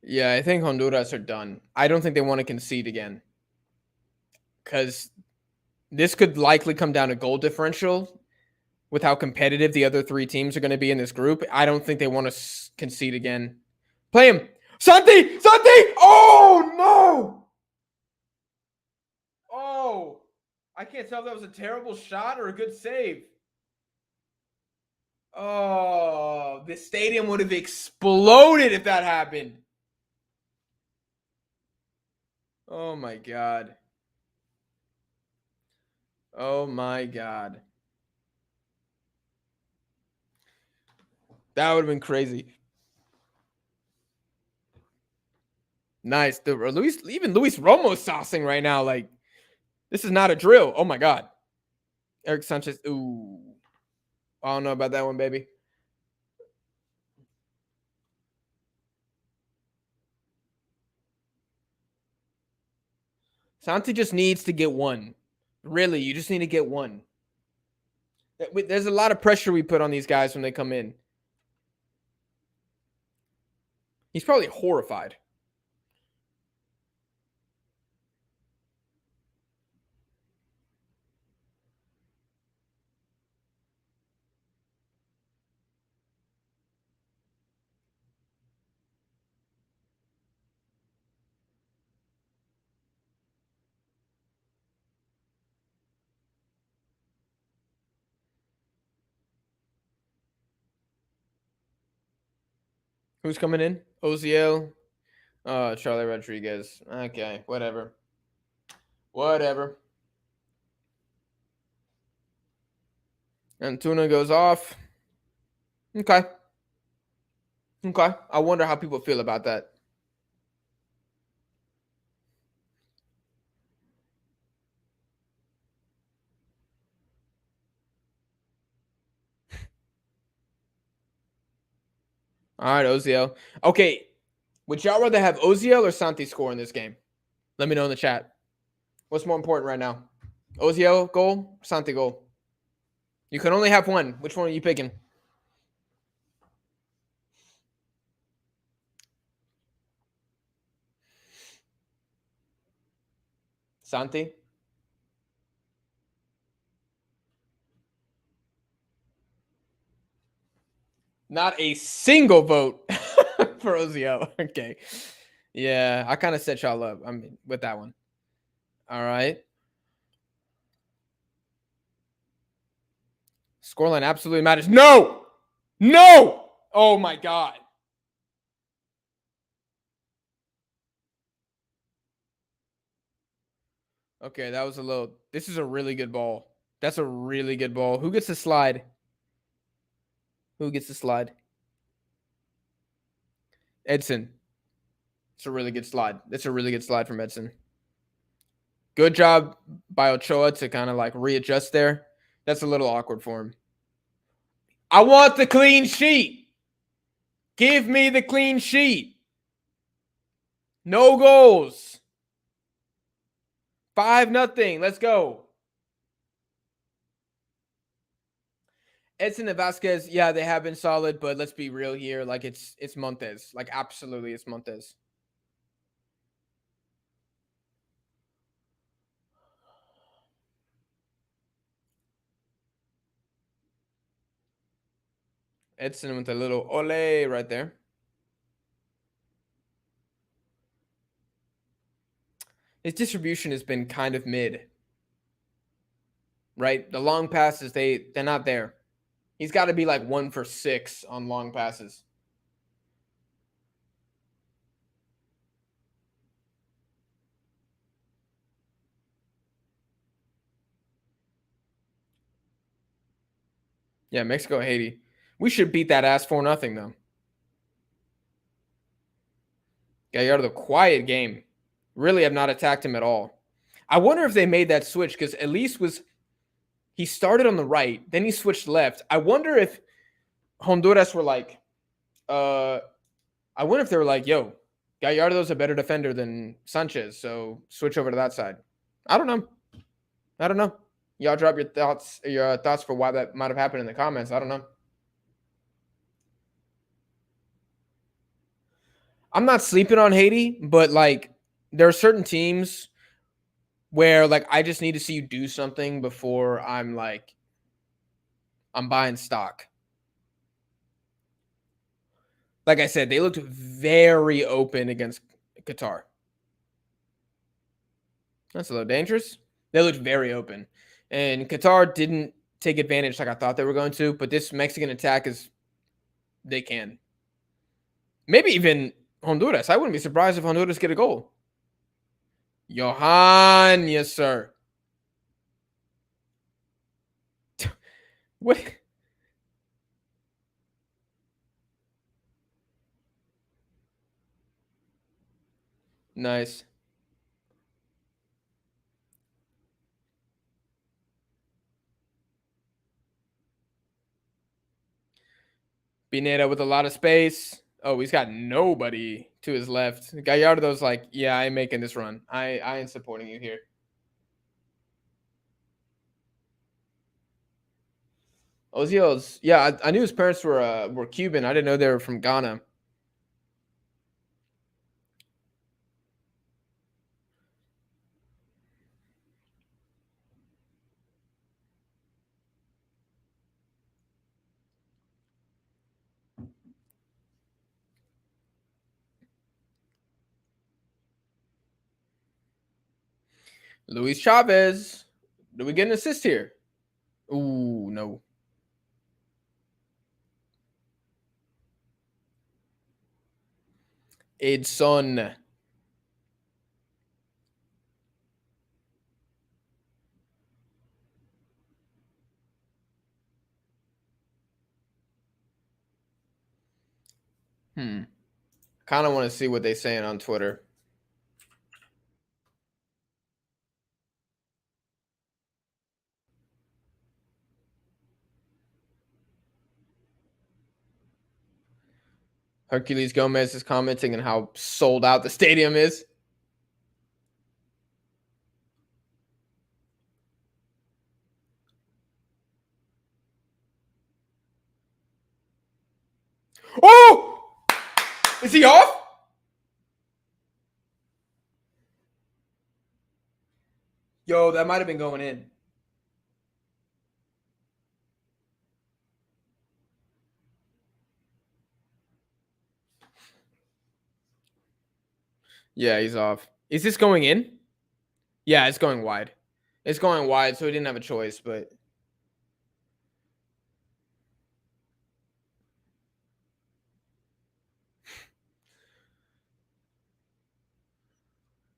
Yeah, I think Honduras are done. I don't think they want to concede again. Because this could likely come down to goal differential with how competitive the other 3 teams are going to be in this group. I don't think they want to concede again. Play him. Santi! Oh, no! Oh, I can't tell if that was a terrible shot or a good save. Oh, the stadium would have exploded if that happened. Oh, my God. Oh, my God. That would have been crazy. Nice. Even Luis Romo's saucing right now. Like, this is not a drill. Oh, my God. Eric Sanchez. Ooh. I don't know about that one, baby. Santi just needs to get one. Really, you just need to get one. There's a lot of pressure we put on these guys when they come in. He's probably horrified. Who's coming in? Oziel. Charlie Rodriguez. Okay, whatever. Whatever. Antuna goes off. Okay. Okay. I wonder how people feel about that. All right, Oziel. Okay. Would y'all rather have Oziel or Santi score in this game? Let me know in the chat. What's more important right now? Oziel goal, Santi goal. You can only have one. Which one are you picking? Santi? Not a single vote for Oziel. Okay. Yeah, I kind of set y'all up. I mean, with that one. All right. Scoreline absolutely matters. No! No! Oh my God. Okay, that was a little. This is a really good ball. That's a really good ball. Who gets the slide? Who gets the slide? Edson. It's a really good slide. It's a really good slide from Edson. Good job by Ochoa to kind of like readjust there. That's a little awkward for him. I want the clean sheet. Give me the clean sheet. No goals. 5-0. Let's go. Edson and Vasquez, yeah, they have been solid, but let's be real here. Like it's Montes. Like absolutely, it's Montes. Edson with a little ole right there. His distribution has been kind of mid. Right? The long passes, they're not there. He's got to be like 1 for 6 on long passes. Yeah, Mexico, Haiti. We should beat that ass 4-0 though. Gallardo, quiet game. Really have not attacked him at all. I wonder if they made that switch because Elise he started on the right, then he switched left. I wonder if Honduras were like, I wonder if they were like, yo, Gallardo's a better defender than Sanchez, so switch over to that side. I don't know. Y'all drop your thoughts for why that might have happened in the comments. I don't know. I'm not sleeping on Haiti, but like there are certain teams where like I just need to see you do something before I'm buying stock. Like I said, they looked very open against Qatar. That's a little dangerous. They looked very open. And Qatar didn't take advantage like I thought they were going to, but this Mexican attack they can. Maybe even Honduras. I wouldn't be surprised if Honduras get a goal. Johan, yes, sir. What? Nice. Pineda with a lot of space. Oh, he's got nobody to his left. Gallardo's like, yeah, I'm making this run. I ain't supporting you here. Ozil's, yeah, I knew his parents were Cuban. I didn't know they were from Ghana. Luis Chavez. Do we get an assist here? Ooh, no. Edson. Kind of want to see what they saying on Twitter. Hercules Gomez is commenting on how sold out the stadium is. Oh! Is he off? Yo, that might have been going in. Yeah, he's off. Is this going in? Yeah, it's going wide. It's going wide, so he didn't have a choice, but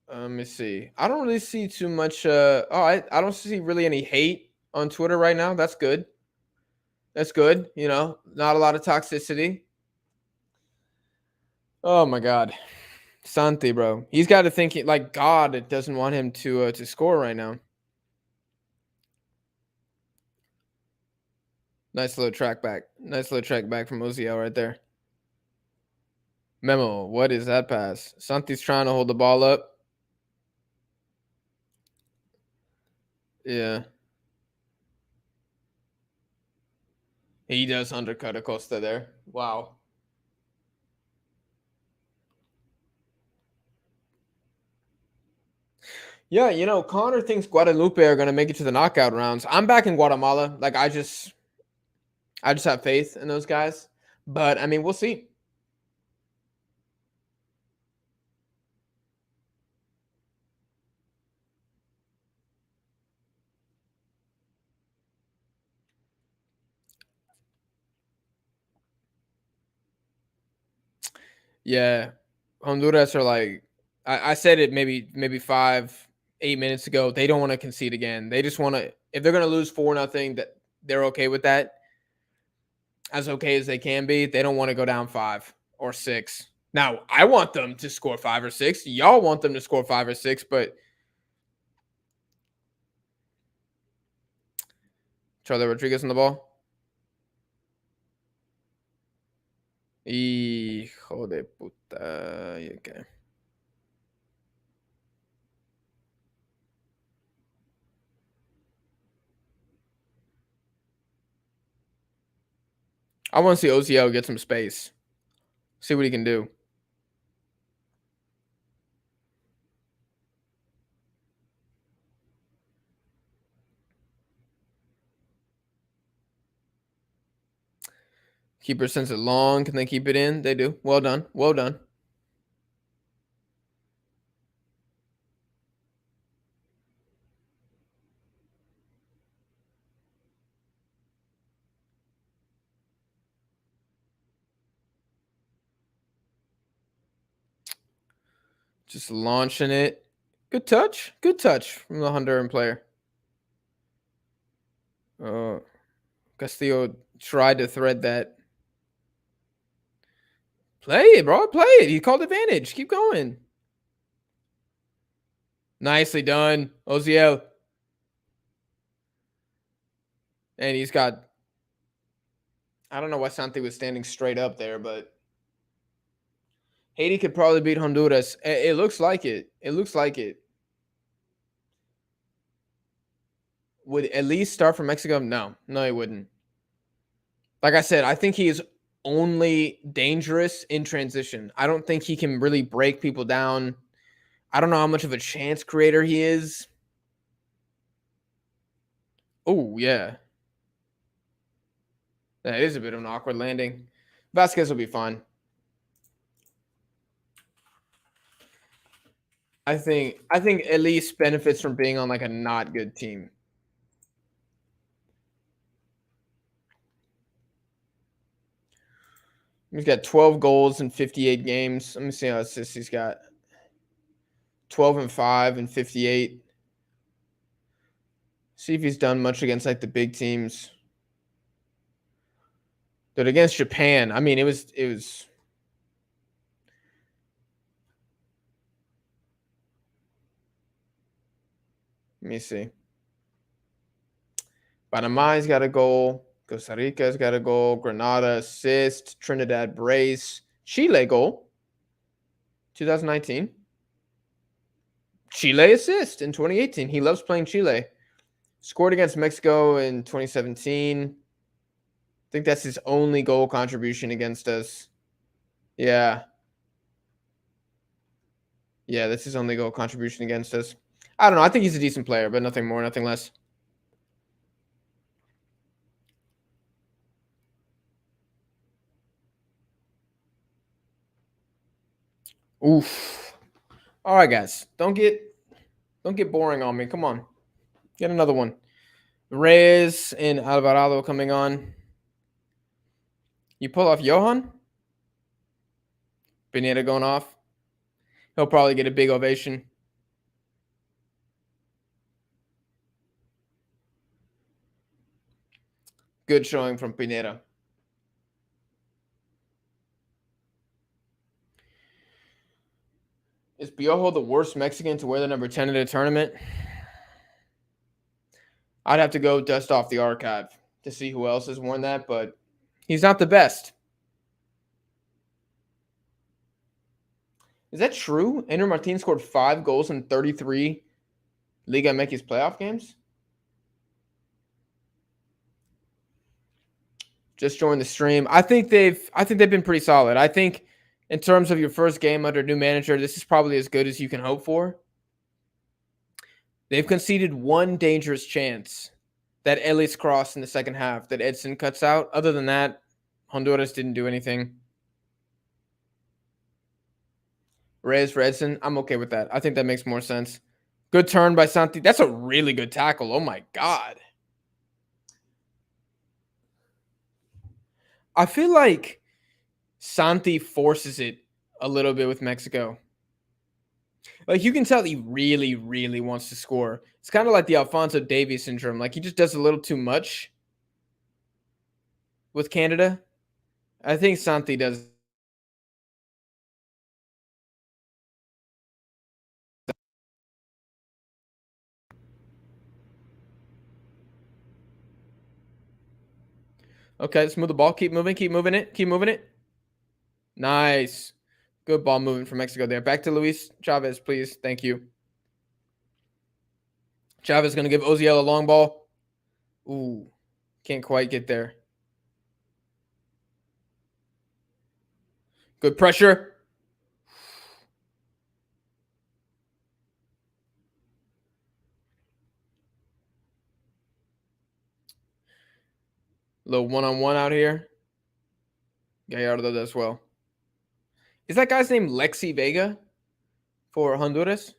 let me see. I don't really see too much I don't see really any hate on Twitter right now. That's good. That's good, you know. Not a lot of toxicity. Oh my god. Santi, bro. He's got to think like God it doesn't want him to score right now. Nice little track back. Nice little track back from Oziel right there. Memo, what is that pass? Santi's trying to hold the ball up. Yeah. He does undercut Acosta there. Wow. Yeah, you know, Connor thinks Guadalupe are going to make it to the knockout rounds. I'm back in Guatemala. Like I just have faith in those guys. But I mean, we'll see. Yeah. Honduras are like I said it maybe 5-8 minutes ago. They don't want to concede again. They just want to if they're going to lose 4-0, that they're okay with that. As okay as they can be. They don't want to go down 5 or 6. Now, I want them to score 5 or 6. Y'all want them to score 5 or 6, but Charlie Rodriguez on the ball. Hijo de puta. Okay. I want to see OCL get some space. See what he can do. Keeper sends it long. Can they keep it in? They do. Well done. Well done. Just launching it. Good touch. Good touch from the Honduran player. Castillo tried to thread that. Play it, bro. Play it. He called advantage. Keep going. Nicely done, Oziel. And he's got. I don't know why Santi was standing straight up there, but Haiti could probably beat Honduras. It looks like it. It looks like it. Would at least start from Mexico? No, he wouldn't. Like I said, I think he is only dangerous in transition. I don't think he can really break people down. I don't know how much of a chance creator he is. Oh, yeah. That is a bit of an awkward landing. Vasquez will be fine. I think Elise benefits from being on like a not good team. He's got 12 goals in 58 games. Let me see how assists he's got. 12 and 5 and 58. See if he's done much against like the big teams. But against Japan, I mean, it was. Let me see. Panama's got a goal. Costa Rica's got a goal. Grenada assist. Trinidad brace. Chile goal. 2019. Chile assist in 2018. He loves playing Chile. Scored against Mexico in 2017. I think that's his only goal contribution against us. Yeah. Yeah, that's his only goal contribution against us. I don't know. I think he's a decent player, but nothing more, nothing less. Oof. All right, guys. Don't get boring on me. Come on. Get another one. Reyes and Alvarado coming on. You pull off Johan? Pineda going off. He'll probably get a big ovation. Good showing from Pineda. Is Piojo the worst Mexican to wear the number 10 at a tournament? I'd have to go dust off the archive to see who else has worn that, but he's not the best. Is that true? Ender Martin scored 5 goals in 33 Liga MX playoff games? Just joined the stream. I think they've been pretty solid. I think in terms of your first game under new manager, this is probably as good as you can hope for. They've conceded one dangerous chance, that Ellis cross in the second half that Edson cuts out. Other than that, Honduras didn't do anything. Reyes for Edson, I'm okay with that. I think that makes more sense. Good turn by Santi. That's a really good tackle. Oh my God. I feel like Santi forces it a little bit with Mexico. Like you can tell he really, really wants to score. It's kind of like the Alphonso Davies syndrome. Like he just does a little too much with Canada. I think Santi does. Okay, let's move the ball. Keep moving it. Keep moving it. Nice. Good ball movement from Mexico there. Back to Luis Chavez, please. Thank you. Chavez going to give Oziel a long ball. Ooh, can't quite get there. Good pressure. Little one-on-one out here. Gallardo does well. Is that guy's name Lexi Vega for Honduras?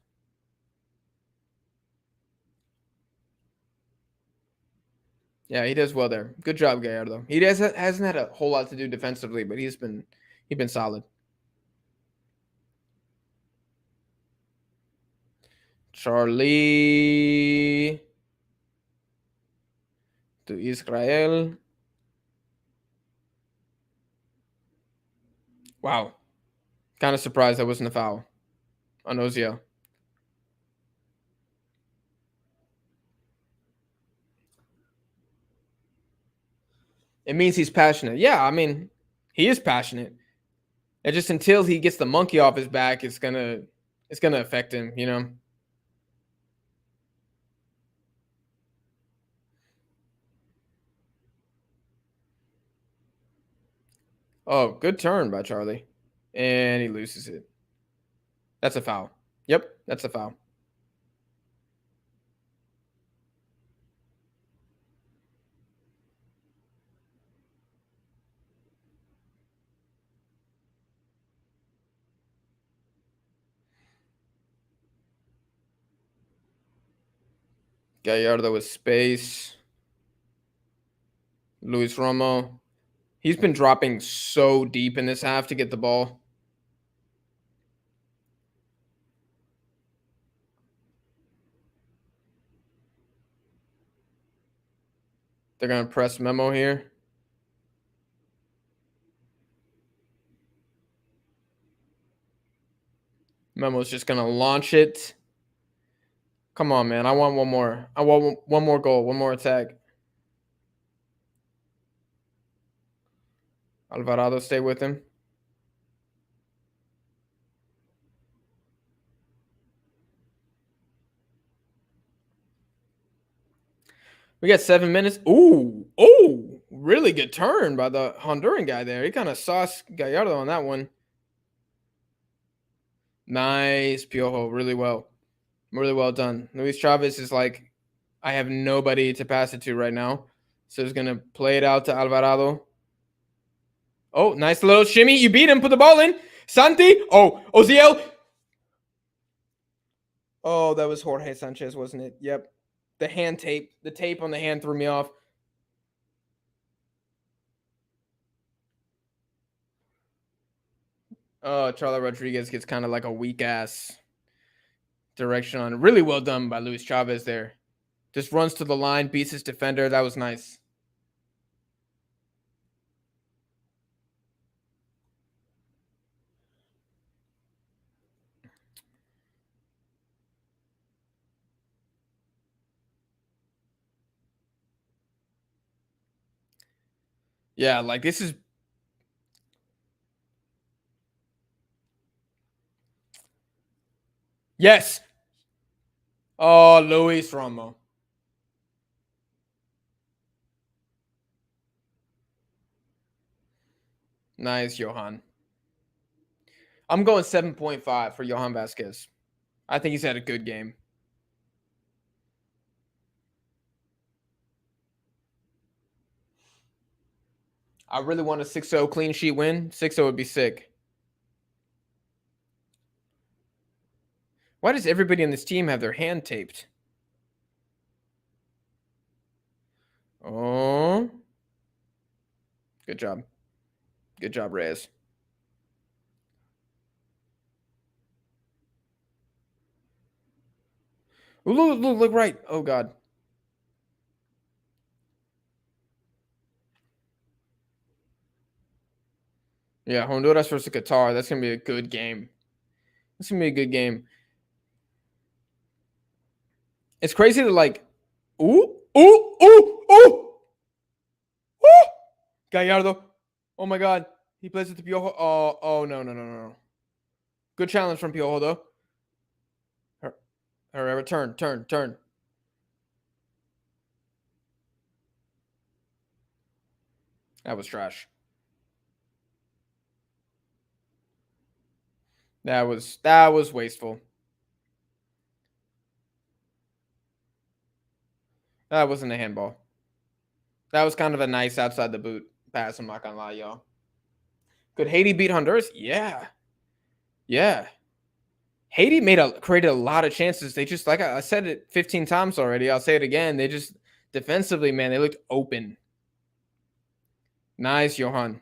Yeah, he does well there. Good job, Gallardo. He hasn't had a whole lot to do defensively, but he's been solid. Charlie to Israel. Wow. Kind of surprised that wasn't a foul on Oziel. It means he's passionate. Yeah, I mean, he is passionate. And just until he gets the monkey off his back, it's gonna affect him, you know. Oh, good turn by Charlie. And he loses it. That's a foul. Yep, that's a foul. Gallardo with space. Luis Romo. He's been dropping so deep in this half to get the ball. They're going to press Memo here. Memo's just going to launch it. Come on, man. I want one more. I want one more goal, one more attack. Alvarado stay with him. We got 7 minutes. Ooh, really good turn by the Honduran guy there. He kind of sauced Gallardo on that one. Nice, Piojo. Really well. Really well done. Luis Chavez is like, I have nobody to pass it to right now. So he's going to play it out to Alvarado. Oh, nice little shimmy. You beat him. Put the ball in. Santi. Oh, Oziel. Oh, that was Jorge Sanchez, wasn't it? Yep. The hand tape. The tape on the hand threw me off. Oh, Charlie Rodriguez gets kind of like a weak ass direction on. Really well done by Luis Chavez there. Just runs to the line, beats his defender. That was nice. Yeah, like this is. Yes. Oh, Luis Romo. Nice, Johan. I'm going 7.5 for Johan Vasquez. I think he's had a good game. I really want a 6-0 clean sheet win. 6-0 would be sick. Why does everybody on this team have their hand taped? Oh. Good job. Good job, Reyes. Ooh, look right. Oh, God. Yeah, Honduras versus Qatar. That's going to be a good game. That's going to be a good game. It's crazy to like, ooh. Gallardo. Oh, my God. He plays with the Piojo. Oh, no. Good challenge from Piojo, though. Herrera, turn. That was trash. That was wasteful. That wasn't a handball. That was kind of a nice outside the boot pass. I'm not gonna lie, y'all. Could Haiti beat Honduras? Yeah. Haiti created a lot of chances. They just, like I said it 15 times already. I'll say it again. They just defensively, man, they looked open. Nice, Johan.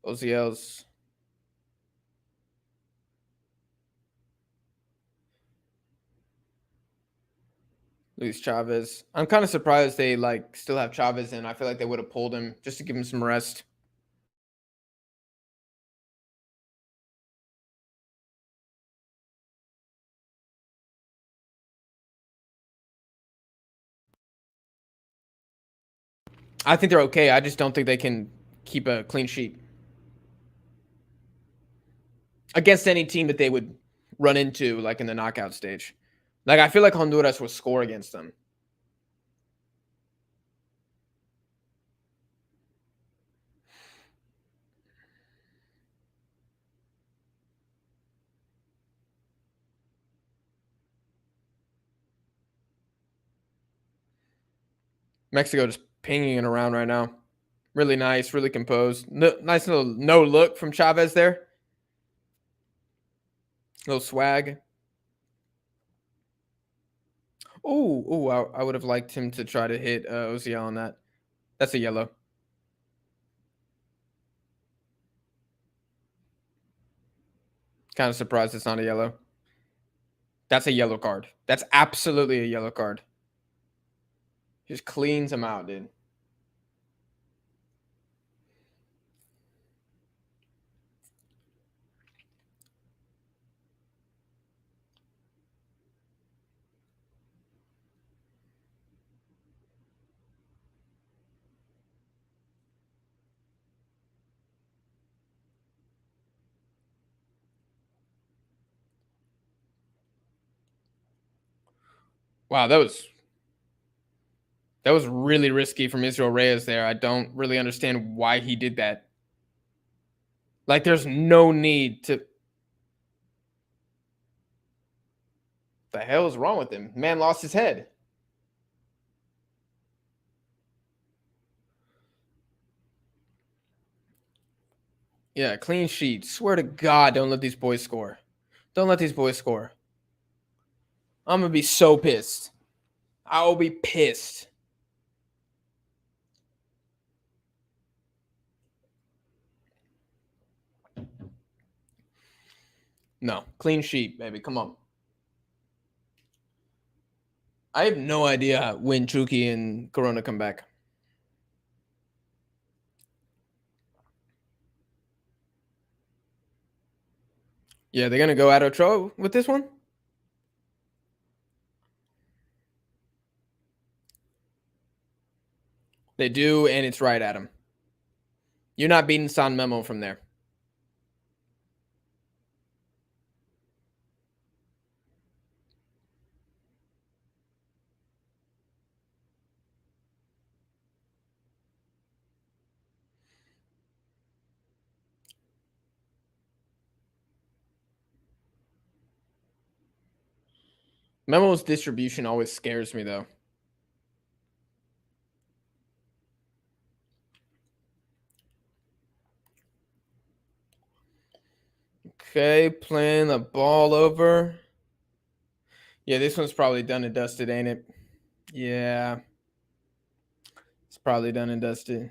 OCLs. Luis Chavez. I'm kind of surprised they like still have Chavez in. I feel like they would have pulled him just to give him some rest. I think they're okay. I just don't think they can keep a clean sheet against any team that they would run into like in the knockout stage. Like I feel like Honduras will score against them. Mexico just pinging it around right now. Really nice, really composed. Nice little no look from Chavez there. Little swag. I would have liked him to try to hit Oziel on that. That's a yellow. Kind of surprised it's not a yellow. That's a yellow card. That's absolutely a yellow card. Just cleans him out, dude. Wow, that was really risky from Israel Reyes there. I don't really understand why he did that. Like, there's no need to. The hell is wrong with him? Man lost his head. Yeah, clean sheet. Swear to God, don't let these boys score. Don't let these boys score. I'm gonna be so pissed. I will be pissed. No, clean sheet, baby. Come on. I have no idea when Chucky and Corona come back. Yeah, they're gonna go at Ochoa with this one. They do, and it's right at him. You're not beating San Memo from there. Memo's distribution always scares me, though. Okay, playing the ball over. Yeah, this one's probably done and dusted, ain't it? Yeah. It's probably done and dusted.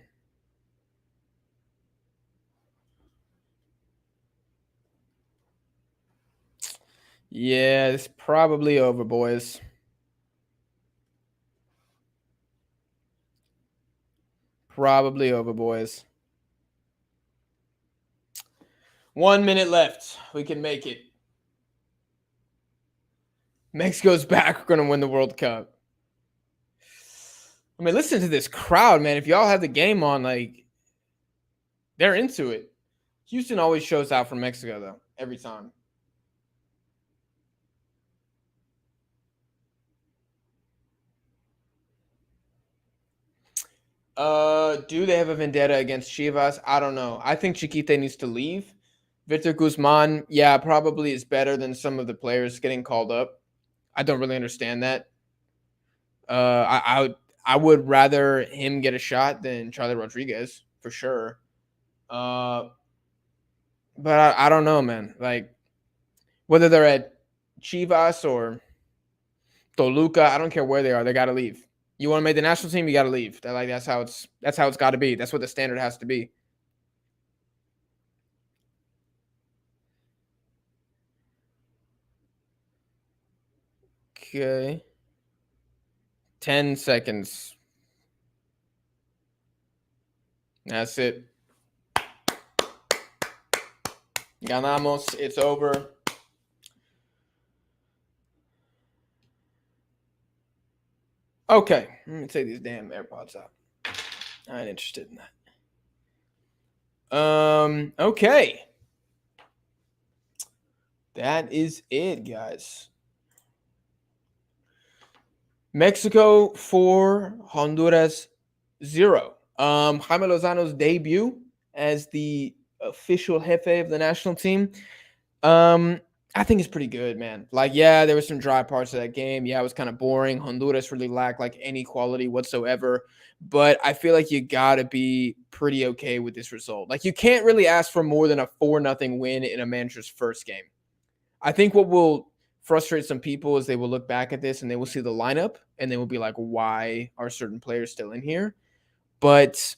Yeah, it's probably over, boys. Probably over, boys. 1 minute left. We can make it. Mexico's back. We're going to win the World Cup. I mean, listen to this crowd, man. If y'all have the game on, like, they're into it. Houston always shows out for Mexico, though, every time. Do they have a vendetta against Chivas? I don't know. I think Chiquite needs to leave. Victor Guzman, yeah, probably is better than some of the players getting called up. I don't really understand that. I would rather him get a shot than Charlie Rodriguez for sure. But I don't know, man. Like whether they're at Chivas or Toluca, I don't care where they are. They got to leave. You want to make the national team, you got to leave. That's how it's got to be. That's what the standard has to be. Okay. 10 seconds. That's it. Ganamos. It's over. Okay. Let me take these damn AirPods out. I ain't interested in that. Okay. That is it, guys. Mexico 4, Honduras 0. Jaime Lozano's debut as the official jefe of the national team. Um, I think it's pretty good, man. Like, yeah, there were some dry parts of that game. Yeah, it was kind of boring. Honduras really lacked like any quality whatsoever. But I feel like you gotta be pretty okay with this result. Like, you can't really ask for more than a 4-0 win in a manager's first game. I think what will frustrate some people is they will look back at this and they will see the lineup and they will be like, why are certain players still in here? But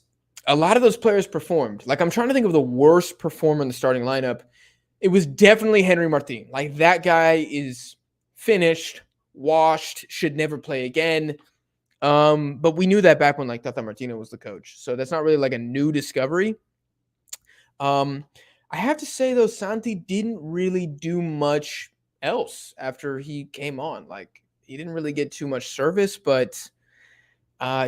a lot of those players performed. Like, I'm trying to think of the worst performer in the starting lineup. It was definitely Henry Martin. Like, that guy is finished, washed, should never play again. But we knew that back when like Tata Martino was the coach. So that's not really like a new discovery. Um, I have to say though, Santi didn't really do much else after he came on. Like, he didn't really get too much service, but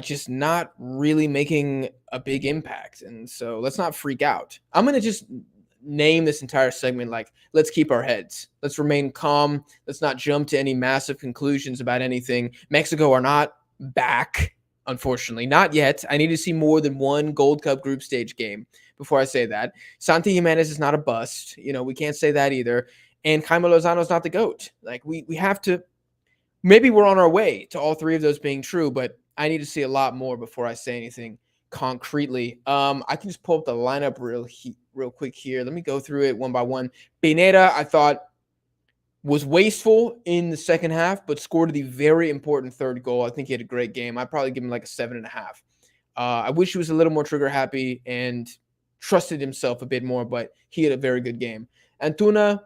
just not really making a big impact. And so let's not freak out. I'm gonna just name this entire segment like, let's keep our heads. Let's remain calm. Let's not jump to any massive conclusions about anything. Mexico are not back, unfortunately. Not yet. I need to see more than one Gold Cup group stage game before I say that. Santi Jimenez is not a bust. You know, we can't say that either. And Jaime Lozano is not the GOAT. Like, we have to, maybe we're on our way to all three of those being true, but I need to see a lot more before I say anything concretely. I can just pull up the lineup real quick here. Let me go through it one by one. Pineda, I thought, was wasteful in the second half, but scored the very important third goal. I think he had a great game. I'd probably give him like a 7.5. I wish he was a little more trigger happy and trusted himself a bit more, but he had a very good game. Antuna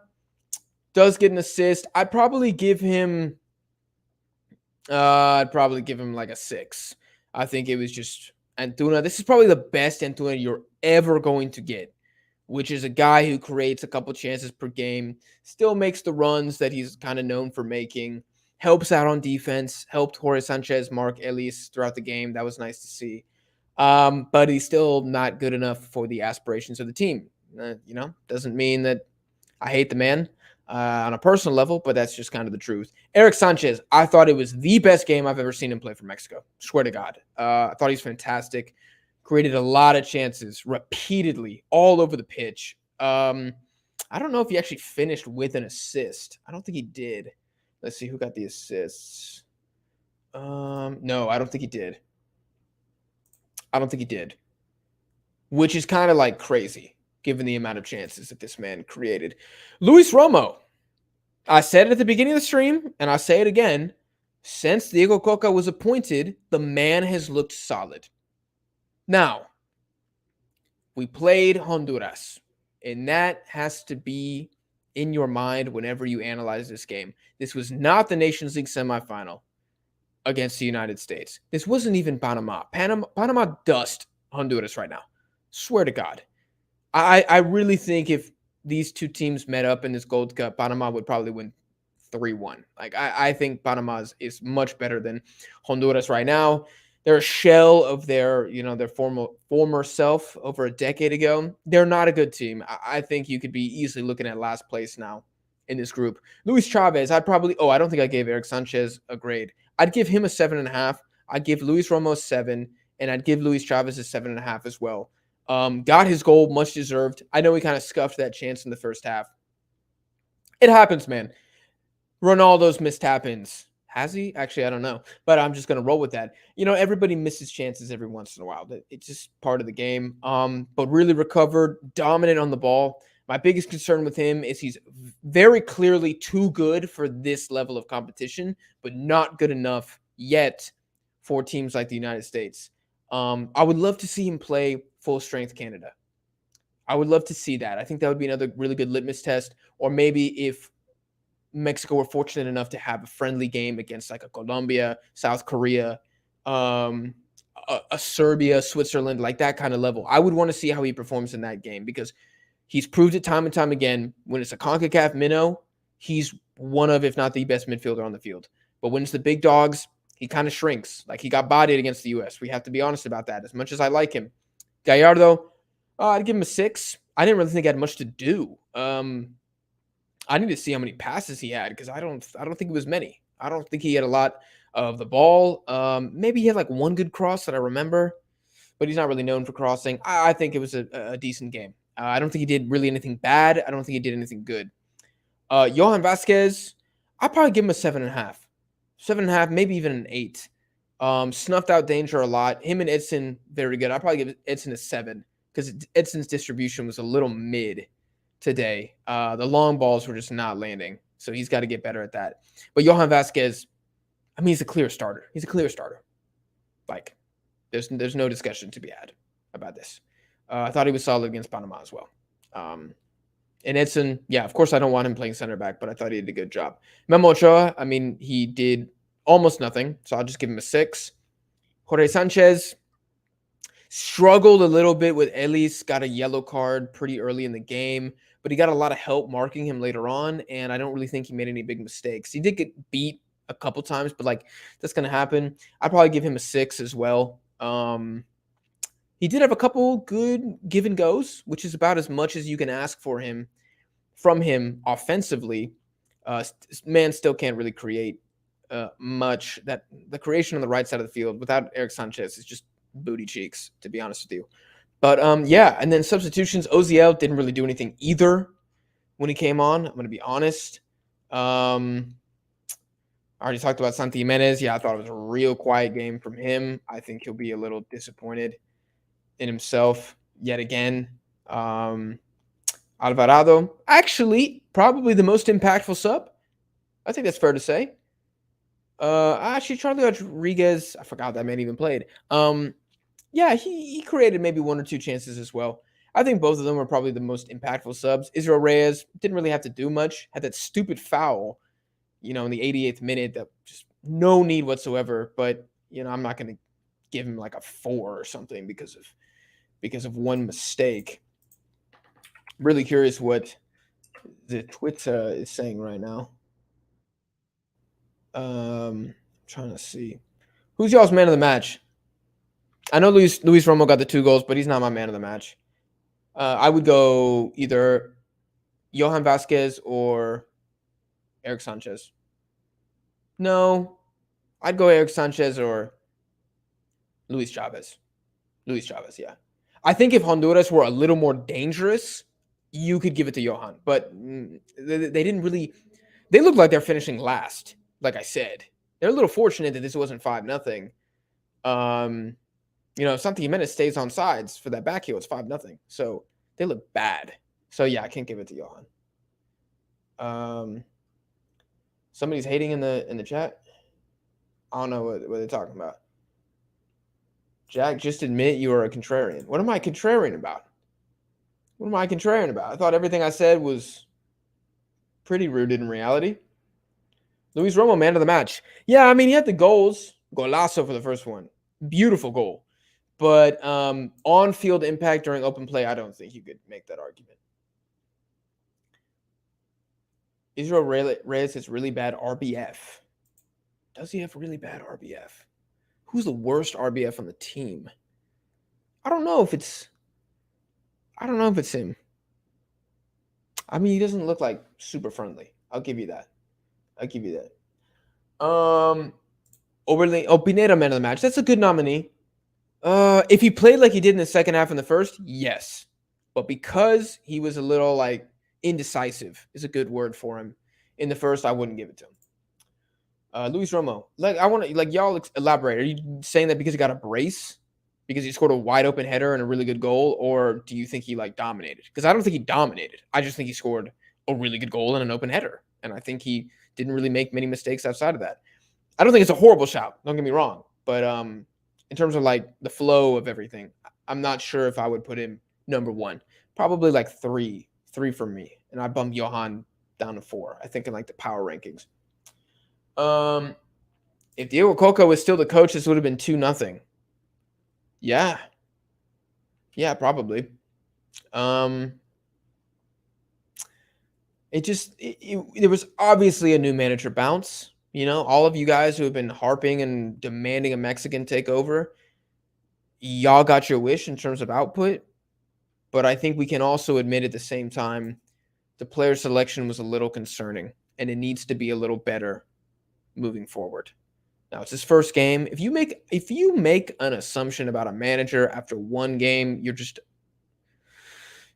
does get an assist. I'd probably give him like a 6. I think it was just Antuna. This is probably the best Antuna you're ever going to get, which is a guy who creates a couple chances per game, still makes the runs that he's kind of known for making, helps out on defense, helped Jorge Sanchez mark Elias throughout the game. That was nice to see. But he's still not good enough for the aspirations of the team. Doesn't mean that I hate the man on a personal level, but that's just kind of the truth. Eric Sanchez, I thought it was the best game I've ever seen him play for Mexico. Swear to God. I thought he's fantastic. Created a lot of chances repeatedly all over the pitch. I don't know if he actually finished with an assist. I don't think he did. Let's see who got the assists. No, I don't think he did. Which is kind of like crazy given the amount of chances that this man created. Luis Romo. I said it at the beginning of the stream, and I say it again. Since Diego Coca was appointed, the man has looked solid. Now, we played Honduras, and that has to be in your mind whenever you analyze this game. This was not the Nations League semifinal against the United States. This wasn't even Panama. Panama dust Honduras right now. Swear to God. I really think if these two teams met up in this Gold Cup, Panama would probably win 3-1. Like, I think Panama is much better than Honduras right now. They're a shell of their former self over a decade ago. They're not a good team. I think you could be easily looking at last place now in this group. Luis Chavez, I don't think I gave Eric Sanchez a grade. I'd give him a 7.5. I'd give Luis Romo a 7, and I'd give Luis Chavez a 7.5 as well. Got his goal, much deserved. I know he kind of scuffed that chance in the first half. It happens, man. Ronaldo's missed tap-ins. Has he? Actually, I don't know. But I'm just going to roll with that. Everybody misses chances every once in a while. It's just part of the game. But really recovered, dominant on the ball. My biggest concern with him is he's very clearly too good for this level of competition, but not good enough yet for teams like the United States. I would love to see him play full-strength Canada. I would love to see that. I think that would be another really good litmus test. Or maybe if Mexico were fortunate enough to have a friendly game against like a Colombia, South Korea, a Serbia, Switzerland, like that kind of level. I would want to see how he performs in that game because he's proved it time and time again. When it's a CONCACAF minnow, he's one of, if not the best midfielder on the field. But when it's the big dogs, he kind of shrinks. Like, he got bodied against the U.S. We have to be honest about that. As much as I like him, Gallardo, I'd give him a 6. I didn't really think I had much to do. I need to see how many passes he had because I don't think it was many. I don't think he had a lot of the ball. Maybe he had like one good cross that I remember, but he's not really known for crossing. I think it was a decent game. I don't think he did really anything bad. I don't think he did anything good. Johan Vasquez, I'd probably give him a 7.5. 7.5, maybe even an 8. Snuffed out danger a lot. Him and Edson, very good. I'd probably give Edson a 7 because Edson's distribution was a little mid today. The long balls were just not landing, so he's got to get better at that. But Johan Vasquez, I mean, he's a clear starter. He's a clear starter. Like, there's no discussion to be had about this. I thought he was solid against Panama as well. And Edson, yeah, of course I don't want him playing center back, but I thought he did a good job. Memo Ochoa, I mean, he did almost nothing, so I'll just give him a 6. Jorge Sanchez struggled a little bit with Ellis, got a yellow card pretty early in the game, but he got a lot of help marking him later on, and I don't really think he made any big mistakes. He did get beat a couple times, but like that's going to happen. I'd probably give him a 6 as well. He did have a couple good give and goes, which is about as much as you can ask from him offensively. Man still can't really create much. That the creation on the right side of the field without Eric Sanchez is just booty cheeks, to be honest with you. But yeah, and then substitutions. Oziel didn't really do anything either when he came on. I'm going to be honest. I already talked about Santi Jimenez. Yeah, I thought it was a real quiet game from him. I think he'll be a little disappointed in himself yet again. Alvarado, actually, probably the most impactful sub. I think that's fair to say. Actually, Charlie Rodriguez, I forgot that man even played. Yeah, he created maybe 1 or 2 chances as well. I think both of them were probably the most impactful subs. Israel Reyes didn't really have to do much. Had that stupid foul, in the 88th minute that just no need whatsoever. But, I'm not going to give him like a 4 or something because of one mistake. Really curious what the Twitter is saying right now. Trying to see. Who's y'all's man of the match? I know Luis Romo got the 2 goals, but he's not my man of the match. I would go either Johan Vasquez or Eric Sanchez. No, I'd go Eric Sanchez or Luis Chavez. Luis Chavez, yeah. I think if Honduras were a little more dangerous, you could give it to Johan. But they didn't really – they looked like they're finishing last, like I said. They're a little fortunate that this wasn't 5-0. If Santi Jimenez stays on sides for that back heel, it's 5-0. So they look bad. So, yeah, I can't give it to Johan. Somebody's hating in the chat. I don't know what they're talking about. Jack, just admit you are a contrarian. What am I contrarian about? I thought everything I said was pretty rooted in reality. Luis Romo, man of the match. Yeah, I mean, he had the goals. Golazo for the first one. Beautiful goal. But on-field impact during open play, I don't think you could make that argument. Israel Reyes has really bad RBF. Does he have really bad RBF? Who's the worst RBF on the team? I don't know if it's him. I mean, he doesn't look like super friendly. I'll give you that. Pineda, man of the match. That's a good nominee. If he played like he did in the second half in the first, yes. But because he was a little like indecisive is a good word for him. In the first, I wouldn't give it to him. Luis Romo, I want to y'all elaborate. Are you saying that because he got a brace, because he scored a wide open header and a really good goal, or do you think he dominated? Because I don't think he dominated. I just think he scored a really good goal and an open header, and I think he didn't really make many mistakes outside of that. I don't think it's a horrible shout. Don't get me wrong, but in terms of the flow of everything, I'm not sure if I would put him number 1. Probably 3 for me, and I bumped Johan down to 4. I think in the power rankings. If Diego Coca was still the coach, this would have been 2-0. Yeah, probably. There was obviously a new manager bounce. All of you guys who have been harping and demanding a Mexican takeover, y'all got your wish in terms of output. But I think we can also admit at the same time, the player selection was a little concerning, and it needs to be a little better moving forward. Now it's his first game. If you make an assumption about a manager after one game,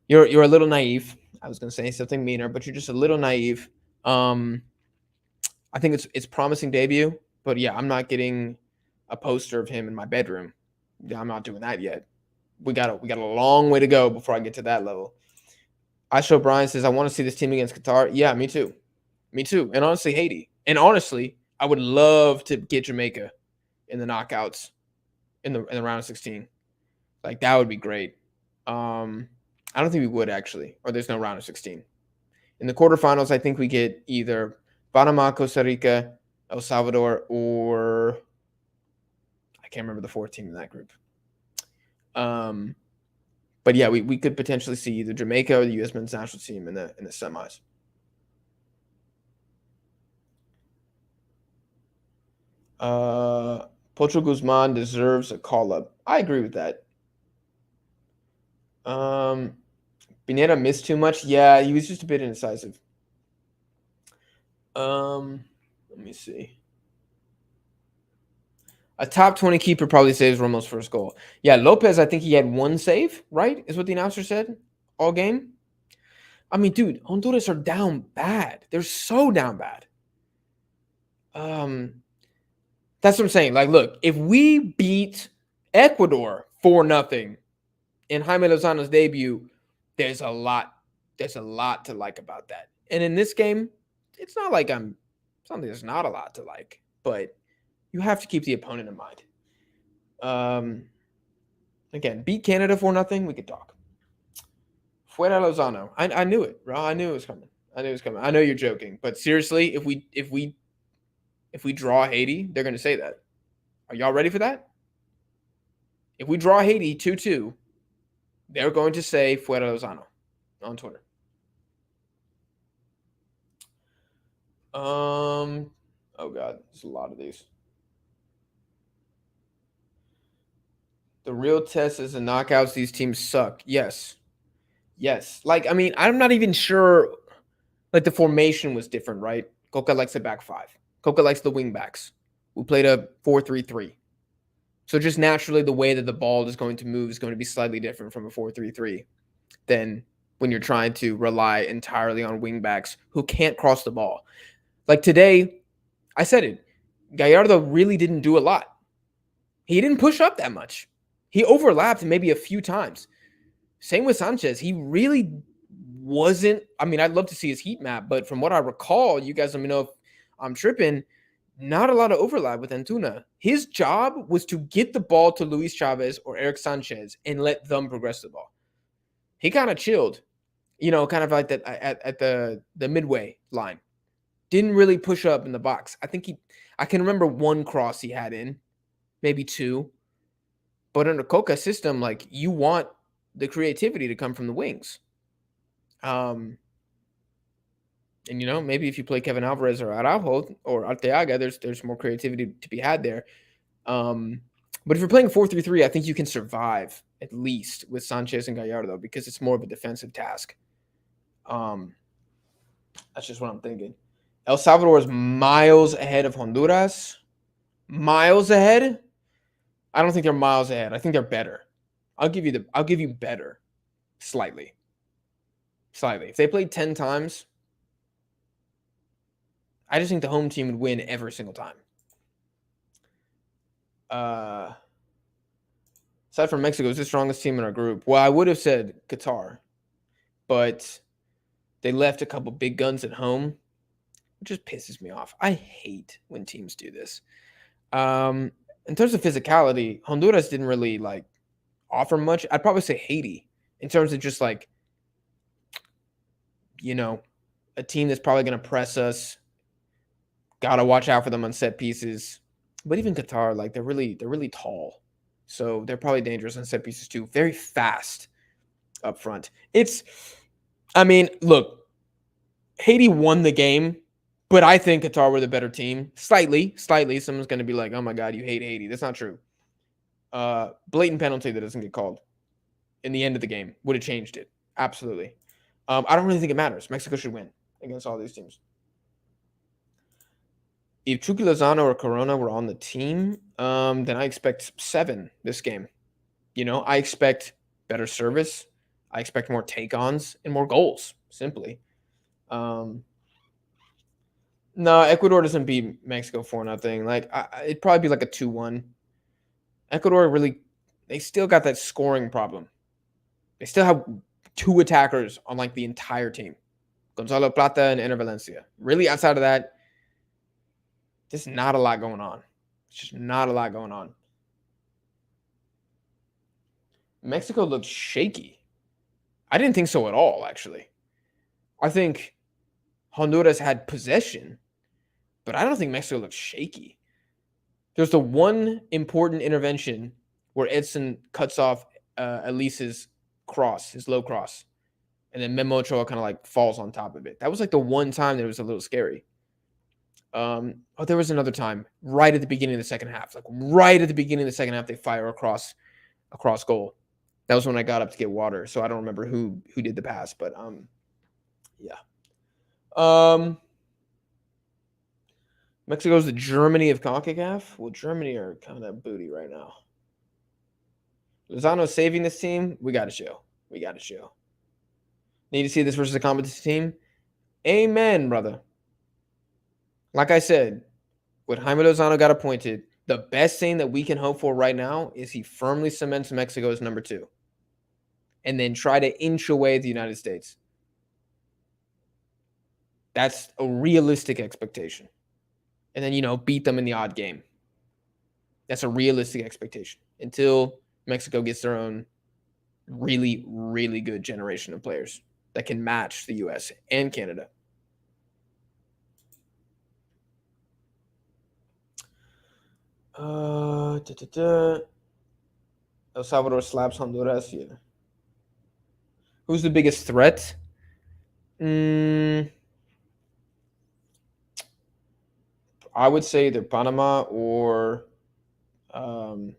you're a little naive. I was going to say something meaner, but you're just a little naive. I think it's promising debut, but yeah, I'm not getting a poster of him in my bedroom. I'm not doing that yet. We got a long way to go before I get to that level. I show Brian says I want to see this team against Qatar. Yeah, me too. Me too. And honestly, Haiti. And honestly, I would love to get Jamaica in the knockouts in the round of 16. Like that would be great. I don't think we would actually, or there's no round of 16. In the quarterfinals, I think we get either Panama, Costa Rica, El Salvador, or I can't remember the fourth team in that group. But yeah, we could potentially see either Jamaica or the U.S. men's national team in the semis. Pocho Guzman deserves a call up. I agree with that. Pineda missed too much. Yeah, he was just a bit indecisive. Let me see. A top 20 keeper probably saves Romo's first goal. Yeah, Lopez, I think he had one save, right? Is what the announcer said all game. I mean, dude, Honduras are down bad. They're so down bad. That's what I'm saying. Like, look, if we beat Ecuador 4-0 in Jaime Lozano's debut, there's a lot to like about that. And in this game, it's not like something there's not a lot to like, but you have to keep the opponent in mind. Again, beat Canada 4-0, we could talk. Fuera Lozano. I knew it, bro. I knew it was coming. I know you're joking, but seriously, if we draw Haiti, they're going to say that. Are y'all ready for that? If we draw Haiti 2-2, they're going to say Fuera Lozano on Twitter. Oh God, there's a lot of these. The real test is the knockouts. These teams suck. Yes. Like, I mean, I'm not even sure. Like, the formation was different, right? Coca likes the back five. Coca likes the wing backs. We played a 4-3-3. So just naturally, the way that the ball is going to move is going to be slightly different from a 4-3-3 than when you're trying to rely entirely on wing backs who can't cross the ball. Like today, I said it. Gallardo really didn't do a lot. He didn't push up that much. He overlapped maybe a few times. Same with Sanchez. He really wasn't. I mean, I'd love to see his heat map, but from what I recall, you guys let me know if I'm tripping, not a lot of overlap with Antuna. His job was to get the ball to Luis Chavez or Eric Sanchez and let them progress the ball. He kind of chilled, kind of like that at the midway line. Didn't really push up in the box. I can remember one cross he had in, maybe two. But under Coca's system, like, you want the creativity to come from the wings. And maybe if you play Kevin Alvarez or Araujo or Arteaga, there's more creativity to be had there. But if you're playing 4-3-3, I think you can survive at least with Sanchez and Gallardo because it's more of a defensive task. That's just what I'm thinking. El Salvador is miles ahead of Honduras. Miles ahead? I don't think they're miles ahead. I think they're better. I'll give you better. Slightly. If they played 10 times, I just think the home team would win every single time. Aside from Mexico, is the strongest team in our group. Well, I would have said Qatar, but they left a couple big guns at home, which just pisses me off. I hate when teams do this. In terms of physicality, Honduras didn't really offer much. I'd probably say Haiti in terms of just a team that's probably going to press us. Got to watch out for them on set pieces. But even Qatar, they're really tall. So they're probably dangerous on set pieces too. Very fast up front. Look, Haiti won the game, but I think Qatar were the better team. Slightly. Someone's going to be like, oh my God, you hate Haiti. That's not true. Blatant penalty that doesn't get called in the end of the game would have changed it. Absolutely. I don't really think it matters. Mexico should win against all these teams. If Chucky Lozano or Corona were on the team, then I expect 7 this game. I expect better service. I expect more take-ons and more goals, simply. No, Ecuador doesn't beat Mexico 4-0. Like, it'd probably be like a 2-1. Ecuador really, they still got that scoring problem. They still have 2 attackers on like the entire team. Gonzalo Plata and Ener Valencia. Really, outside of that, there's not a lot going on. It's just not a lot going on. Mexico looked shaky. I didn't think so at all, actually. I think Honduras had possession, but I don't think Mexico looked shaky. There's the one important intervention where Edson cuts off Elise's cross, his low cross, and then Memo Ochoa kind of like falls on top of it. That was like the one time that it was a little scary. There was another time right at the beginning of the second half. Like right at the beginning of the second half, they fire across goal. That was when I got up to get water, so I don't remember who did the pass, but yeah. Mexico's the Germany of CONCACAF. Well, Germany are kind of booty right now. Lozano saving this team. We got to show. Need to see this versus a competitive team. Amen, brother. Like I said, when Jaime Lozano got appointed, the best thing that we can hope for right now is he firmly cements Mexico as number 2. And then try to inch away the United States. That's a realistic expectation. And then, beat them in the odd game. That's a realistic expectation until Mexico gets their own really, really good generation of players that can match the U.S. and Canada. El Salvador slaps Honduras. Yeah. Who's the biggest threat? I would say either Panama or I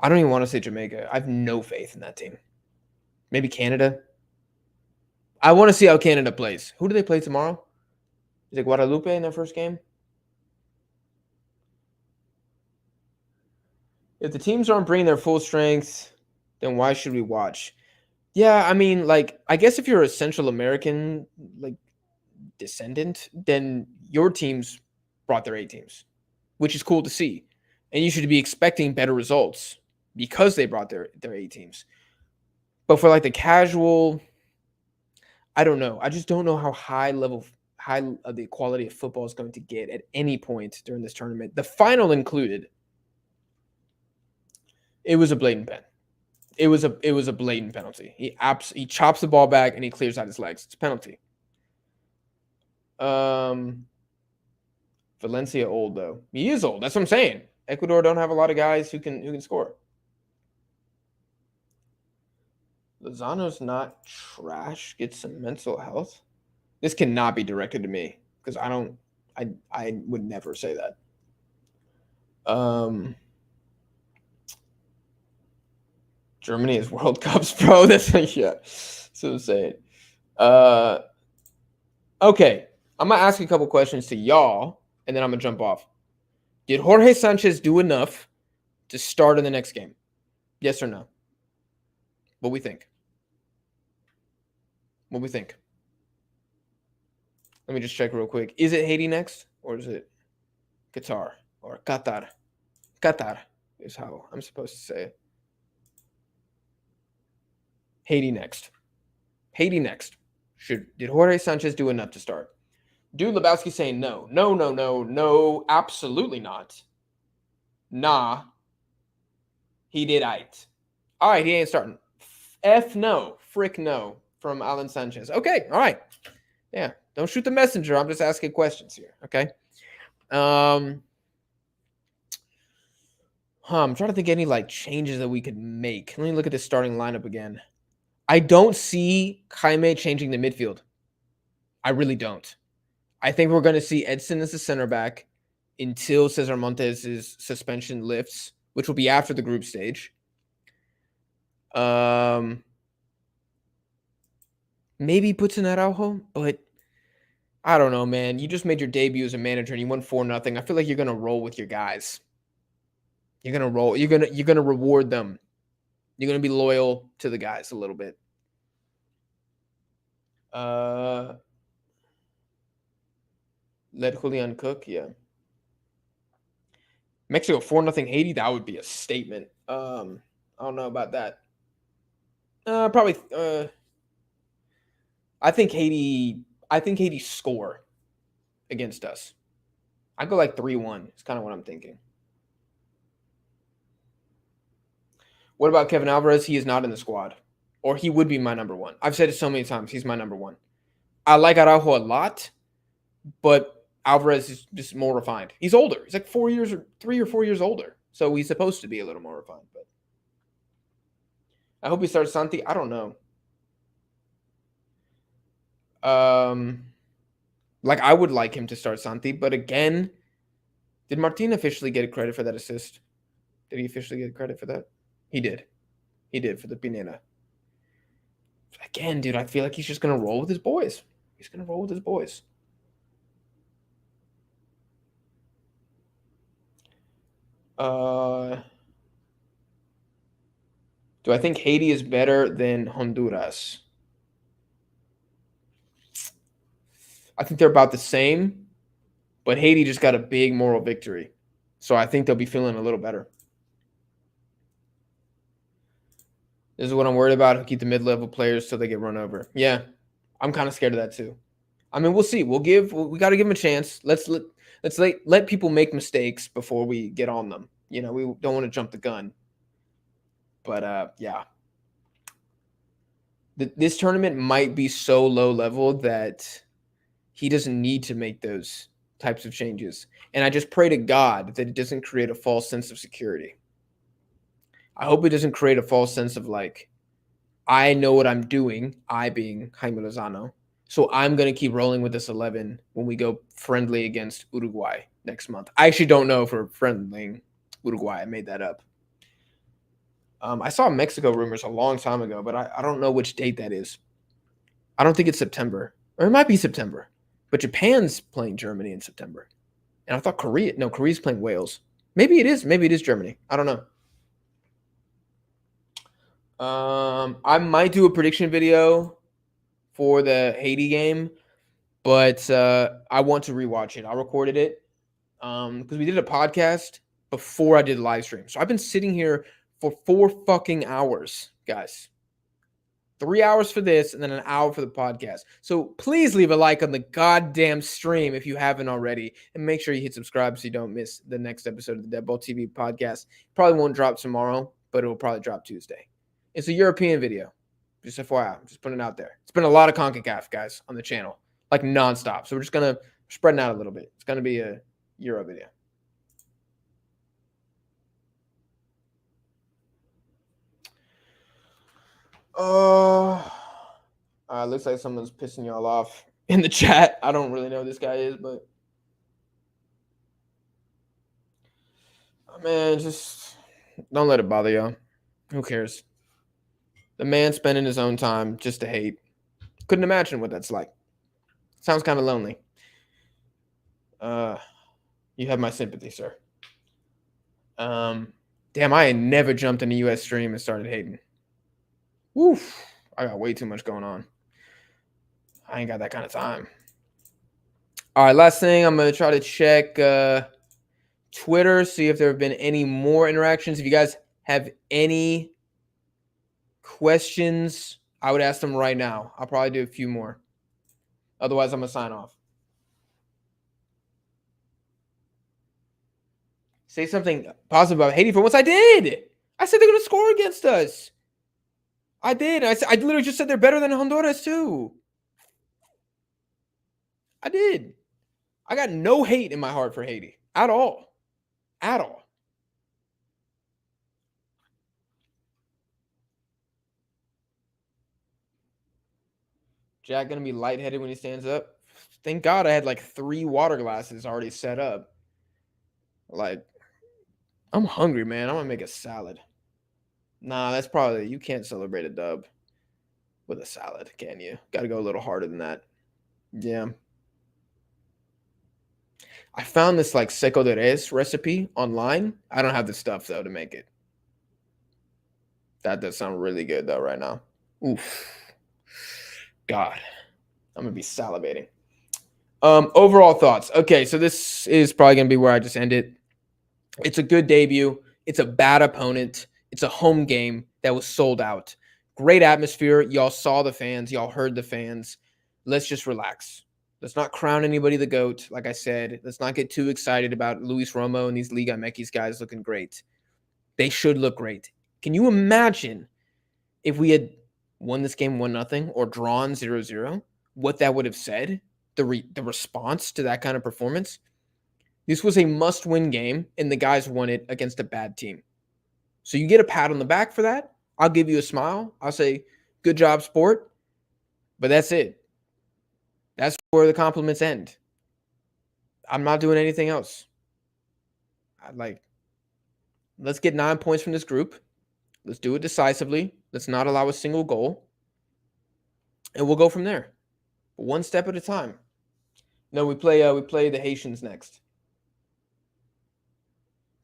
don't even want to say Jamaica. I have no faith in that team. Maybe Canada. I want to see how Canada plays. Who do they play tomorrow? Is it Guadalupe in their first game? If the teams aren't bringing their full strength, then why should we watch? Yeah, I mean, like, I guess if you're a Central American, like, descendant, then your teams brought their A teams, which is cool to see. And you should be expecting better results because they brought their A teams. But for like the casual, I don't know. I just don't know how high of the quality of football is going to get at any point during this tournament. The final included. It was a blatant pen. It was a blatant penalty. He chops the ball back and he clears out his legs. It's a penalty. Valencia old though. He is old. That's what I'm saying. Ecuador don't have a lot of guys who can score. Lozano's not trash. Get some mental health. This cannot be directed to me because I would never say that. Germany is World Cups, bro. That's like, yeah. That's what I'm saying. Okay. I'm gonna ask a couple questions to y'all, and then I'm gonna jump off. Did Jorge Sanchez do enough to start in the next game? Yes or no? What we think? Let me just check real quick. Is it Haiti next, or is it Qatar or Qatar? Qatar is how I'm supposed to say it. Haiti next. Did Jorge Sanchez do enough to start? Dude Lebowski saying no. No, absolutely not. Nah. He did aight. All right, he ain't starting. F no. Frick no from Alan Sanchez. Okay, all right. Yeah, don't shoot the messenger. I'm just asking questions here, okay? I'm trying to think of any like changes that we could make. Let me look at the starting lineup again. I don't see Jaime changing the midfield. I really don't. I think we're going to see Edson as the center back until Cesar Montes' suspension lifts, which will be after the group stage. Maybe puts in Araujo, but I don't know, man. You just made your debut as a manager and you won 4-0. I feel like you're gonna roll with your guys. You're gonna roll. You're gonna reward them. You're gonna be loyal to the guys a little bit. Uh, let Julian cook. Yeah. Mexico 4-0 Haiti. That would be a statement. I don't know about that. Probably. I think Haiti. I think Haiti score against us. I go like 3-1. It's kind of what I'm thinking. What about Kevin Alvarez? He is not in the squad, or he would be my number one. I've said it so many times. He's my number one. I like Araujo a lot, but Alvarez is just more refined. He's older. He's like 3 or 4 years older, so he's supposed to be a little more refined. But I hope he starts Santi. I don't know. Like I would like him to start Santi, but again, did Martin officially get credit for that assist? Did he officially get credit for that? He did. He did for the Pineda. Again, dude, I feel like he's just gonna roll with his boys. He's gonna roll with his boys. Do I think Haiti is better than Honduras? I think they're about the same, but Haiti just got a big moral victory. So I think they'll be feeling a little better. This is what I'm worried about. Keep the mid-level players till they get run over. Yeah, I'm kind of scared of that too. I mean, we'll see. We got to give them a chance. Let's let people make mistakes before we get on them. You know, we don't want to jump the gun. But yeah, this tournament might be so low level that he doesn't need to make those types of changes. And I just pray to God that it doesn't create a false sense of security. I hope it doesn't create a false sense of like, I know what I'm doing, I being Jaime Lozano. So I'm going to keep rolling with this 11 when we go friendly against Uruguay next month. I actually don't know if we're friendlying Uruguay. I made that up. I saw Mexico rumors a long time ago, but I don't know which date that is. I don't think it's September. Or it might be September. But Japan's playing Germany in September. And I thought Korea's playing Wales. Maybe it is. Maybe it is Germany. I don't know. I might do a prediction video for the Haiti game, but I want to rewatch it. I recorded it because we did a podcast before I did the live stream. So I've been sitting here for 4 fucking hours, guys. 3 hours for this and then an hour for the podcast. So please leave a like on the goddamn stream if you haven't already. And make sure you hit subscribe so you don't miss the next episode of the Dead Ball TV podcast. Probably won't drop tomorrow, but it will probably drop Tuesday. It's a European video. Just FYI, I'm just putting it out there. It's been a lot of CONCACAF, guys, on the channel. Like nonstop. So we're just going to spread it out a little bit. It's going to be a Euro video. Looks like someone's pissing y'all off in the chat. I don't really know who this guy is, but man, just don't let it bother y'all. Who cares? The man spending his own time just to hate. Couldn't imagine what that's like. Sounds kind of lonely. You have my sympathy, sir. Damn, I ain't never jumped in a US stream and started hating. Woof. I got way too much going on. I ain't got that kind of time. All right, last thing, I'm going to try to check Twitter, see if there have been any more interactions. If you guys have any questions, I would ask them right now. I'll probably do a few more. Otherwise, I'm going to sign off. Say something positive about Haiti for once. I did. I said they're going to score against us. I did. I literally just said they're better than Honduras, too. I did. I got no hate in my heart for Haiti. At all. At all. Jack going to be lightheaded when he stands up? Thank God I had like 3 water glasses already set up. Like, I'm hungry, man. I'm going to make a salad. Nah, that's probably you can't celebrate a dub with a salad, can you? Got to go a little harder than that. Yeah. I found this like seco de res recipe online. I don't have the stuff though to make it. That does sound really good though right now. Oof. God, I'm gonna be salivating. Overall thoughts. Okay, so this is probably gonna be where I just end it. It's a good debut. It's a bad opponent. It's a home game that was sold out. Great atmosphere. Y'all saw the fans. Y'all heard the fans. Let's just relax. Let's not crown anybody the GOAT. Like I said, let's not get too excited about Luis Romo and these Liga MX guys looking great. They should look great. Can you imagine if we had won this game 1-0 or drawn 0-0, what that would have said? The response to that kind of performance? This was a must-win game, and the guys won it against a bad team. So you get a pat on the back for that. I'll give you a smile. I'll say, good job, sport. But that's it. That's where the compliments end. I'm not doing anything else. Let's get 9 points from this group. Let's do it decisively. Let's not allow a single goal. And we'll go from there. One step at a time. No, we play the Haitians next.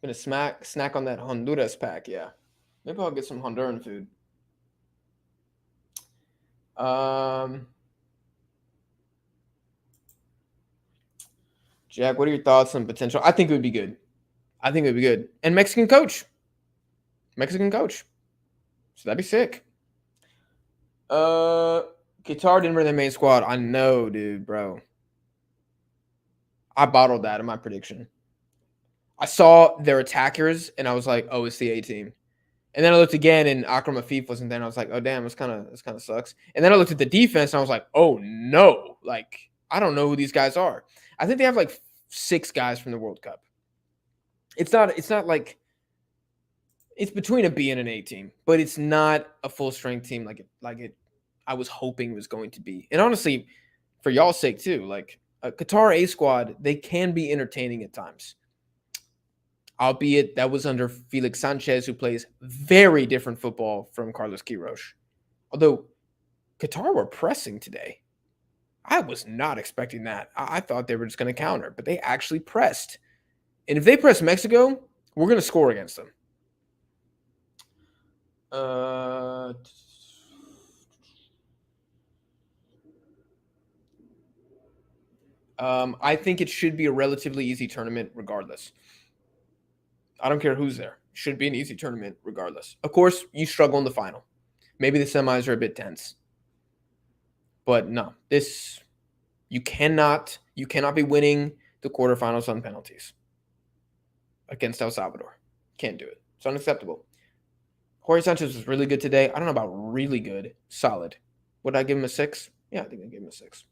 Gonna snack on that Honduras pack, yeah. Maybe I'll get some Honduran food. Jack, what are your thoughts on potential? I think it would be good. And Mexican coach. So that'd be sick. Qatar didn't bring their main squad. I know, dude, bro. I bottled that in my prediction. I saw their attackers, and I was like, oh, it's the A team. And then I looked again, and Akram Afif wasn't there. And I was like, oh, damn, this kind of sucks. And then I looked at the defense, and I was like, oh, no. Like, I don't know who these guys are. I think they have like 6 guys from the World Cup. It's not like it's between a B and an A team, but it's not a full strength team like it I was hoping was going to be. And honestly, for y'all's sake too, like a Qatar A squad, they can be entertaining at times. Albeit that was under Felix Sanchez, who plays very different football from Carlos Queiroz. Although Qatar were pressing today. I was not expecting that. I thought they were just going to counter, but they actually pressed. And if they press Mexico, we're going to score against them. I think it should be a relatively easy tournament regardless. I don't care who's there. It should be an easy tournament regardless. Of course, you struggle in the final. Maybe the semis are a bit tense. But no, you cannot be winning the quarterfinals on penalties against El Salvador. Can't do it. It's unacceptable. Jorge Sanchez was really good today. I don't know about really good. Solid. Would I give him a 6? Yeah, I think I'd give him a 6.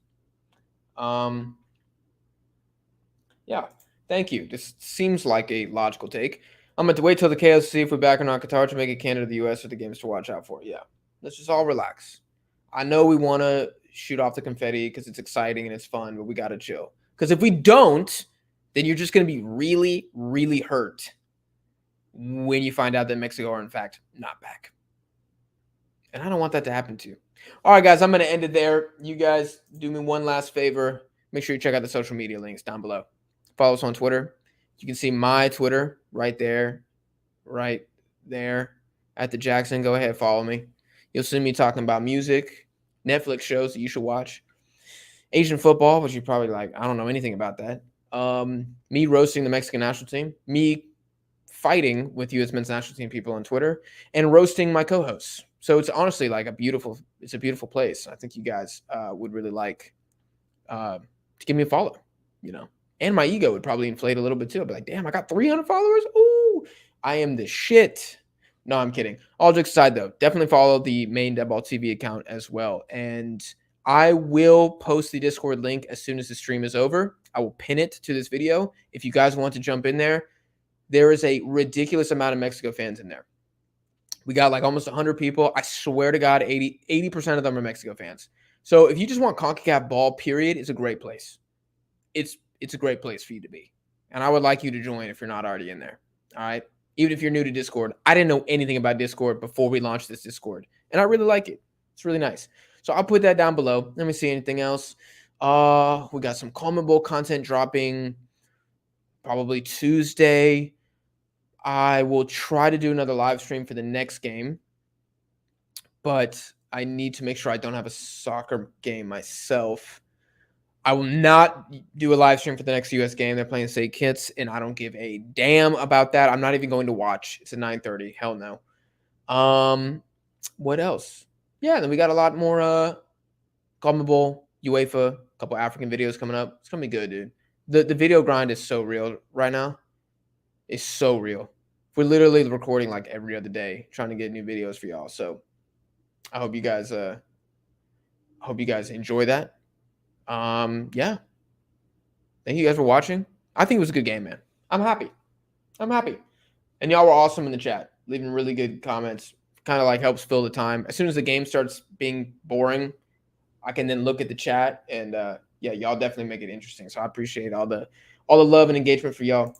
Yeah, thank you. This seems like a logical take. I'm going to wait till the chaos to see if we're back or not. Qatar to make it Canada, the U.S. are the games to watch out for. Yeah, let's just all relax. I know we want to shoot off the confetti because it's exciting and it's fun, but we got to chill. Because if we don't, then you're just going to be really, really hurt when you find out that Mexico are, in fact, not back. And I don't want that to happen to you. All right, guys, I'm going to end it there. You guys do me one last favor. Make sure you check out the social media links down below. Follow us on Twitter. You can see my Twitter right there at the Jackson. Go ahead, follow me. You'll see me talking about music, Netflix shows that you should watch, Asian football, which you probably like. I don't know anything about that. Me roasting the Mexican national team, me fighting with U.S. men's national team people on Twitter, and roasting my co-hosts. So it's honestly like a beautiful place. I think you guys would really like to give me a follow, And my ego would probably inflate a little bit too. I'd be like, damn, I got 300 followers. Ooh, I am the shit. No, I'm kidding. All jokes aside, though, definitely follow the main Deadball TV account as well. And I will post the Discord link as soon as the stream is over. I will pin it to this video. If you guys want to jump in there, there is a ridiculous amount of Mexico fans in there. We got like almost 100 people. I swear to God, 80% of them are Mexico fans. So if you just want CONCACAF ball, period, it's a great place. It's a great place for you to be. And I would like you to join if you're not already in there. All right. Even if you're new to Discord, I didn't know anything about Discord before we launched this Discord, and I really like it. It's really nice. So I'll put that down below. Let me see anything else. We got some Common Bowl content dropping probably Tuesday. I will try to do another live stream for the next game, but I need to make sure I don't have a soccer game myself. I will not do a live stream for the next US game. They're playing St. Kitts, and I don't give a damn about that. I'm not even going to watch. It's at 9:30. Hell no. What else? Yeah, then we got a lot more Common Bowl, UEFA, a couple African videos coming up. It's gonna be good, dude. The video grind is so real right now. It's so real. We're literally recording like every other day, trying to get new videos for y'all. So I hope you guys enjoy that. Yeah. Thank you guys for watching. I think it was a good game, man. I'm happy. And y'all were awesome in the chat, leaving really good comments. Kind of like helps fill the time. As soon as the game starts being boring, I can then look at the chat and yeah, y'all definitely make it interesting. So I appreciate all the love and engagement for y'all.